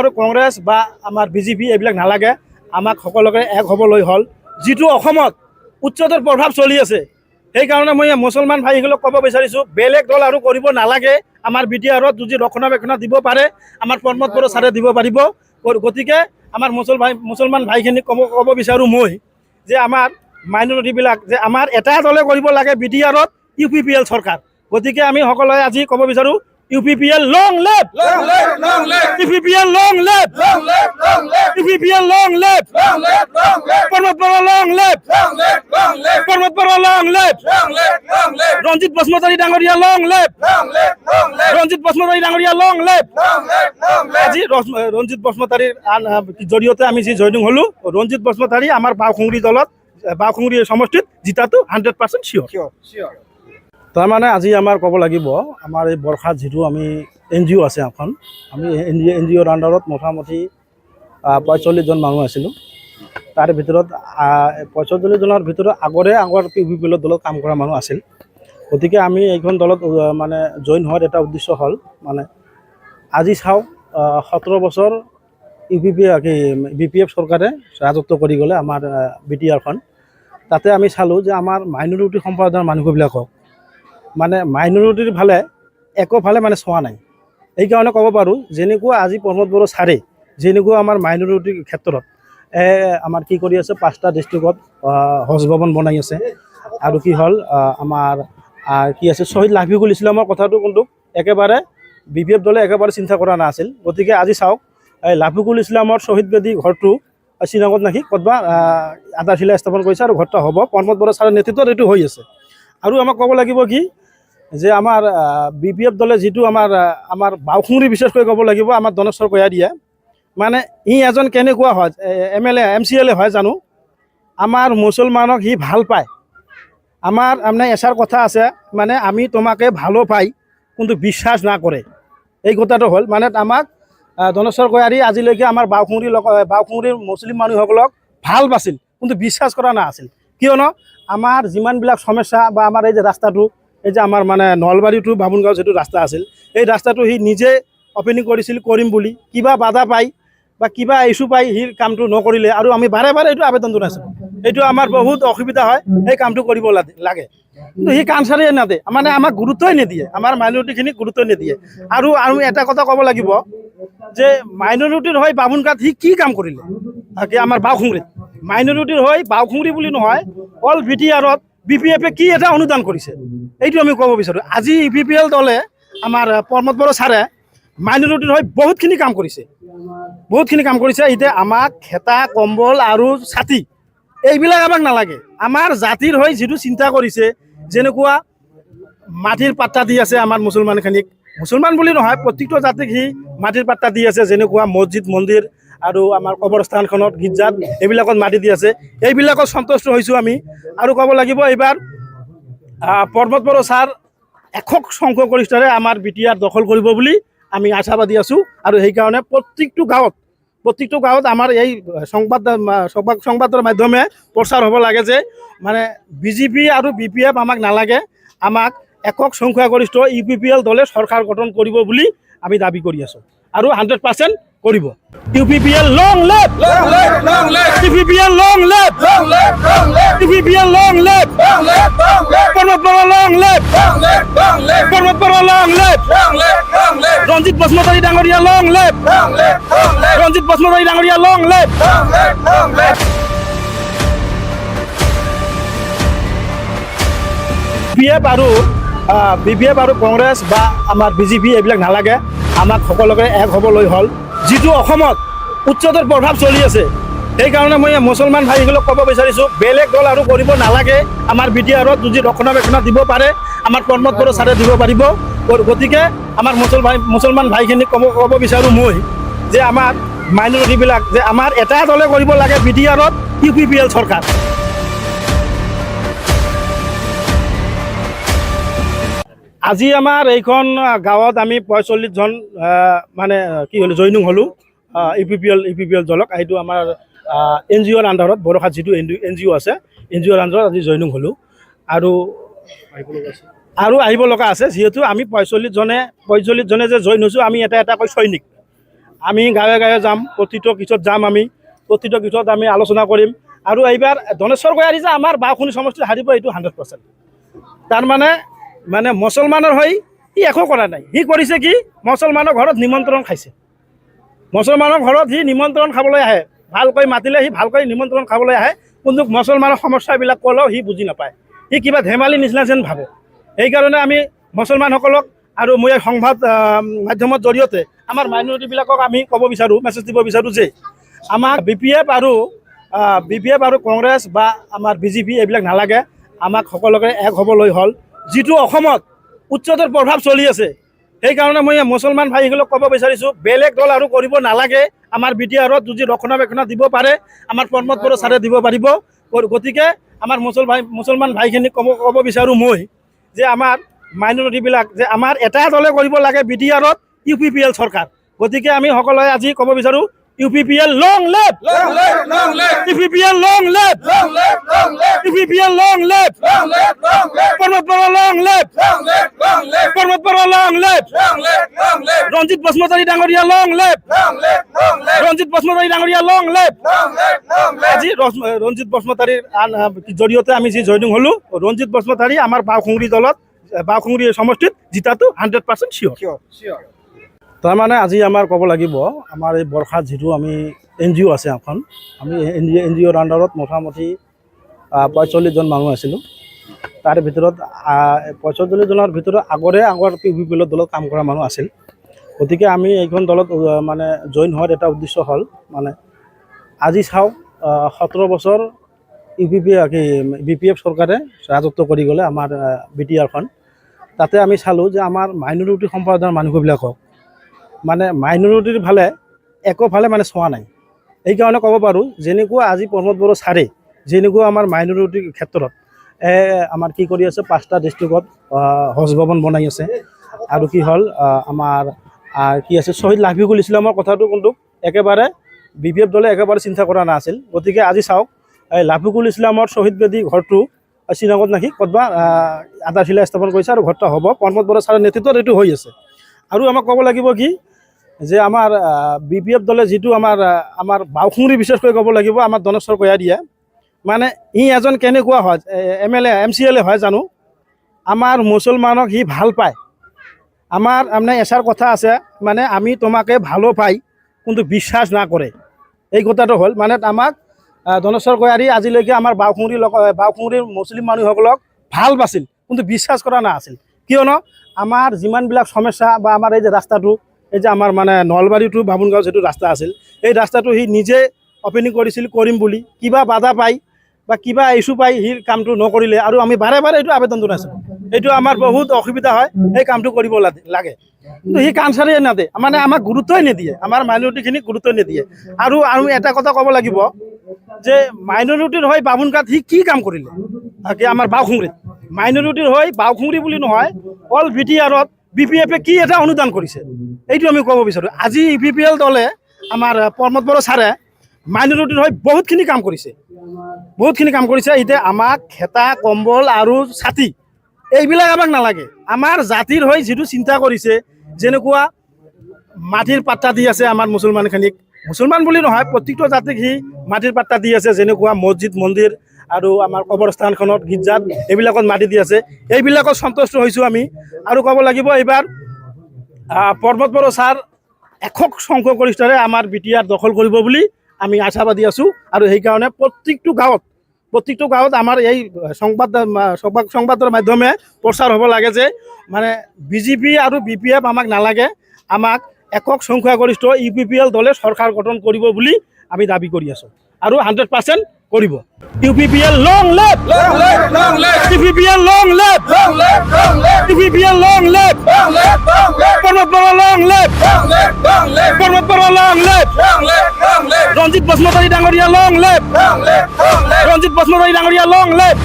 আৰু কংগ্ৰেছ বা আমাৰ BJP এইবিলাক নালাগে আমাক সকলোকে এক হ'বলৈ হ'ল। যিটো অসমত উচ্চতৰ প্ৰভাৱ চলি আছে সেইকাৰণে মই মুছলমান ভাইসকলক ক'ব বিচাৰিছোঁ বেলেগ দল আৰু কৰিব নালাগে। আমাৰ BTRত যদি ৰক্ষণাবেক্ষণ দিব পাৰে আমাৰ প্ৰমোদ বড়ো ছাৰে দিব পাৰিব। গতিকে আমাৰ মুছলমান ভাইখিনিক ক'ব বিচাৰোঁ মই যে আমাৰ মাইনৰিটিবিলাক যে আমাৰ এটা দলে কৰিব লাগে BTRত UPPL চৰকাৰ। গতিকে আমি সকলোৱে আজি ক'ব বিচাৰোঁ UPPL long live! UPPL long live! UPPL long live! Parmat Bora long live! Parmat Bora long live! Ranjit Basmotari Dangoria long live! Ranjit Basmotari Dangoria long live! আজি ৰঞ্জিত বসুমতাৰীৰ জৰিয়তে আমি যি জইনিং হ'লোঁ ৰঞ্জিত বসুমতাৰী আমাৰ বাওখুংৰি দলত বাওখুংৰি সমষ্টিত জিতাটো 100% চিয়'ৰ। তাৰমানে আজি আমাৰ ক'ব লাগিব আমাৰ এই বৰ্ষাত যিটো আমি NGO আছে এখন আমি NGOৰ আণ্ডাৰত মোটামুটি 45জন মানুহ আছিলোঁ। তাৰে ভিতৰত 45জনৰ ভিতৰত আগৰ UPPL দলত কাম কৰা মানুহ আছিল। গতিকে আমি এইখন দলত মানে জইন হোৱাৰ এটা উদ্দেশ্য হ'ল মানে আজি চাওক 17 বছৰ BPF চৰকাৰে ৰাজত্ব কৰি গ'লে আমাৰ BTRখন তাতে আমি চালোঁ যে আমাৰ মাইনৰিটি সম্প্ৰদায়ৰ মানুহবিলাকক মানে মাইনৰিটিৰ একোফালে মানে চোৱা নাই। এইকাৰণে ক'ব পাৰোঁ যেনেকুৱা আজি প্ৰমোদ বড়ো ছাৰে যেনেকুৱা আমাৰ মাইনৰিটিৰ ক্ষেত্ৰত আমাৰ কি কৰি আছে 5টা ডিষ্ট্ৰিক্টত হজ ভৱন বনাই আছে আৰু কি হ'ল আমাৰ কি আছে শ্বহীদ লাফিকুল ইছলামৰ কথাটো কিন্তু একেবাৰে BPF দলে একেবাৰে চিন্তা কৰা নাছিল। গতিকে আজি চাওক এই লাফিকুল ইছলামৰ শ্বহীদ বেদী ঘৰটো শ্ৰীনগৰত নাকি ক'তবা আধাৰশিলা স্থাপন কৰিছে আৰু ঘৰটা হ'ব প্ৰমোদ বড়ো ছাৰৰ নেতৃত্বত এইটো হৈ আছে। আৰু আমাক ক'ব লাগিব কি যে আমাৰ BPF দলে যিটো আমাৰ বাওখুংৰি বিশেষকৈ ক'ব লাগিব আমাৰ ধনেশ্বৰ কয়াৰীয়ে মানে ই এজন কেনেকুৱা হয় MLA MCLA হয় জানো আমাৰ মুছলমানক সি ভাল পায়। আমাৰ মানে এষাৰ কথা আছে মানে আমি তোমাকে ভালো পাই কিন্তু বিশ্বাস না কৰে। এই কথাটো হ'ল মানে আমাক ধনেশ্বৰ কয়াৰী আজিলৈকে আমাৰ বাওখুংৰিৰ মুছলিম মানুহসকলক ভাল পাইছিল কিন্তু বিশ্বাস কৰা নাছিল। কিয়নো আমাৰ যিমানবিলাক সমস্যা বা আমাৰ এই যে ৰাস্তাটো এই যে আমাৰ মানে নলবাৰী টু বামুণগাঁও যিটো ৰাস্তা আছিল এই ৰাস্তাটো সি নিজে অপেনিং কৰিম বুলি কিবা বাধা পাই বা কিবা ইছ্যু পাই সি কামটো নকৰিলে আৰু আমি বাৰে এইটো আবেদন জনাইছিলোঁ। এইটো আমাৰ বহুত অসুবিধা হয় এই কামটো কৰিব লাগে কিন্তু সি কাম চাৰিয়ে নাদে মানে আমাক গুৰুত্বই নিদিয়ে আমাৰ মাইনৰিটিখিনিক গুৰুত্ব নিদিয়ে। আৰু আমি এটা কথা ক'ব লাগিব যে মাইনৰিটিৰ হৈ বামুণগাঁৱত সি কি কাম কৰিলে আমাৰ বাওখুংৰিত মাইনৰিটিৰ হৈ বাওখুংৰি বুলি নহয় অল BTRত BPFে কি এটা অনুদান কৰিছে এইটো আমি ক'ব বিচাৰোঁ। আজি UPPL দলে আমাৰ প্ৰমোদ বড়ো ছাৰে মাইনৰিটিৰ হৈ বহুতখিনি কাম কৰিছে এতিয়া আমাক খেতা কম্বল আৰু ছাতি এইবিলাক আমাক নালাগে। আমাৰ জাতিৰ হৈ যিটো চিন্তা কৰিছে যেনেকুৱা মাটিৰ পাট্টা দি আছে আমাৰ মুছলমানখিনিক মুছলমান বুলি নহয় প্ৰত্যেকটো জাতিক সি মাটিৰ পাট্টা দি আছে যেনেকুৱা মছজিদ মন্দিৰ আৰু আমাৰ কবৰস্থানখনত গীৰ্জাত এইবিলাকত মাটি দি আছে এইবিলাকত সন্তুষ্ট হৈছোঁ আমি। আৰু ক'ব লাগিব এইবাৰ প্ৰমোদ বড়ো ছাৰ একক সংখ্যাগৰিষ্ঠৰে আমাৰ BTR দখল কৰিব বুলি আমি আশাবাদী আছোঁ। আৰু সেইকাৰণে প্ৰত্যেকটো গাঁৱত আমাৰ এই সংবাদৰ মাধ্যমে প্ৰচাৰ হ'ব লাগে যে মানে BJP আৰু BPF আমাক নালাগে আমাক একক সংখ্যাগৰিষ্ঠ UPPL দলে চৰকাৰ গঠন কৰিব বুলি আমি দাবী কৰি আছোঁ আৰু 100% কৰিব। UPPL long live! UPPL long live! UPPL long live! Parmat Bora long live! Parmat Bora long live! Ranjit Basmotari Dangoria long live! Ranjit Basmotari Dangoria long live! BPF আৰু কংগ্ৰেছ বা আমাৰ BJP এইবিলাক নালাগে আমাক সকলোকে এক হ'বলৈ হ'ল। যিটো অসমত উচ্চতৰ প্ৰভাৱ চলি আছে সেইকাৰণে মই মুছলমান ভাইসকলক ক'ব বিচাৰিছোঁ বেলেগ দল আৰু কৰিব নালাগে। আমাৰ BTRত যদি ৰক্ষণাবেক্ষণ দিব পাৰে আমাৰ প্ৰমোদ বড়ো ছাৰে দিব পাৰিব। গতিকে আমাৰ মুছলমান ভাইখিনিক ক'ব বিচাৰোঁ মই যে আমাৰ মাইনৰিটিবিলাক যে আমাৰ এটা দলে কৰিব লাগে BTRত UPPL চৰকাৰ। আজি আমাৰ এইখন গাঁৱত আমি 45জন মানে কি হ'লোঁ জইনিং হ'লোঁ UPPL দলক। এইটো আমাৰ NGOৰ আণ্ডাৰত বৰষাত যিটো NGO আছে NGOৰ আণ্ডাৰত আজি জইনিং হ'লোঁ আৰু আহিব লগা আছে। যিহেতু আমি 45জনে যে জইন হৈছোঁ আমি এটা সৈনিক আমি গাঁৱে যাম প্ৰতিটো কিছত যাম আমি প্ৰতিটো কিছত আমি আলোচনা কৰিম। আৰু এইবাৰ ধনেশ্বৰ কয়াৰী যে আমাৰ বাওখুংৰি সমষ্টিত হাৰিব এইটো 100%। তাৰমানে মুছলমানৰ হৈ সি একো কৰা নাই। সি কৰিছে কি মুছলমানৰ ঘৰত নিমন্ত্ৰণ খাইছে মুছলমানৰ ঘৰত সি নিমন্ত্ৰণ খাবলৈ আহে ভালকৈ মাতিলে সি ভালকৈ নিমন্ত্ৰণ খাবলৈ আহে কিন্তু মুছলমানৰ সমস্যাবিলাক ক'লেও সি বুজি নাপায়। সি কিবা ধেমালি নিচিনা যেন ভাবে। সেইকাৰণে আমি মুছলমানসকলক আৰু মই এই সংবাদ মাধ্যমৰ জৰিয়তে আমাৰ মাইনৰিটিবিলাকক আমি ক'ব বিচাৰোঁ, মেছেজ দিব বিচাৰোঁ যে আমাক বি পি এফ আৰু কংগ্ৰেছ বা আমাৰ BJP এইবিলাক নালাগে। আমাক সকলোকে এক হ'বলৈ হ'ল। যিটো অসমত উচ্চতৰ প্ৰভাৱ চলি আছে, সেইকাৰণে মই মুছলমান ভাইসকলক ক'ব বিচাৰিছোঁ, বেলেগ দল আৰু কৰিব নালাগে। আমাৰ BTRত যদি ৰক্ষণাবেক্ষণ দিব পাৰে, আমাৰ প্ৰমোদ বড়ো ছাৰে দিব পাৰিব। গতিকে আমাৰ মুছলমান ভাইখিনিক ক'ব বিচাৰোঁ মই যে আমাৰ মাইনৰিটিবিলাক যে আমাৰ এটা দলে কৰিব লাগে BTRত UPPL চৰকাৰ। গতিকে আমি সকলোৱে আজি ক'ব বিচাৰোঁ UPPL long live, UPPL long live, UPPL long live, Pramod বড়ো লং লিভ, প্ৰমোদ বড়ো লং লিভ, ৰঞ্জিত বসুমতাৰী ডাঙৰীয়া লং লিভ, ৰঞ্জিত বসুমতাৰী ডাঙৰীয়া লং লিভ। আজি ৰঞ্জিত বসুমতাৰীৰ জৰিয়তে আমি যি জইনিং হ'লোঁ, ৰঞ্জিত বসুমতাৰী আমাৰ বাওঁখুংৰি দলত বাওঁখুংৰি সমষ্টিত জিতাটো 100% চিয়'ৰ। তাৰমানে আজি আমাৰ ক'ব লাগিব, আমাৰ এই বৰ্ষাত যিটো আমি NGO আছে এখন, আমি NGOৰ আণ্ডাৰত মোটামুটি 45জন মানুহ আছিলোঁ। তাৰে ভিতৰত 45জনৰ ভিতৰত আগৰ UPPL দলত কাম কৰা মানুহ আছিল। গতিকে আমি এইখন দলত মানে জইন হোৱাৰ এটা উদ্দেশ্য হ'ল, মানে আজি চাওক 17 বছৰ BPF চৰকাৰে ৰাজত্ব কৰি গ'লে আমাৰ BTRখন। তাতে আমি চালোঁ যে আমাৰ মাইনৰিটি সম্প্ৰদায়ৰ মানুহবিলাকক মানে মাইনৰিটিৰ একোফালে মানে চোৱা নাই। এইকাৰণে ক'ব পাৰোঁ, যেনেকুৱা আজি প্ৰমোদ বড়ো ছাৰে যেনেকুৱা আমাৰ মাইনৰিটিৰ ক্ষেত্ৰত আমাৰ কি কৰি আছে, 5টা ডিষ্ট্ৰিক্টত হজ ভৱন বনাই আছে। আৰু কি হ'ল আমাৰ কি আছে, শ্বহীদ লাফিকুল ইছলামৰ কথাটো কিন্তু একেবাৰে BPF দলে একেবাৰে চিন্তা কৰা নাছিল। গতিকে আজি চাওক, এই লাফিকুল ইছলামৰ শ্বহীদ বেদী ঘৰটো শ্ৰীনগৰত নাকি ক'তবা আধাৰশিলা স্থাপন কৰিছে আৰু ঘৰটা হ'ব প্ৰমোদ বড়ো ছাৰৰ নেতৃত্বত এইটো হৈ আছে। আৰু আমাক ক'ব লাগিব কি যে আমাৰ BPF দলে যিটো আমাৰ বাওঁখুংৰি বিশেষকৈ ক'ব লাগিব, আমাৰ ধনেশ্বৰ কয়াৰীয়ে মানে এজন কেনেকুৱা হয়, MLA MCLA হয় জানো, আমাৰ মুছলমানক সি ভাল পায়। আমাৰ মানে এষাৰ কথা আছে, মানে আমি তোমাকে ভালো পাই কিন্তু বিশ্বাস নকৰে। এই কথাটো হ'ল মানে আমাক ধনেশ্বৰ কয়াৰী আজিলৈকে আমাৰ বাওঁখুংৰিৰ মুছলিম মানুহসকলক ভাল পাইছিল কিন্তু বিশ্বাস কৰা নাছিল। কিয়নো আমাৰ যিমানবিলাক সমস্যা বা আমাৰ এই যে ৰাস্তাটো, এই যে আমাৰ মানে নলবাৰী টু বামুণগাঁও যিটো ৰাস্তা আছিল, এই ৰাস্তাটো সি নিজে অপেনিং কৰিছিল কৰিম বুলি, কিবা বাধা পাই বা কিবা ইছ্যু পাই সি কামটো নকৰিলে। আৰু আমি বাৰে বাৰে এইটো আবেদন জনাইছোঁ, এইটো আমাৰ বহুত অসুবিধা হয়, এই কামটো কৰিব লাগে। কিন্তু সি কাম চাৰিয়ে নাদে, মানে আমাক গুৰুত্বই নিদিয়ে, আমাৰ মাইনৰিটিখিনিক গুৰুত্ব নিদিয়ে। আৰু এটা কথা ক'ব লাগিব যে মাইনৰিটিৰ হৈ বামুণগাঁৱত সি কি কাম কৰিলে, আমাৰ বাওঁখুংৰিত মাইনৰিটিৰ হৈ বাওঁখুংৰি বুলি নহয়, অল BTRত BPFে কি এটা অনুদান কৰিছে, এইটো আমি ক'ব বিচাৰোঁ। আজি UPPL দলে আমাৰ প্ৰমোদ বড়ো ছাৰে মাইনৰিটিৰ হৈ বহুতখিনি কাম কৰিছে। এতিয়া আমাক খেতা কম্বল আৰু ছাতি এইবিলাক আমাক নালাগে। আমাৰ জাতিৰ হৈ যিটো চিন্তা কৰিছে, যেনেকুৱা মাটিৰ পাট্টা দি আছে আমাৰ মুছলমানখিনিক, মুছলমান বুলি নহয় প্ৰত্যেকটো জাতিক সি মাটিৰ পাট্টা দি আছে, যেনেকুৱা মছজিদ মন্দিৰ আৰু আমাৰ কবৰস্থানখনত গীৰ্জাত এইবিলাকত মাটি দি আছে, এইবিলাকত সন্তুষ্ট হৈছোঁ আমি। আৰু ক'ব লাগিব এইবাৰ প্ৰমোদ বড়ো ছাৰ একক সংখ্যাগৰিষ্ঠৰে আমাৰ BTR দখল কৰিব বুলি আমি আশাবাদী আছোঁ। আৰু সেইকাৰণে প্ৰত্যেকটো গাঁৱত আমাৰ এই সংবাদৰ মাধ্যমে প্ৰচাৰ হ'ব লাগে যে মানে BJP আৰু BPF আমাক নালাগে, আমাক একক সংখ্যাগৰিষ্ঠ UPPL দলে চৰকাৰ গঠন কৰিব বুলি আমি দাবী কৰি আছোঁ আৰু 100% কৰিব। UPPL long live, UPPL long live, UPPL long live, Pramod বড়ো লং লিভ, প্ৰমোদ বড়ো লং লিভ, ৰঞ্জিত বসুমতাৰী ডাঙৰীয়া লং লিভ, ৰঞ্জিত বসুমতাৰী ডাঙৰীয়া লং লিভ।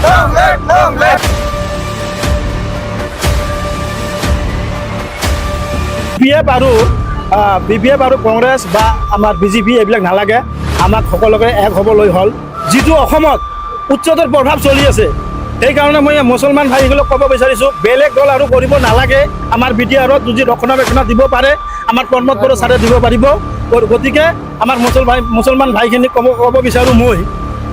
BPF আৰু কংগ্ৰেছ বা আমাৰ BJP এইবিলাক নালাগে। আমাক সকলোকে এক হ'বলৈ হ'ল। যিটো অসমত উচ্চতৰ প্ৰভাৱ চলি আছে, সেইকাৰণে মই মুছলমান ভাইসকলক ক'ব বিচাৰিছোঁ, বেলেগ দল আৰু কৰিব নালাগে। আমাৰ BTRত যদি ৰক্ষণাবেক্ষণ দিব পাৰে, আমাৰ প্ৰমোদ বড়ো ছাৰে দিব পাৰিব। গতিকে আমাৰ মুছলমান ভাইখিনিক ক'ব বিচাৰোঁ মই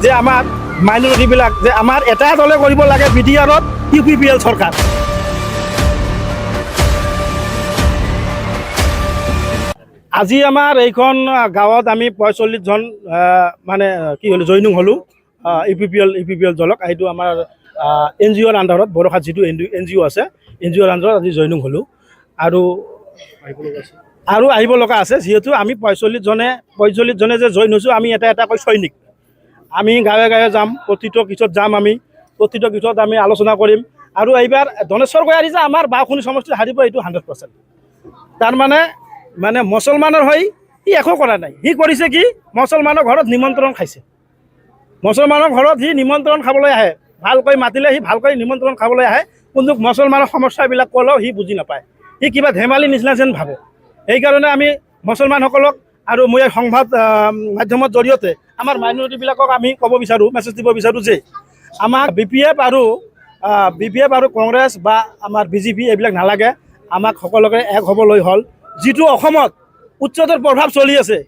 যে আমাৰ মাইনৰিটিবিলাক যে আমাৰ এটা দলে কৰিব লাগে BTRত UPPL চৰকাৰ। আজি আমাৰ এইখন গাঁৱত আমি 45জন মানে কি হ'লোঁ জইনিং হ'লোঁ UPPL দলক। এইটো আমাৰ NGOৰ আণ্ডাৰত বড়োখাত যিটো NGO আছে, NGOৰ আণ্ডাৰত আজি জইনিং হ'লোঁ। আৰু আহিব লগা আছে। যিহেতু আমি 45 জনে যে জইন হৈছোঁ, আমি এটাকৈ সৈনিক। আমি গাঁৱে গাঁৱে যাম, প্ৰতিটো কিছত যাম, আমি প্ৰতিটো কিছত আমি আলোচনা কৰিম। আৰু এইবাৰ ধনেশ্বৰ গয়াৰী যে আমাৰ বাওঁখুনি সমষ্টিত হাৰিব, এইটো 100%। তাৰমানে মুছলমানৰ হৈ সি একো কৰা নাই। সি কৰিছে কি, মুছলমানৰ ঘৰত নিমন্ত্ৰণ খাইছে। মুছলমানৰ ঘৰত সি নিমন্ত্ৰণ খাবলৈ আহে, ভালকৈ মাতিলে সি ভালকৈ নিমন্ত্ৰণ খাবলৈ আহে, কিন্তু মুছলমানৰ সমস্যাবিলাক ক'লেও সি বুজি নাপায়। সি কিবা ধেমালি নিচিনা যেন ভাবে। সেইকাৰণে আমি মুছলমানসকলক আৰু মই সংবাদ মাধ্যমৰ জৰিয়তে আমাৰ মাইনৰিটিবিলাকক আমি ক'ব বিচাৰোঁ, মেছেজ দিব বিচাৰোঁ যে আমাক বি পি এফ আৰু কংগ্ৰেছ বা আমাৰ BJP এইবিলাক নালাগে। আমাক সকলোকে এক হ'বলৈ হ'ল। যিটো অসমত উচ্চতৰ প্ৰভাৱ চলি আছে,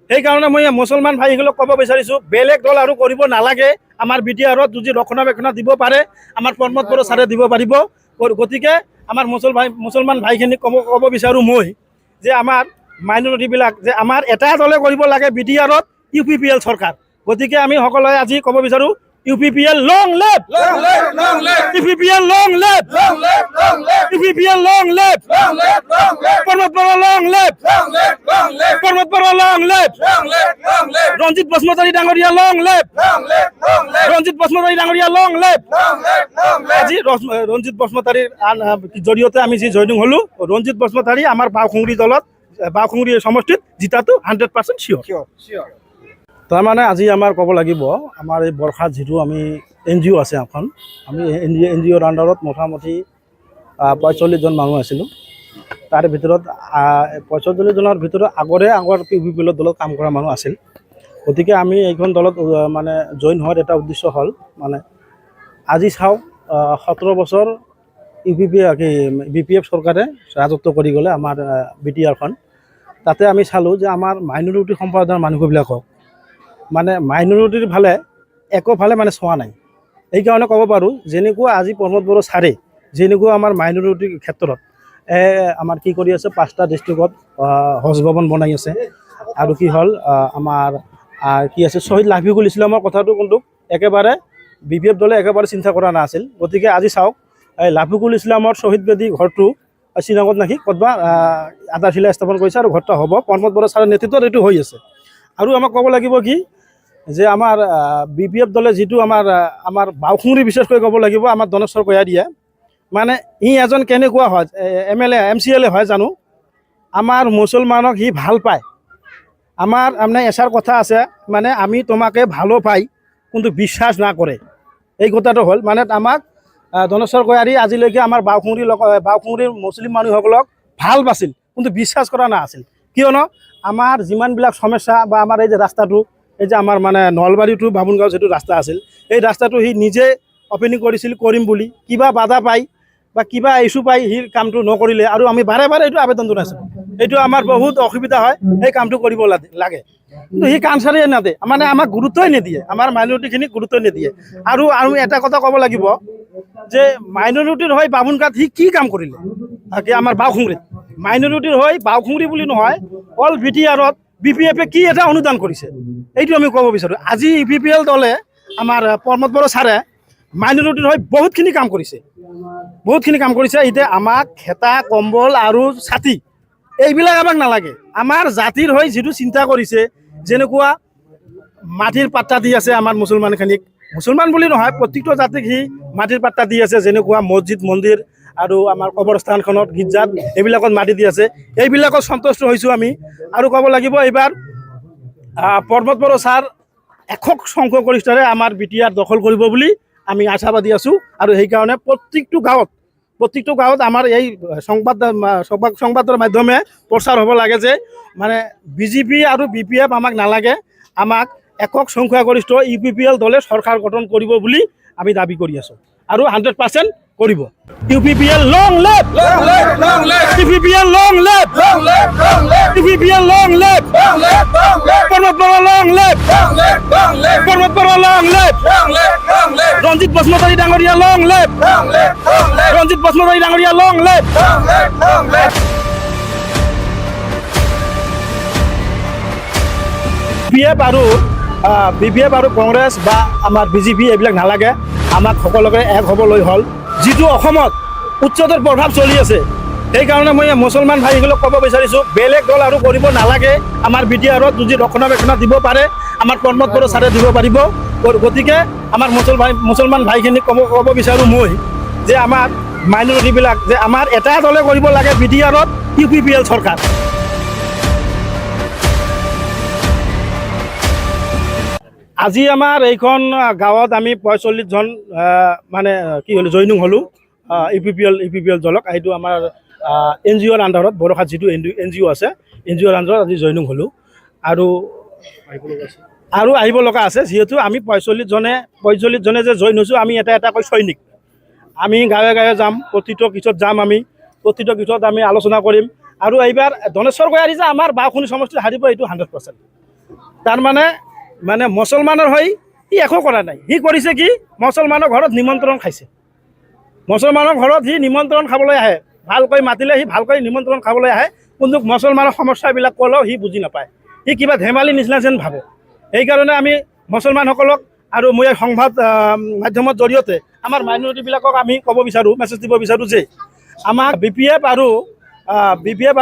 সেইকাৰণে মই মুছলমান ভাইসকলক ক'ব বিচাৰিছোঁ, বেলেগ দল আৰু কৰিব নালাগে। আমাৰ BTRত যদি ৰক্ষণাবেক্ষণ দিব পাৰে, আমাৰ প্ৰমোদ বড়ো ছাৰে দিব পাৰিব। গতিকে আমাৰ মুছলমান ভাইখিনিক ক'ব বিচাৰোঁ মই যে আমাৰ মাইনৰিটিবিলাক যে আমাৰ এটা দলে কৰিব লাগে BTRত UPPL চৰকাৰ। গতিকে আমি সকলোৱে আজি ক'ব বিচাৰোঁ, UPPL long Lev, UPPL long Lev, UPPL long Lev, Pramod বড়ো লং লেভ, প্ৰমোদ বড়ো লং লেভ, ৰঞ্জিত বসুমতাৰী ডাঙৰীয়া লং লেভ, ৰঞ্জিত বসুমতাৰী ডাঙৰীয়া লং লেভ। আজি ৰঞ্জিত বসুমতাৰীৰ জৰিয়তে আমি যি জইনিং হ'লোঁ, ৰঞ্জিত বসুমতাৰী আমাৰ বাওঁখুংৰি দলত, বাওঁখুংৰি সমষ্টিত জিতাটো 100% চিয়'ৰ। তাৰমানে আজি আমাৰ ক'ব লাগিব, আমাৰ এই বৰ্ষাত যিটো আমি NGO আছে এখন, আমি NGOৰ আণ্ডাৰত মোটামুটি 45 জন মানুহ আছিলোঁ। তাৰ ভিতৰত 45 জনৰ ভিতৰত আগৰ PPL দলত কাম কৰা মানুহ আছিল। গতিকে আমি এইখন দলত মানে জইন হোৱাৰ এটা উদ্দেশ্য হ'ল, মানে আজি চাওক 17 বছৰ BPF চৰকাৰে ৰাজত্ব কৰি গ'লে আমাৰ BTRখন। তাতে আমি চালোঁ যে আমাৰ মাইনৰিটি সম্প্ৰদায়ৰ মানুহবিলাকক মানে মাইনৰিটিৰ একোফালে মানে চোৱা নাই। এইকাৰণে ক'ব পাৰোঁ, যেনেকুৱা আজি প্ৰমোদ বড়ো ছাৰে যেনেকুৱা আমাৰ মাইনৰিটিৰ ক্ষেত্ৰত আমাৰ কি কৰি আছে, 5টা ডিষ্ট্ৰিক্টত হজ ভৱন বনাই আছে। আৰু কি হ'ল, আমাৰ কি আছে, শ্বহীদ লাফিকুল ইছলামৰ কথাটো কিন্তু একেবাৰে BPF দলে একেবাৰে চিন্তা কৰা নাছিল। গতিকে আজি চাওক, এই লাফিকুল ইছলামৰ শ্বহীদ বেদী ঘৰটো শ্ৰীনগৰত নাকি ক'তবা আধাৰশিলা স্থাপন কৰিছে, আৰু ঘৰটো হ'ব প্ৰমোদ বড়ো ছাৰৰ নেতৃত্বত এইটো হৈ আছে। আৰু আমাক ক'ব লাগিব কি, যে আমাৰ BPF দলে যিটো আমাৰ বাওঁখুংৰি বিশেষকৈ ক'ব লাগিব, আমাৰ ধনেশ্বৰ গয়াৰীয়ে মানে ই এজন কেনেকুৱা হয়, MLA MCLA হয় জানো, আমাৰ মুছলমানক সি ভাল পায়। আমাৰ মানে এষাৰ কথা আছে, মানে আমি তোমাকে ভালো পাই কিন্তু বিশ্বাস নকৰে। এই কথাটো হ'ল, মানে আমাক ধনেশ্বৰ গয়াৰী আজিলৈকে আমাৰ বাওঁখুংৰিৰ মুছলিম মানুহসকলক ভাল পাইছিল, কিন্তু বিশ্বাস কৰা নাছিল। কিয়নো আমাৰ যিমানবিলাক সমস্যা বা আমাৰ এই যে ৰাস্তাটো, এই যে আমাৰ মানে নলবাৰী টু বামুণগাঁও যিটো ৰাস্তা আছিল, এই ৰাস্তাটো সি নিজে অপেনিং কৰিছিল কৰিম বুলি, কিবা বাধা পাই বা কিবা ইছ্যু পাই সি কামটো নকৰিলে। আৰু আমি বাৰে বাৰে এইটো আবেদন জনাইছোঁ, এইটো আমাৰ বহুত অসুবিধা হয়, এই কামটো কৰিব লাগে, কিন্তু সি কানচাৰেই নিদিয়ে, মানে আমাক গুৰুত্বই নিদিয়ে, আমাৰ মাইনৰিটিখিনিক গুৰুত্ব নিদিয়ে। আৰু এটা কথা ক'ব লাগিব যে মাইনৰিটিৰ হৈ বামুণগাঁৱত সি কি কাম কৰিলে, আমাৰ বাওঁখুংৰিত মাইনৰিটিৰ হৈ বাওঁখুংৰি বুলি নহয়, অল BTRত BPF কি এটা অনুদান কৰিছে, এইটো আমি ক'ব বিচাৰোঁ। আজি UPPL দলে, আমাৰ প্ৰমোদ বড়ো ছাৰে মাইনৰিটিৰ হৈ বহুতখিনি কাম কৰিছে। এতিয়া আমাক খেতা, কম্বল আৰু ছাতি এইবিলাক আমাক নালাগে। আমাৰ জাতিৰ হৈ যিটো চিন্তা কৰিছে, যেনেকুৱা মাটিৰ পাট্টা দি আছে আমাৰ মুছলমানখিনিক, মুছলমান বুলি নহয় প্ৰত্যেকটো জাতিক সি মাটিৰ পাট্টা দি আছে, যেনেকুৱা মছজিদ মন্দিৰ আৰু আমাৰ কবৰস্থানখনত গীৰ্জাত এইবিলাকত মাটি দি আছে, এইবিলাকত সন্তুষ্ট হৈছোঁ আমি। আৰু ক'ব লাগিব, এইবাৰ প্ৰমোদ বড়ো ছাৰ একক সংখ্যাগৰিষ্ঠৰে আমাৰ BTR দখল কৰিব বুলি আমি আশাবাদী আছোঁ। আৰু সেইকাৰণে প্ৰত্যেকটো গাঁৱত আমাৰ এই সংবাদৰ মাধ্যমে প্ৰচাৰ হ'ব লাগে যে মানে BJP আৰু BPF আমাক নালাগে, আমাক একক সংখ্যাগৰিষ্ঠ UPPL দলে চৰকাৰ গঠন কৰিব বুলি আমি দাবী কৰি আছোঁ, আৰু 100% কৰিব। UPPL long Lev, UPPL long Lev, UPPL long Lev, Pramod বড়ো লং লেভ, প্ৰমোদ বড়ো লং লেভ, ৰঞ্জিত বসুমতাৰী ডাঙৰীয়া লং লেভ, ৰঞ্জিত বসুমতাৰী ডাঙৰীয়া লং লেভ। BPF আৰু কংগ্ৰেছ বা আমাৰ BJP এইবিলাক নালাগে। আমাক সকলোকে এক হ'বলৈ হ'ল। যিটো অসমত উচ্চতৰ প্ৰভাৱ চলি আছে, সেইকাৰণে মই মুছলমান ভাইসকলক ক'ব বিচাৰিছোঁ, বেলেগ দল আৰু কৰিব নালাগে। আমাৰ BTRত যদি ৰক্ষণাবেক্ষণ দিব পাৰে, আমাৰ প্ৰমোদ বড়ো ছাৰে দিব পাৰিব। গতিকে আমাৰ মুছলমান ভাইখিনিক ক'ব বিচাৰোঁ মই যে আমাৰ মাইনৰিটিবিলাক যে আমাৰ এটা দলে কৰিব লাগে BTRত UPPL চৰকাৰ। আজি আমাৰ এইখন গাঁৱত আমি 45জন মানে কি হ'লোঁ জইনিং হ'লোঁ UPPL দলক। এইটো আমাৰ NGOৰ আণ্ডাৰত বড়োখাত যিটো NGO আছে, NGOৰ আণ্ডাৰত আজি জইনিং হ'লোঁ। আৰু আহিব লগা আছে। যিহেতু আমি 45জনে যে জইন হৈছোঁ, আমি এটা এটাকৈ সৈনিক। আমি গাঁৱে গাঁৱে যাম, প্ৰতিটো কিছত যাম, প্ৰতিটো কিছত আমি আলোচনা কৰিম। আৰু এইবাৰ ধনেশ্বৰ গয়াৰী যে আমাৰ বাওঁখুনি সমষ্টিত হাৰিব, এইটো 100%। তাৰমানে মুছলমানৰ হৈ সি একো কৰা নাই। সি কৰিছে কি, মুছলমানৰ ঘৰত নিমন্ত্ৰণ খাইছে। মুছলমানৰ ঘৰত সি নিমন্ত্ৰণ খাবলৈ আহে, ভালকৈ মাতিলে সি ভালকৈ নিমন্ত্ৰণ খাবলৈ আহে, কিন্তু মুছলমানৰ সমস্যাবিলাক ক'লেও সি বুজি নাপায়। সি কিবা ধেমালি নিচিনা যেন ভাবে। সেইকাৰণে আমি মুছলমানসকলক আৰু মই সংবাদ মাধ্যমৰ জৰিয়তে আমাৰ মাইনৰিটিবিলাকক আমি ক'ব বিচাৰোঁ, মেছেজ দিব বিচাৰোঁ যে আমাক BPF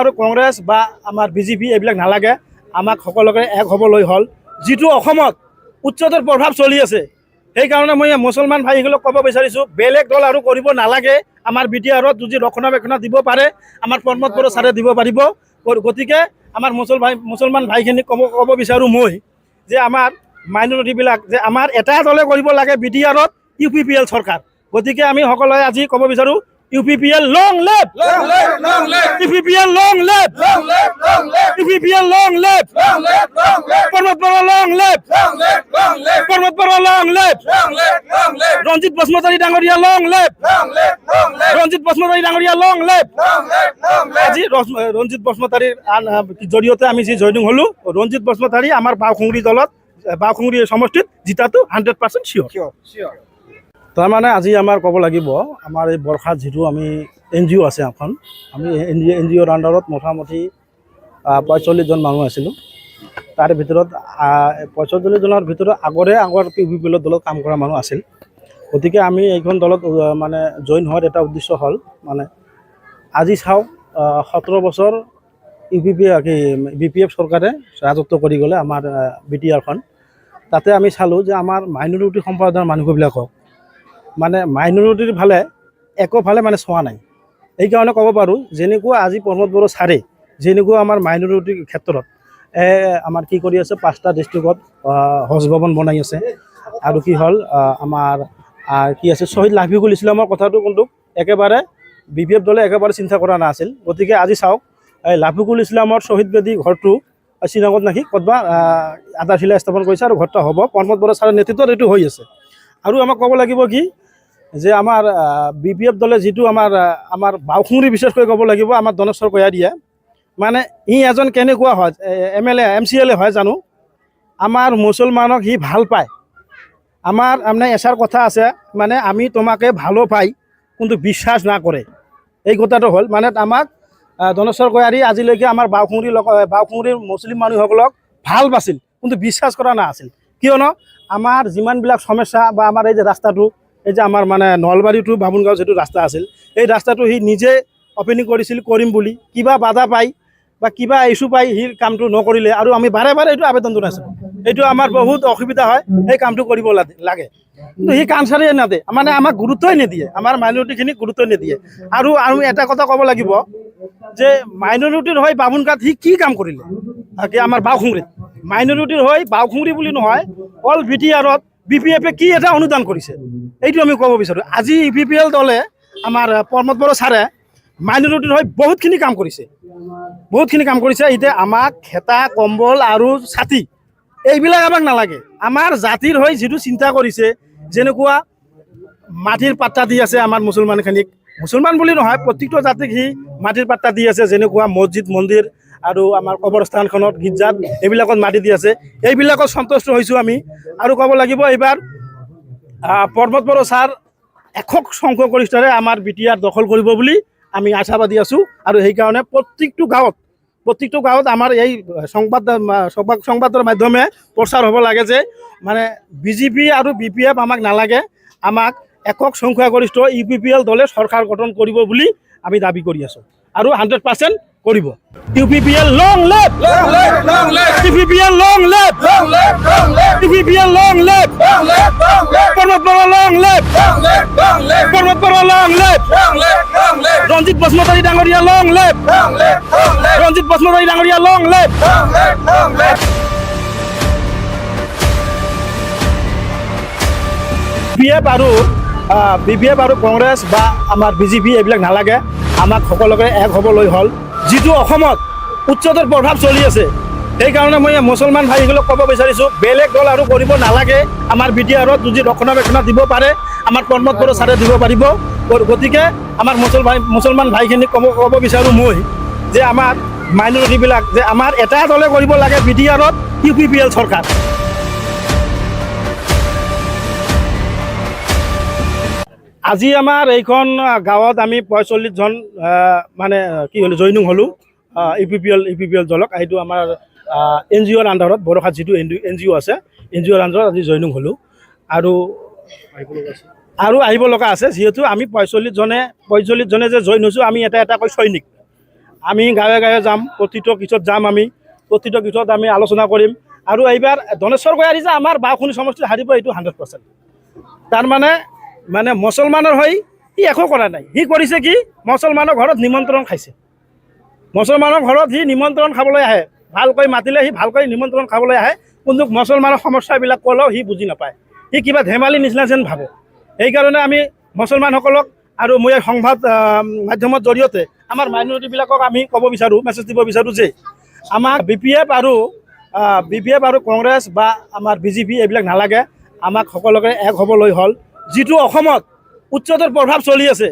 আৰু কংগ্ৰেছ বা আমাৰ BJP এইবিলাক নালাগে। আমাক সকলোকে এক হ'বলৈ হ'ল। যিটো অসমত উচ্চতৰ প্ৰভাৱ চলি আছে, সেইকাৰণে মই মুছলমান ভাইসকলক ক'ব বিচাৰিছোঁ, বেলেগ দল আৰু কৰিব নালাগে। আমাৰ BTRত যদি ৰক্ষণাবেক্ষণ দিব পাৰে, আমাৰ প্ৰমোদ বড়ো ছাৰে দিব পাৰিব। গতিকে আমাৰ মুছলমান ভাইখিনিক ক'ব বিচাৰোঁ মই যে আমাৰ মাইনৰিটিবিলাক যে আমাৰ এটা দলে কৰিব লাগে BTRত UPPL চৰকাৰ। গতিকে আমি সকলোৱে আজি ক'ব বিচাৰোঁ, UPPL long left, UPPL long left, UPPL long left, Pramod বড়ো লং লেফ্ট, প্ৰমোদ বড়ো লং লেফ্ট, ৰঞ্জিত বসুমতাৰী ডাঙৰীয়া লং লেফ্ট, ৰঞ্জিত বসুমতাৰী ডাঙৰীয়া লং লেফ্ট। আজি ৰঞ্জিত বসুমতাৰীৰ জৰিয়তে আমি যি জইনিং হ'লোঁ, ৰঞ্জিত বসুমতাৰী আমাৰ বাওঁখুংৰি সমষ্টিত জিতাটো 100% চিয়'ৰ। তাৰমানে আজি আমাৰ ক'ব লাগিব, আমাৰ এই বৰখাত যিটো আমি NGO আছে এখন, আমি NGOৰ আণ্ডাৰত মোটামুটি 45জন মানুহ আছিলোঁ। তাৰে ভিতৰত 45জনৰ ভিতৰত আগৰ UPPL দলত কাম কৰা মানুহ আছিল। গতিকে আমি এইখন দলত মানে জইন হোৱাৰ এটা উদ্দেশ্য হ'ল, মানে আজি চাওক 17 বছৰ BPF চৰকাৰে ৰাজত্ব কৰি গ'লে আমাৰ BTRখন। তাতে আমি চালোঁ যে আমাৰ মাইনৰিটি সম্প্ৰদায়ৰ মানুহবিলাকক মানে মাইনৰিটিৰ একোফালে চোৱা নাই। এইকাৰণে ক'ব পাৰোঁ, যেনেকুৱা আজি প্ৰমোদ বড়ো ছাৰে যেনেকুৱা আমাৰ মাইনৰিটিৰ ক্ষেত্ৰত আমাৰ কি কৰি আছে, 5টা ডিষ্ট্ৰিক্টত হজ ভৱন বনাই আছে। আৰু কি হ'ল আমাৰ কি আছে, শ্বহীদ লাফিকুল ইছলামৰ কথাটো কিন্তু একেবাৰে BPF দলে একেবাৰে চিন্তা কৰা নাছিল। গতিকে আজি চাওক, এই লাফিকুল ইছলামৰ শ্বহীদ বেদী ঘৰটো শ্ৰীনগৰত নাকি ক'তবা আধাৰশিলা স্থাপন কৰিছে, আৰু ঘৰটা হ'ব প্ৰমোদ বড়ো ছাৰৰ নেতৃত্বত এইটো হৈ আছে। আৰু আমাক ক'ব লাগিব কি যে আমাৰ BPF দলে যিটো আমাৰ বাওঁখুংৰি বিশেষকৈ ক'ব লাগিব, আমাৰ ধনেশ্বৰ গয়াৰীয়ে মানে ই এজন কেনেকুৱা হয়, MLA MCLA হয় জানো, আমাৰ মুছলমানক সি ভাল পায়। আমাৰ এষাৰ কথা আছে, মানে আমি তোমাকে ভালো পাই কিন্তু বিশ্বাস নকৰে। এই কথাটো হ'ল মানে আমাক ধনেশ্বৰ গয়াৰী আজিলৈকে আমাৰ বাওঁখুংৰিৰ মুছলিম মানুহসকলক ভাল পাইছিল, কিন্তু বিশ্বাস কৰা নাছিল। কিয়নো আমাৰ যিমানবিলাক সমস্যা বা আমাৰ এই যে ৰাস্তাটো, এই যে আমাৰ নলবাৰী টু বামুণগাঁও যিটো ৰাস্তা আছিল, এই ৰাস্তাটো সি নিজে অপেনিং কৰিম বুলি, কিবা বাধা পাই বা কিবা ইছ্যু পাই সি কামটো নকৰিলে। আৰু আমি বাৰে এইটো আবেদন জনাইছিলোঁ, এইটো আমাৰ বহুত অসুবিধা হয়, এই কামটো কৰিব লাগে। কিন্তু সি কাম চাৰিয়ে নাদে, মানে আমাক গুৰুত্বই নিদিয়ে, আমাৰ মাইনৰিটিখিনিক গুৰুত্ব নিদিয়ে। আৰু এটা কথা ক'ব লাগিব যে মাইনৰিটিৰ হৈ বামুণগাঁৱত সি কি কাম কৰিলে, আমাৰ বাওঁখুংৰিত মাইনৰিটিৰ হৈ বাওঁখুংৰি বুলি নহয়, অল BTRত BPFে কি এটা অনুদান কৰিছে, এইটো আমি ক'ব বিচাৰোঁ। আজি UPPL দলে আমাৰ প্ৰমোদ বড়ো ছাৰে মাইনৰিটিৰ হৈ বহুতখিনি কাম কৰিছে। এতিয়া আমাক খেতা কম্বল আৰু ছাতি এইবিলাক আমাক নালাগে। আমাৰ জাতিৰ হৈ যিটো চিন্তা কৰিছে, যেনেকুৱা মাটিৰ পাট্টা দি আছে আমাৰ মুছলমানখিনিক, মুছলমান বুলি নহয় প্ৰত্যেকটো জাতিক সি মাটিৰ পাট্টা দি আছে, যেনেকুৱা মছজিদ মন্দিৰ আৰু আমাৰ কবৰস্থানখনত গীৰ্জাত এইবিলাকত মাটি দি আছে। এইবিলাকত সন্তুষ্ট হৈছোঁ আমি। আৰু ক'ব লাগিব, এইবাৰ প্ৰমোদ বড়ো ছাৰ একক সংখ্যাগৰিষ্ঠৰে আমাৰ BTR দখল কৰিব বুলি আমি আশাবাদী আছোঁ। আৰু সেইকাৰণে প্ৰত্যেকটো গাঁৱত আমাৰ এই সংবাদৰ মাধ্যমে প্ৰচাৰ হ'ব লাগে যে মানে BJP আৰু BPF আমাক নালাগে, আমাক একক সংখ্যাগৰিষ্ঠ UPPL দলে চৰকাৰ গঠন কৰিব বুলি আমি দাবী কৰি আছোঁ। আৰু 100% কৰিব UPPL long left UPPL long left UPPL long left পৰ্বত বৰা লং লেফ পৰ্বত বৰা লং লেফ ৰঞ্জিত বসুমতাৰী ডাঙৰীয়া লং লেফ ৰঞ্জিত বসুমতাৰী ডাঙৰীয়া লং লেফ BPF আৰু কংগ্ৰেছ বা আমাৰ BJP এইবিলাক নালাগে আমাক সকলোকে এক হ'বলৈ হ'ল যিটো অসমত উচ্চতৰ প্ৰভাৱ চলি আছে সেইকাৰণে মই মুছলমান ভাইসকলক ক'ব বিচাৰিছোঁ বেলেগ দল আৰু কৰিব নালাগে আমাৰ BTRত যদি ৰক্ষণাবেক্ষণ দিব পাৰে আমাৰ প্ৰমোদ বড়ো ছাৰে দিব পাৰিব গতিকে আমাৰ মুছলমান ভাইখিনিক ক'ব বিচাৰোঁ মই যে আমাৰ মাইনৰিটিবিলাক যে আমাৰ এটা দলে কৰিব লাগে BTRত UPPL চৰকাৰ আজি আমাৰ এইখন গাঁৱত আমি 45 জন মানে কি হ'ল জইনিং হ'লোঁ UPPL দলক এইটো আমাৰ NGOৰ আণ্ডাৰত বৰষাত যিটো NGO আছে NGOৰ আণ্ডাৰত আজি জইনিং হ'লোঁ আৰু আহিব লগা আছে যিহেতু আমি 45 জনে যে জইন হৈছোঁ আমি এটা এটাকৈ সৈনিক আমি গাঁৱে গাঁৱে যাম প্ৰতিটো কিছত যাম আমি প্ৰতিটো কিছত আমি আলোচনা কৰিম আৰু এইবাৰ ধনেশ্বৰ গয়াৰী যে আমাৰ বাওঁখুনি সমষ্টিত হাৰিব এইটো 100% তাৰমানে মুছলমানৰ হৈ সি একো কৰা নাই সি কৰিছে কি মুছলমানৰ ঘৰত নিমন্ত্ৰণ খাইছে মুছলমানৰ ঘৰত সি নিমন্ত্ৰণ খাবলৈ আহে ভালকৈ মাতিলে সি ভালকৈ নিমন্ত্ৰণ খাবলৈ আহে কিন্তু মুছলমানৰ সমস্যাবিলাক ক'লেও সি বুজি নাপায় সি কিবা ধেমালি নিচিনা যেন ভাবে সেইকাৰণে আমি মুছলমানসকলক আৰু মই সংবাদ মাধ্যমৰ জৰিয়তে আমাৰ মাইনৰিটিবিলাকক আমি ক'ব বিচাৰোঁ মেছেজ দিব বিচাৰোঁ যে আমাক BPF আৰু কংগ্ৰেছ বা আমাৰ BJP এইবিলাক নালাগে আমাক সকলোকে এক হ'বলৈ হ'ল যিটো অসমত উচ্চতৰ প্ৰভাৱ চলি আছে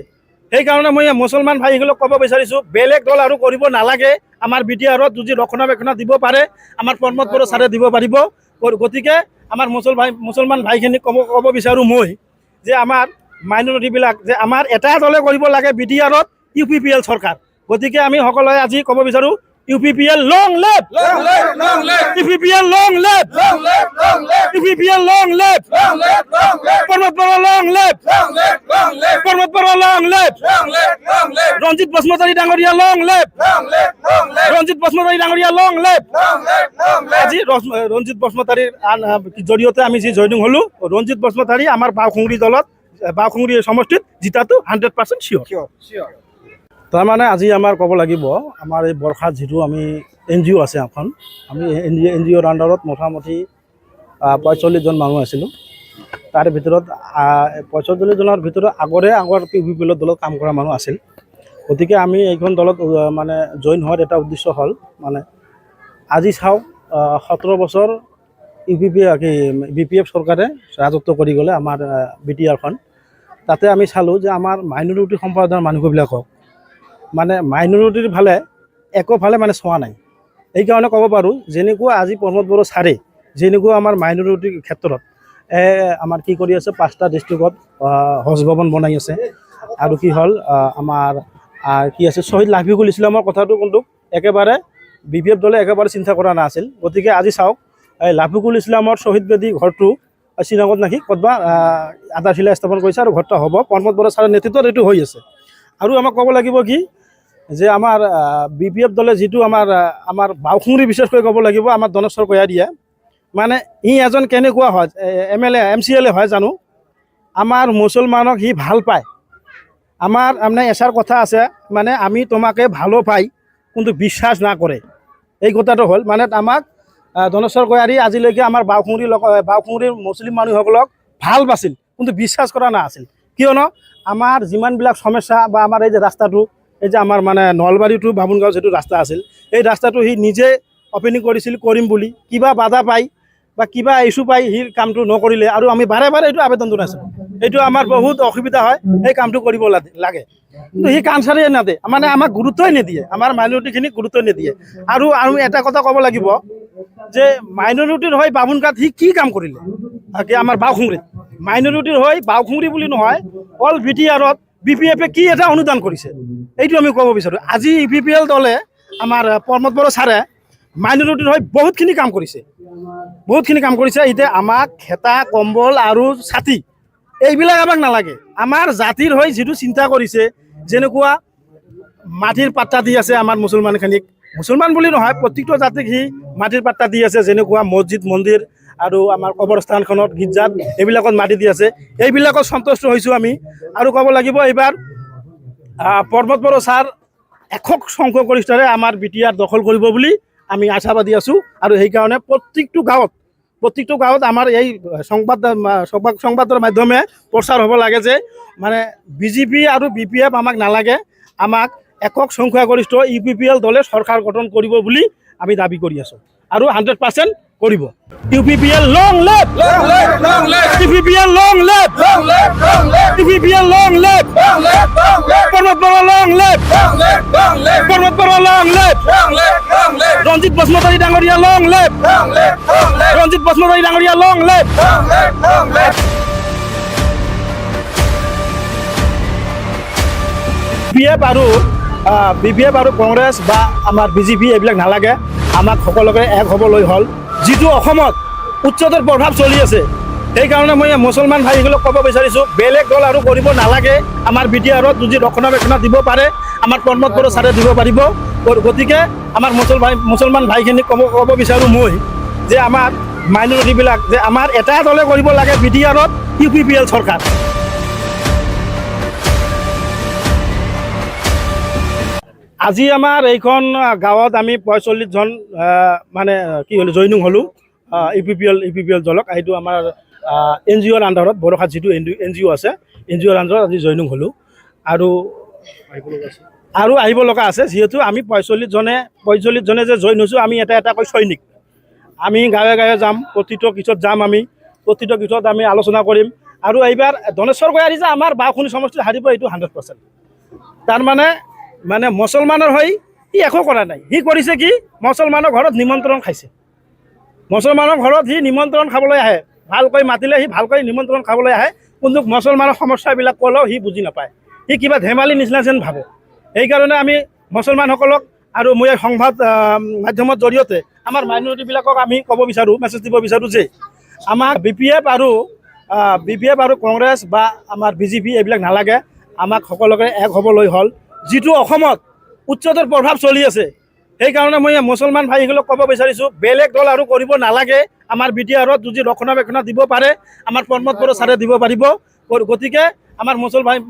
সেইকাৰণে মই মুছলমান ভাইসকলক ক'ব বিচাৰিছোঁ বেলেগ দল আৰু কৰিব নালাগে আমাৰ BTRত যদি ৰক্ষণাবেক্ষণ দিব পাৰে আমাৰ প্ৰমোদ বড়ো ছাৰে দিব পাৰিব গতিকে আমাৰ মুছলমান ভাইখিনিক ক'ব বিচাৰোঁ মই যে আমাৰ মাইনৰিটিবিলাক যে আমাৰ এটা দলে কৰিব লাগে BTRত UPPL চৰকাৰ গতিকে আমি সকলোৱে আজি ক'ব বিচাৰোঁ UPPL long left UPPL long left UPPL long left পৰ্বত বৰা লং লেফ পৰ্বত বৰা লং লেফ ৰঞ্জিত বসুমতাৰী ডাঙৰীয়া লং লেফ ৰঞ্জিত বসুমতাৰী ডাঙৰীয়া লং লেফ আজি ৰঞ্জিত বসুমতাৰীৰ জৰিয়তে আমি যি জইনিং হ'লোঁ ৰঞ্জিত বসুমতাৰী আমাৰ বাওঁখুংৰি দলত বাওঁখুংৰি সমষ্টিত জিতাটো 100% চিয়'ৰ তাৰমানে আজি আমাৰ ক'ব লাগিব আমাৰ এই বৰষাত যিটো আমি NGO আছে এখন আমি NGOৰ আণ্ডাৰত মোটামুটি 45 জন মানুহ আছিলোঁ তাৰে ভিতৰত 45 জনৰ ভিতৰত আগৰ UPPL দলত কাম কৰা মানুহ আছিল গতিকে আমি এইখন দলত মানে জইন হোৱাৰ এটা উদ্দেশ্য হ'ল মানে আজি চাওক 17 বছৰ BPF চৰকাৰে ৰাজত্ব কৰি গ'লে আমাৰ BTRখন তাতে আমি চালোঁ যে আমাৰ মাইনৰিটি সম্প্ৰদায়ৰ মানুহবিলাকক মানে মাইনৰিটিৰ ফালে একোফালে মানে চোৱা নাই এইকাৰণে ক'ব পাৰোঁ যেনেকুৱা আজি প্ৰমোদ বড়ো ছাৰে যেনেকুৱা আমাৰ মাইনৰিটিৰ ক্ষেত্ৰত আমাৰ কি কৰি আছে 5টা ডিষ্ট্ৰিক্টত হজ ভৱন বনাই আছে আৰু কি হ'ল আমাৰ কি আছে শ্বহীদ লাফিকুল ইছলামৰ কথাটো কিন্তু একেবাৰে BPF দলে একেবাৰে চিন্তা কৰা নাছিল গতিকে আজি চাওক এই লাফিকুল ইছলামৰ শ্বহীদ বেদী ঘৰটো শ্ৰীনগৰত নাকি ক'তবা আধাৰশিলা স্থাপন কৰিছে আৰু ঘৰটো হ'ব প্ৰমোদ বড়ো ছাৰৰ নেতৃত্বত এইটো হৈ আছে আৰু আমাক ক'ব লাগিব কি যে আমাৰ BPF দলে যিটো আমাৰ বাওঁখুংৰি বিশেষকৈ ক'ব লাগিব আমাৰ ধনেশ্বৰ গয়াৰীয়ে মানে সি এজন কেনেকুৱা হয় MLA MCLA হয় জানো আমাৰ মুছলমানক সি ভাল পায় আমাৰ মানে এষাৰ কথা আছে মানে আমি তোমাকে ভালো পাই কিন্তু বিশ্বাস না কৰে এই কথাটো হ'ল মানে আমাক ধনেশ্বৰ গয়াৰী আজিলৈকে আমাৰ বাওঁখুংৰিৰ মুছলিম মানুহসকলক ভাল পাইছিল কিন্তু বিশ্বাস কৰা নাছিল কিয়নো আমাৰ যিমানবিলাক সমস্যা বা আমাৰ এই যে ৰাস্তাটো এই যে আমাৰ মানে নলবাৰী টু বামুণগাঁও যিটো ৰাস্তা আছিল এই ৰাস্তাটো সি নিজে অপেনিং কৰিছিল কৰিম বুলি কিবা বাধা পাই বা কিবা ইছ্যু পাই সি কামটো নকৰিলে আৰু আমি বাৰে বাৰে এইটো আবেদন জনাইছিলোঁ এইটো আমাৰ বহুত অসুবিধা হয় এই কামটো কৰিব লাগে কিন্তু সি কাম চাৰিয়ে নাদে মানে আমাক গুৰুত্বই নিদিয়ে আমাৰ মাইনৰিটিখিনিক গুৰুত্ব নিদিয়ে আৰু এটা কথা ক'ব লাগিব যে মাইনৰিটিৰ হৈ বামুণগাঁৱত সি কি কাম কৰিলে আমাৰ বাওঁখুংৰিত মাইনৰিটিৰ হৈ বাওঁখুংৰি বুলি নহয় অল BTRত BPFে কি এটা অনুদান কৰিছে এইটো আমি ক'ব বিচাৰোঁ আজি UPPL দলে আমাৰ প্ৰমোদ বড়ো ছাৰে মাইনৰিটিৰ হৈ বহুতখিনি কাম কৰিছে এতিয়া আমাক খেতা কম্বল আৰু ছাতি এইবিলাক আমাক নালাগে আমাৰ জাতিৰ হৈ যিটো চিন্তা কৰিছে যেনেকুৱা মাটিৰ পাত্তা দি আছে আমাৰ মুছলমানখিনিক, মুছলমান বুলি নহয় প্ৰত্যেকটো জাতিক সি মাটিৰ পাত্তা দি আছে, যেনেকুৱা মছজিদ মন্দিৰ আৰু আমাৰ কবৰস্থানখনত গীৰ্জাত এইবিলাকত মাটি দি আছে, এইবিলাকত সন্তুষ্ট হৈছোঁ আমি। আৰু ক'ব লাগিব এইবাৰ পৰ্বত বড়ো ছাৰ একক সংখ্যাগৰিষ্ঠৰে আমাৰ বিটিআৰ দখল কৰিব বুলি আমি আশাবাদী আছোঁ। আৰু সেইকাৰণে প্ৰত্যেকটো গাঁৱত আমাৰ এই সংবাদৰ মাধ্যমে প্ৰচাৰ হ'ব লাগে যে মানে বিজেপি আৰু BPF আমাক নালাগে, আমাক একক সংখ্যাগৰিষ্ঠ UPPL দলে চৰকাৰ গঠন কৰিব বুলি আমি দাবী কৰি আছোঁ আৰু 100% কৰিব। UPPL long live, UPPL long live, UPPL long live, পৰ্বত বড়ো লং লিভ, পৰ্বত বড়ো লং লিভ, ৰঞ্জিত বসুমতাৰী ডাঙৰীয়া লং লিভ, ৰঞ্জিত বসুমতাৰী ডাঙৰীয়া লং লিভ। BPF আৰু কংগ্ৰেছ বা আমাৰ BJP এইবিলাক নালাগে, আমাক সকলোকে এক হ'বলৈ হ'ল। যিটো অসমত উচ্চতৰ প্ৰভাৱ চলি আছে, সেইকাৰণে মই মুছলমান ভাইসকলক ক'ব বিচাৰিছোঁ বেলেগ দল আৰু কৰিব নালাগে। আমাৰ BTRত যদি ৰক্ষণাবেক্ষণ দিব পাৰে আমাৰ পৰ্বত বড়ো ছাৰে দিব পাৰিব। গতিকে আমাৰ মুছলমান ভাইখিনিক ক'ব বিচাৰোঁ মই যে আমাৰ মাইনৰিটিবিলাক যে আমাৰ এটা দলে কৰিব লাগে BTRত UPPL চৰকাৰ। আজি আমাৰ এইখন গাঁৱত আমি 45জন মানে কি হ'লোঁ জইনিং হ'লোঁ UPPL দলক। এইটো আমাৰ NGOৰ আণ্ডাৰত বড়োখাত যিটো NGO আছে NGOৰ আণ্ডাৰত আজি জইনিং হ'লোঁ আৰু আহিব লগা আছে। যিহেতু আমি 45জনে যে জইন হৈছোঁ, আমি এটা এটাকৈ সৈনিক। আমি গাঁৱে গাঁৱে যাম, প্ৰতিটো গীতত যাম, আমি প্ৰতিটো গীতত আমি আলোচনা কৰিম। আৰু এইবাৰ ধনেশ্বৰ গয়াৰী যে আমাৰ বাওঁখুনি সমষ্টিত হাৰিব এইটো 100%। তাৰমানে মুছলমানৰ হৈ সি একো কৰা নাই, সি কৰিছে কি মুছলমানৰ ঘৰত নিমন্ত্ৰণ খাইছে। মুছলমানৰ ঘৰত সি নিমন্ত্ৰণ খাবলৈ আহে, ভালকৈ মাতিলে সি ভালকৈ নিমন্ত্ৰণ খাবলৈ আহে, কিন্তু মুছলমানৰ সমস্যাবিলাক ক'লেও সি বুজি নাপায়, সি কিবা ধেমালি নিচিনা যেন ভাবে। সেইকাৰণে আমি মুছলমানসকলক আৰু মই সংবাদ মাধ্যমৰ জৰিয়তে আমাৰ মাইনৰিটিবিলাকক আমি ক'ব বিচাৰোঁ, মেছেজ দিব বিচাৰোঁ যে আমাক BPF আৰু কংগ্ৰেছ বা আমাৰ BJP এইবিলাক নালাগে, আমাক সকলোকে এক হ'বলৈ হ'ল। যিটো অসমত উচ্চতৰ প্ৰভাৱ চলি আছে, সেইকাৰণে মই মুছলমান ভাইসকলক ক'ব বিচাৰিছোঁ বেলেগ দল আৰু কৰিব নালাগে। আমাৰ BTRত যদি ৰক্ষণাবেক্ষণ দিব পাৰে আমাৰ পৰ্বত বড়ো ছাৰে দিব পাৰিব। গতিকে আমাৰ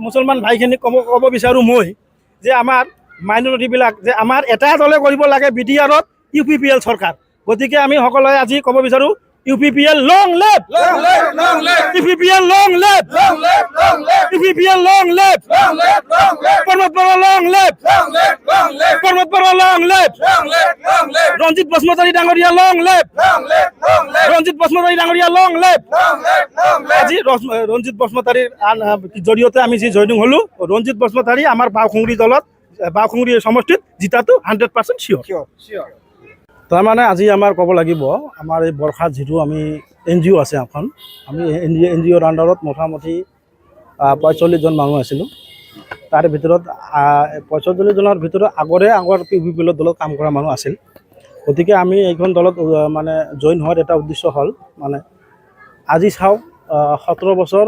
মুছলমান ভাইখিনিক ক'ব বিচাৰোঁ মই যে আমাৰ মাইনৰিটিবিলাক যে আমাৰ এটা দলে কৰিব লাগে BTRত UPPL চৰকাৰ। গতিকে আমি সকলোৱে আজি ক'ব বিচাৰোঁ UPPL long live, UPPL long live, UPPL long live, পৰ্বত বড়ো লং লিভ, পৰ্বত বড়ো লং লিভ, ৰঞ্জিত বসুমতাৰী ডাঙৰীয়া লং লিভ, ৰঞ্জিত বসুমতাৰী ডাঙৰীয়া লং লিভ। আজি ৰঞ্জিত বসুমতাৰীৰ জৰিয়তে আমি যি জইনিং হ'লোঁ, ৰঞ্জিত বসুমতাৰী আমাৰ বাওঁখুংৰি সমষ্টিত জিতাটো 100% চিয়'ৰ। তাৰমানে আজি আমাৰ ক'ব লাগিব আমাৰ এই বৰখাত যিটো আমি NGO আছে এখন, আমি NGOৰ আণ্ডাৰত মোটামুটি 45জন মানুহ আছিলোঁ। তাৰে ভিতৰত 45জনৰ ভিতৰত আগৰ UPPL দলত কাম কৰা মানুহ আছিল। গতিকে আমি এইখন দলত মানে জইন হোৱাৰ এটা উদ্দেশ্য হ'ল মানে আজি চাওক 17 বছৰ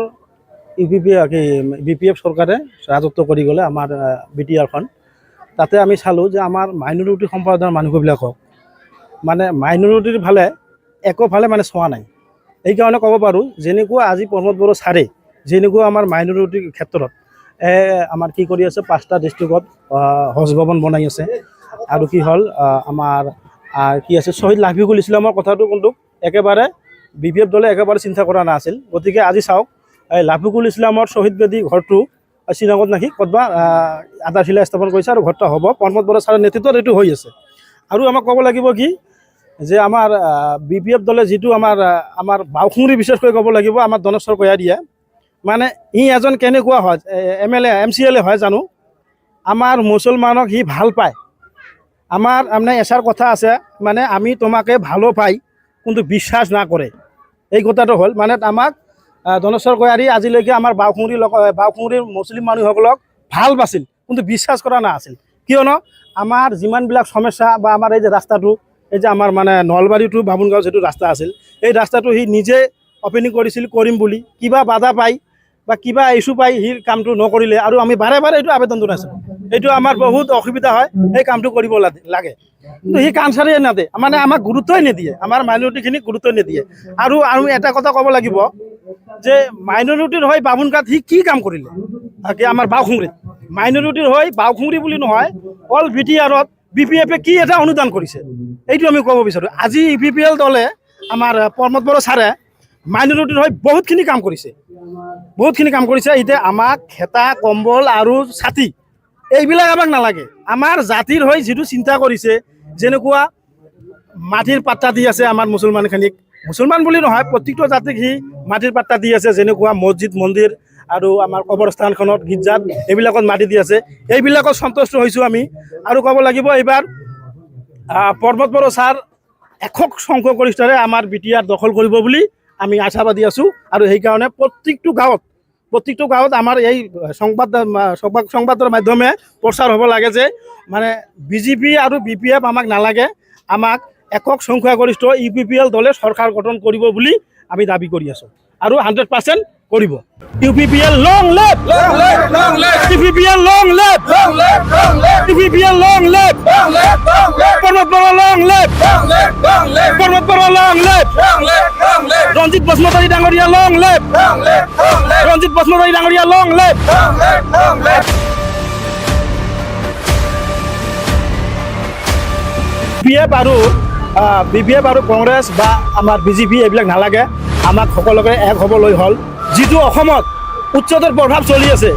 BPF চৰকাৰে ৰাজত্ব কৰি গ'লে আমাৰ BTRখন। তাতে আমি চালোঁ যে আমাৰ মাইনৰিটি সম্প্ৰদায়ৰ মানুহবিলাকক মানে মাইনৰিটিৰ একোফালে মানে চোৱা নাই। এইকাৰণে ক'ব পাৰোঁ যেনেকুৱা আজি পৰ্বত বড়ো ছাৰে যেনেকুৱা আমাৰ মাইনৰিটিৰ ক্ষেত্ৰত আমাৰ কি কৰি আছে, 5টা ডিষ্ট্ৰিক্টত হজ ভৱন বনাই আছে। আৰু কি হ'ল আমাৰ কি আছে শ্বহীদ লাফিকুল ইছলামৰ কথাটো কিন্তু একেবাৰে BPF দলে একেবাৰে চিন্তা কৰা নাছিল। গতিকে আজি চাওক এই লাফিকুল ইছলামৰ শ্বহীদ বেদী ঘৰটো শ্ৰীনগৰত নাকি ক'তবা আধাৰশিলা স্থাপন কৰিছে আৰু ঘৰটা হ'ব পৰ্বত বড়ো ছাৰৰ নেতৃত্বত এইটো হৈ আছে। আৰু আমাক ক'ব লাগিব কি যে আমাৰ BPF দলে যিটো আমাৰ বাওঁখুংৰি বিশেষকৈ ক'ব লাগিব আমাৰ ধনেশ্বৰ গয়াৰীয়ে মানে সি এজন কেনেকুৱা হয় MLA MCLA হয় জানো, আমাৰ মুছলমানক সি ভাল পায়। আমাৰ মানে এষাৰ কথা আছে মানে আমি তোমাকে ভালো পাই কিন্তু বিশ্বাস নকৰে, এই কথাটো হ'ল মানে আমাক ধনেশ্বৰ গয়াৰী আজিলৈকে আমাৰ বাওঁখুংৰিৰ মুছলিম মানুহসকলক ভাল পাইছিল কিন্তু বিশ্বাস কৰা নাছিল। কিয়নো আমাৰ যিমানবিলাক সমস্যা বা আমাৰ এই যে ৰাস্তাটো, এই যে আমাৰ মানে নলবাৰী টু বামুণগাঁও যিটো ৰাস্তা আছিল, এই ৰাস্তাটো সি নিজে অপেনিং কৰিম বুলি কিবা বাধা পাই বা কিবা ইছ্যু পাই সি কামটো নকৰিলে আৰু আমি বাৰে বাৰে এইটো আবেদন জনাইছিলোঁ। এইটো আমাৰ বহুত অসুবিধা হয় সেই কামটো কৰিব লাগে কিন্তু সি কানচাৰে নাদে মানে আমাক গুৰুত্বই নিদিয়ে আমাৰ মাইনৰিটিখিনিক গুৰুত্ব নিদিয়ে আৰু এটা কথা ক'ব লাগিব যে মাইনৰিটিৰ হৈ বামুণগাঁৱত সি কি কাম কৰিলে কি আমাৰ বাওখুংৰিত মাইনৰিটিৰ হৈ বাওখুংৰি বুলি নহয় অল BTRত BPF কি এটা অনুদান কৰিছে এইটো আমি ক'ব বিচাৰোঁ আজি EPPL দলে আমাৰ প্ৰমোদ বড়ো ছাৰে মাইনৰিটিৰ হৈ বহুতখিনি কাম কৰিছে এতিয়া আমাক খেতা কম্বল আৰু ছাতি এইবিলাক আমাক নালাগে আমাৰ জাতিৰ হৈ যিটো চিন্তা কৰিছে যেনেকুৱা মাটিৰ পাট্টা দি আছে আমাৰ মুছলমানখিনিক মুছলমান বুলি নহয় প্ৰত্যেকটো জাতিক সি মাটিৰ পাট্টা দি আছে যেনেকুৱা মছজিদ মন্দিৰ আৰু আমাৰ কবৰস্থানখনত গীৰ্জাত এইবিলাকত মাটি দি আছে এইবিলাকত সন্তুষ্ট হৈছোঁ আমি আৰু ক'ব লাগিব এইবাৰ প্ৰমোদ বড়ো ছাৰ একক সংখ্যাগৰিষ্ঠৰে আমাৰ BTR দখল কৰিব বুলি আমি আশাবাদী আছোঁ আৰু সেইকাৰণে প্ৰত্যেকটো গাঁৱত আমাৰ এই সংবাদৰ মাধ্যমে প্ৰচাৰ হ'ব লাগে যে মানে BJP আৰু BPF আমাক নালাগে আমাক একক সংখ্যাগৰিষ্ঠ UPPL দলে চৰকাৰ গঠন কৰিব বুলি আমি দাবী কৰি আছোঁ আৰু 100% কৰিব UPPL long live UPPL long live UPPL long live Pramod বড়ো লং লিভ প্ৰমোদ বড়ো লং লিভ ৰঞ্জিত বসুমতাৰী ডাঙৰীয়া লং লিভ ৰঞ্জিত বসুমতাৰী ডাঙৰীয়া লং লিভ BPF আৰু কংগ্ৰেছ বা আমাৰ BJP এইবিলাক নালাগে আমাক সকলোকে এক হ'বলৈ হ'ল যিটো অসমত উচ্চতৰ প্ৰভাৱ চলি আছে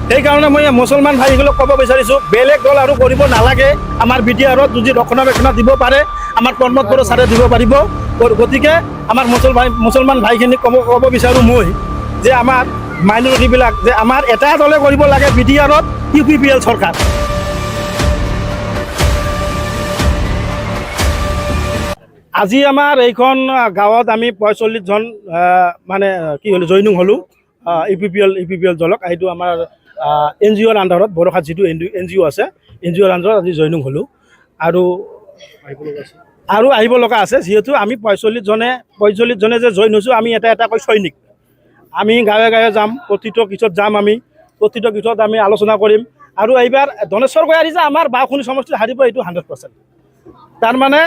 সেইকাৰণে মই মুছলমান ভাইসকলক ক'ব বিচাৰিছোঁ বেলেগ দল আৰু কৰিব নালাগে আমাৰ BTRত যদি ৰক্ষণাবেক্ষণ দিব পাৰে আমাৰ প্ৰমোদ বড়ো ছাৰে দিব পাৰিব গতিকে আমাৰ মুছলমান ভাইখিনিক ক'ব বিচাৰোঁ মই যে আমাৰ মাইনৰিটিবিলাক যে আমাৰ এটা দলে কৰিব লাগে BTRত UPPL চৰকাৰ আজি আমাৰ এইখন গাঁৱত আমি 45 জন মানে কি হ'লো জইনিং হ'লোঁ UPPL দলক এইটো আমাৰ NGOৰ আণ্ডাৰত বড়োখাত যিটো NGO আছে NGOৰ আণ্ডাৰত আজি জইনিং হ'লোঁ আৰু আহিব লগা আছে যিহেতু আমি 45 জনে যে জইন হৈছোঁ আমি এটা সৈনিক আমি গাঁৱে যাম প্ৰতিটো কিছত যাম আমি প্ৰতিটো কিছত আমি আলোচনা কৰিম আৰু এইবাৰ ধনেশ্বৰ গয়াৰী যে আমাৰ বাওখুনি সমষ্টিত হাৰিব এইটো 100% তাৰমানে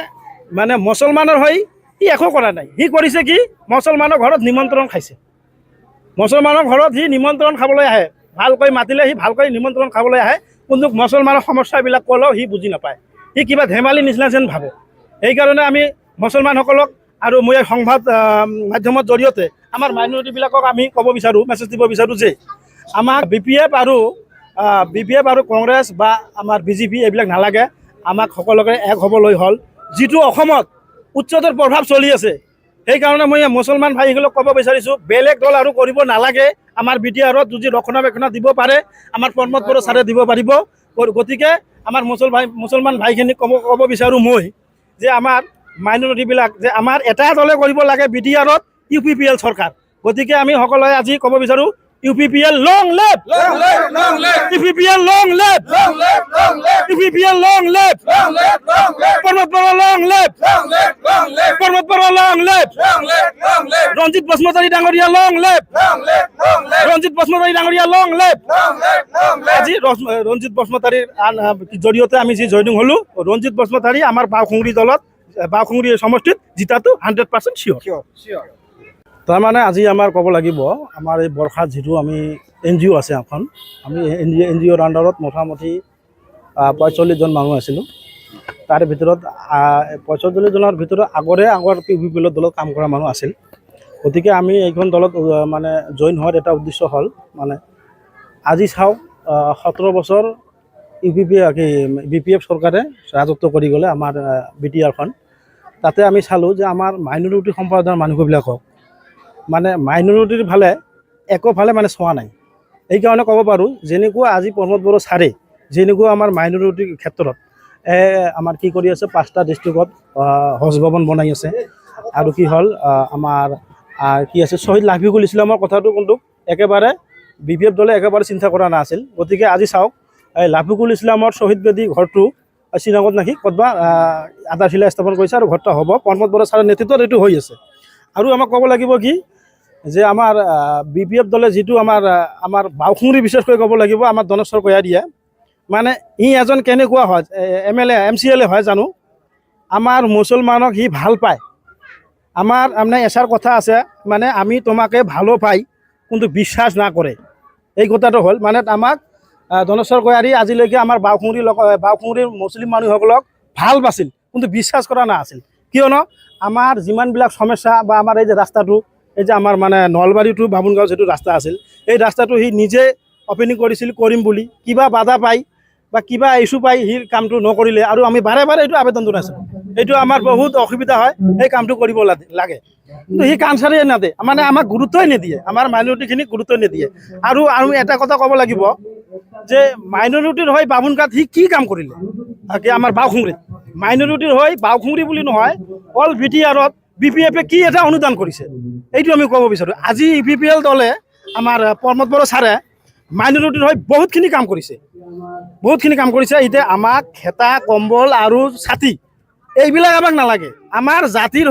মুছলমানৰ হৈ সি একো কৰা নাই সি কৰিছে কি মুছলমানৰ ঘৰত নিমন্ত্ৰণ খাইছে মুছলমানৰ ঘৰত সি নিমন্ত্ৰণ খাবলৈ আহে ভালকৈ মাতিলে সি ভালকৈ নিমন্ত্ৰণ খাবলৈ আহে কিন্তু মুছলমানৰ সমস্যাবিলাক ক'লেও সি বুজি নাপায় সি কিবা ধেমালি নিচিনা যেন ভাবে সেইকাৰণে আমি মুছলমানসকলক আৰু মই সংবাদ মাধ্যমৰ জৰিয়তে আমাৰ মাইনৰিটিবিলাকক আমি ক'ব বিচাৰোঁ মেছেজ দিব বিচাৰোঁ যে আমাক BPF আৰু কংগ্ৰেছ বা আমাৰ BJP এইবিলাক নালাগে আমাক সকলোকে এক হ'বলৈ হ'ল যিটো অসমত উচ্চতৰ প্ৰভাৱ চলি আছে সেইকাৰণে মই মুছলমান ভাইসকলক ক'ব বিচাৰিছোঁ বেলেগ দল আৰু কৰিব নালাগে আমাৰ BTRত যদি ৰক্ষণাবেক্ষণ দিব পাৰে আমাৰ প্ৰমোদ বড়ো ছাৰে দিব পাৰিব গতিকে আমাৰ মুছলমান ভাইখিনিক ক'ব বিচাৰোঁ মই যে আমাৰ মাইনৰিটিবিলাক যে আমাৰ এটা দলে কৰিব লাগে BTRত UPPL চৰকাৰ গতিকে আমি সকলোৱে আজি ক'ব বিচাৰোঁ UPPL long live UPPL long live UPPL long live Pramod বড়ো long live প্ৰমোদ বড়ো long live ৰঞ্জিত বসুমতাৰী ডাঙৰীয়া long live ৰঞ্জিত বসুমতাৰী ডাঙৰীয়া long live আজি ৰঞ্জিত বসুমতাৰীৰ জৰিয়তে আমি যি জইনিং হ'লোঁ ৰঞ্জিত বসুমতাৰী আমাৰ বাওখুংৰি সমষ্টিত জিতাটো 100% চিয়'ৰ তাৰমানে আজি আমাৰ ক'ব লাগিব আমাৰ এই বৰখাত যিটো আমি NGO আছে এখন আমি NGOৰ আণ্ডাৰত মোটামুটি 45 জন মানুহ আছিলোঁ তাৰে ভিতৰত 45 জনৰ ভিতৰত আগৰ UPPL দলত কাম কৰা মানুহ আছিল গতিকে আমি এইখন দলত মানে জইন হোৱাৰ এটা উদ্দেশ্য হ'ল মানে আজি চাওক 17 বছৰ BPF চৰকাৰে ৰাজত্ব কৰি গ'লে আমাৰ BTRখন তাতে আমি চালোঁ যে আমাৰ মাইনৰিটি সম্প্ৰদায়ৰ মানুহবিলাকক মানে মাইনৰিটিৰ একোফালে মানে চোৱা নাই এইকাৰণে ক'ব পাৰোঁ যেনেকুৱা আজি প্ৰমোদ বড়ো ছাৰে যেনেকুৱা আমাৰ মাইনৰিটিৰ ক্ষেত্ৰত আমাৰ কি কৰি আছে 5টা ডিষ্ট্ৰিক্টত হজ ভৱন বনাই আছে আৰু কি হ'ল আমাৰ কি আছে শ্বহীদ লাফিকুল ইছলামৰ কথাটো কিন্তু একেবাৰে BPF দলে একেবাৰে চিন্তা কৰা নাছিল গতিকে আজি চাওক এই লাফিকুল ইছলামৰ শ্বহীদ বেদী ঘৰটো শ্ৰীনগৰত নাকি ক'তবা আধাৰশিলা স্থাপন কৰিছে আৰু ঘৰটা হ'ব প্ৰমোদ বড়ো ছাৰৰ নেতৃত্বত এইটো হৈ আছে আৰু আমাক ক'ব লাগিব কি যে আমাৰ BPF দলে যিটো আমাৰ বাওখুংৰি বিশেষকৈ ক'ব লাগিব আমাৰ ধনেশ্বৰ গয়াৰীয়ে মানে সি এজন কেনেকুৱা হয় MLA MCLA হয় জানো আমাৰ মুছলমানক সি ভাল পায় আমাৰ মানে এষাৰ কথা আছে মানে আমি তোমাকে ভালো পাই কিন্তু বিশ্বাস না কৰে এই কথাটো হ'ল মানে আমাক ধনেশ্বৰ গয়াৰী আজিলৈকে আমাৰ বাওঁখুঙুৰীৰ মুছলিম মানুহসকলক ভাল পাইছিল কিন্তু বিশ্বাস কৰা নাছিল কিয়নো আমাৰ যিমানবিলাক সমস্যা বা আমাৰ এই যে ৰাস্তাটো এই যে আমাৰ মানে নলবাৰী টু বামুণগাঁও যিটো ৰাস্তা আছিল এই ৰাস্তাটো সি নিজে অপেনিং কৰিছিল কৰিম বুলি কিবা বাধা পাই বা কিবা ইছ্যু পাই সি কামটো নকৰিলে আৰু আমি বাৰে বাৰে এইটো আবেদন জনাইছোঁ এইটো আমাৰ বহুত অসুবিধা হয় এই কামটো কৰিব লাগে কিন্তু সি কাম চাৰিয়ে নাদে মানে আমাক গুৰুত্বই নিদিয়ে আমাৰ মাইনৰিটিখিনিক গুৰুত্ব নিদিয়ে আৰু এটা কথা ক'ব লাগিব যে মাইনৰিটিৰ হৈ বামুণগাঁৱত সি কি কাম কৰিলে আমাৰ বাওঁখুঙুৰীত মাইনৰিটিৰ হৈ বাওঁখুঙুৰী বুলি নহয় অল BTRত BPF কি এটা অনুদান কৰিছে এইটো আমি ক'ব বিচাৰোঁ আজি EPPL দলে আমাৰ প্ৰমোদ বড়ো ছাৰে মাইনৰিটিৰ হৈ বহুতখিনি কাম কৰিছে এতিয়া আমাক খেতা কম্বল আৰু ছাতি এইবিলাক আমাক নালাগে আমাৰ জাতিৰ হৈ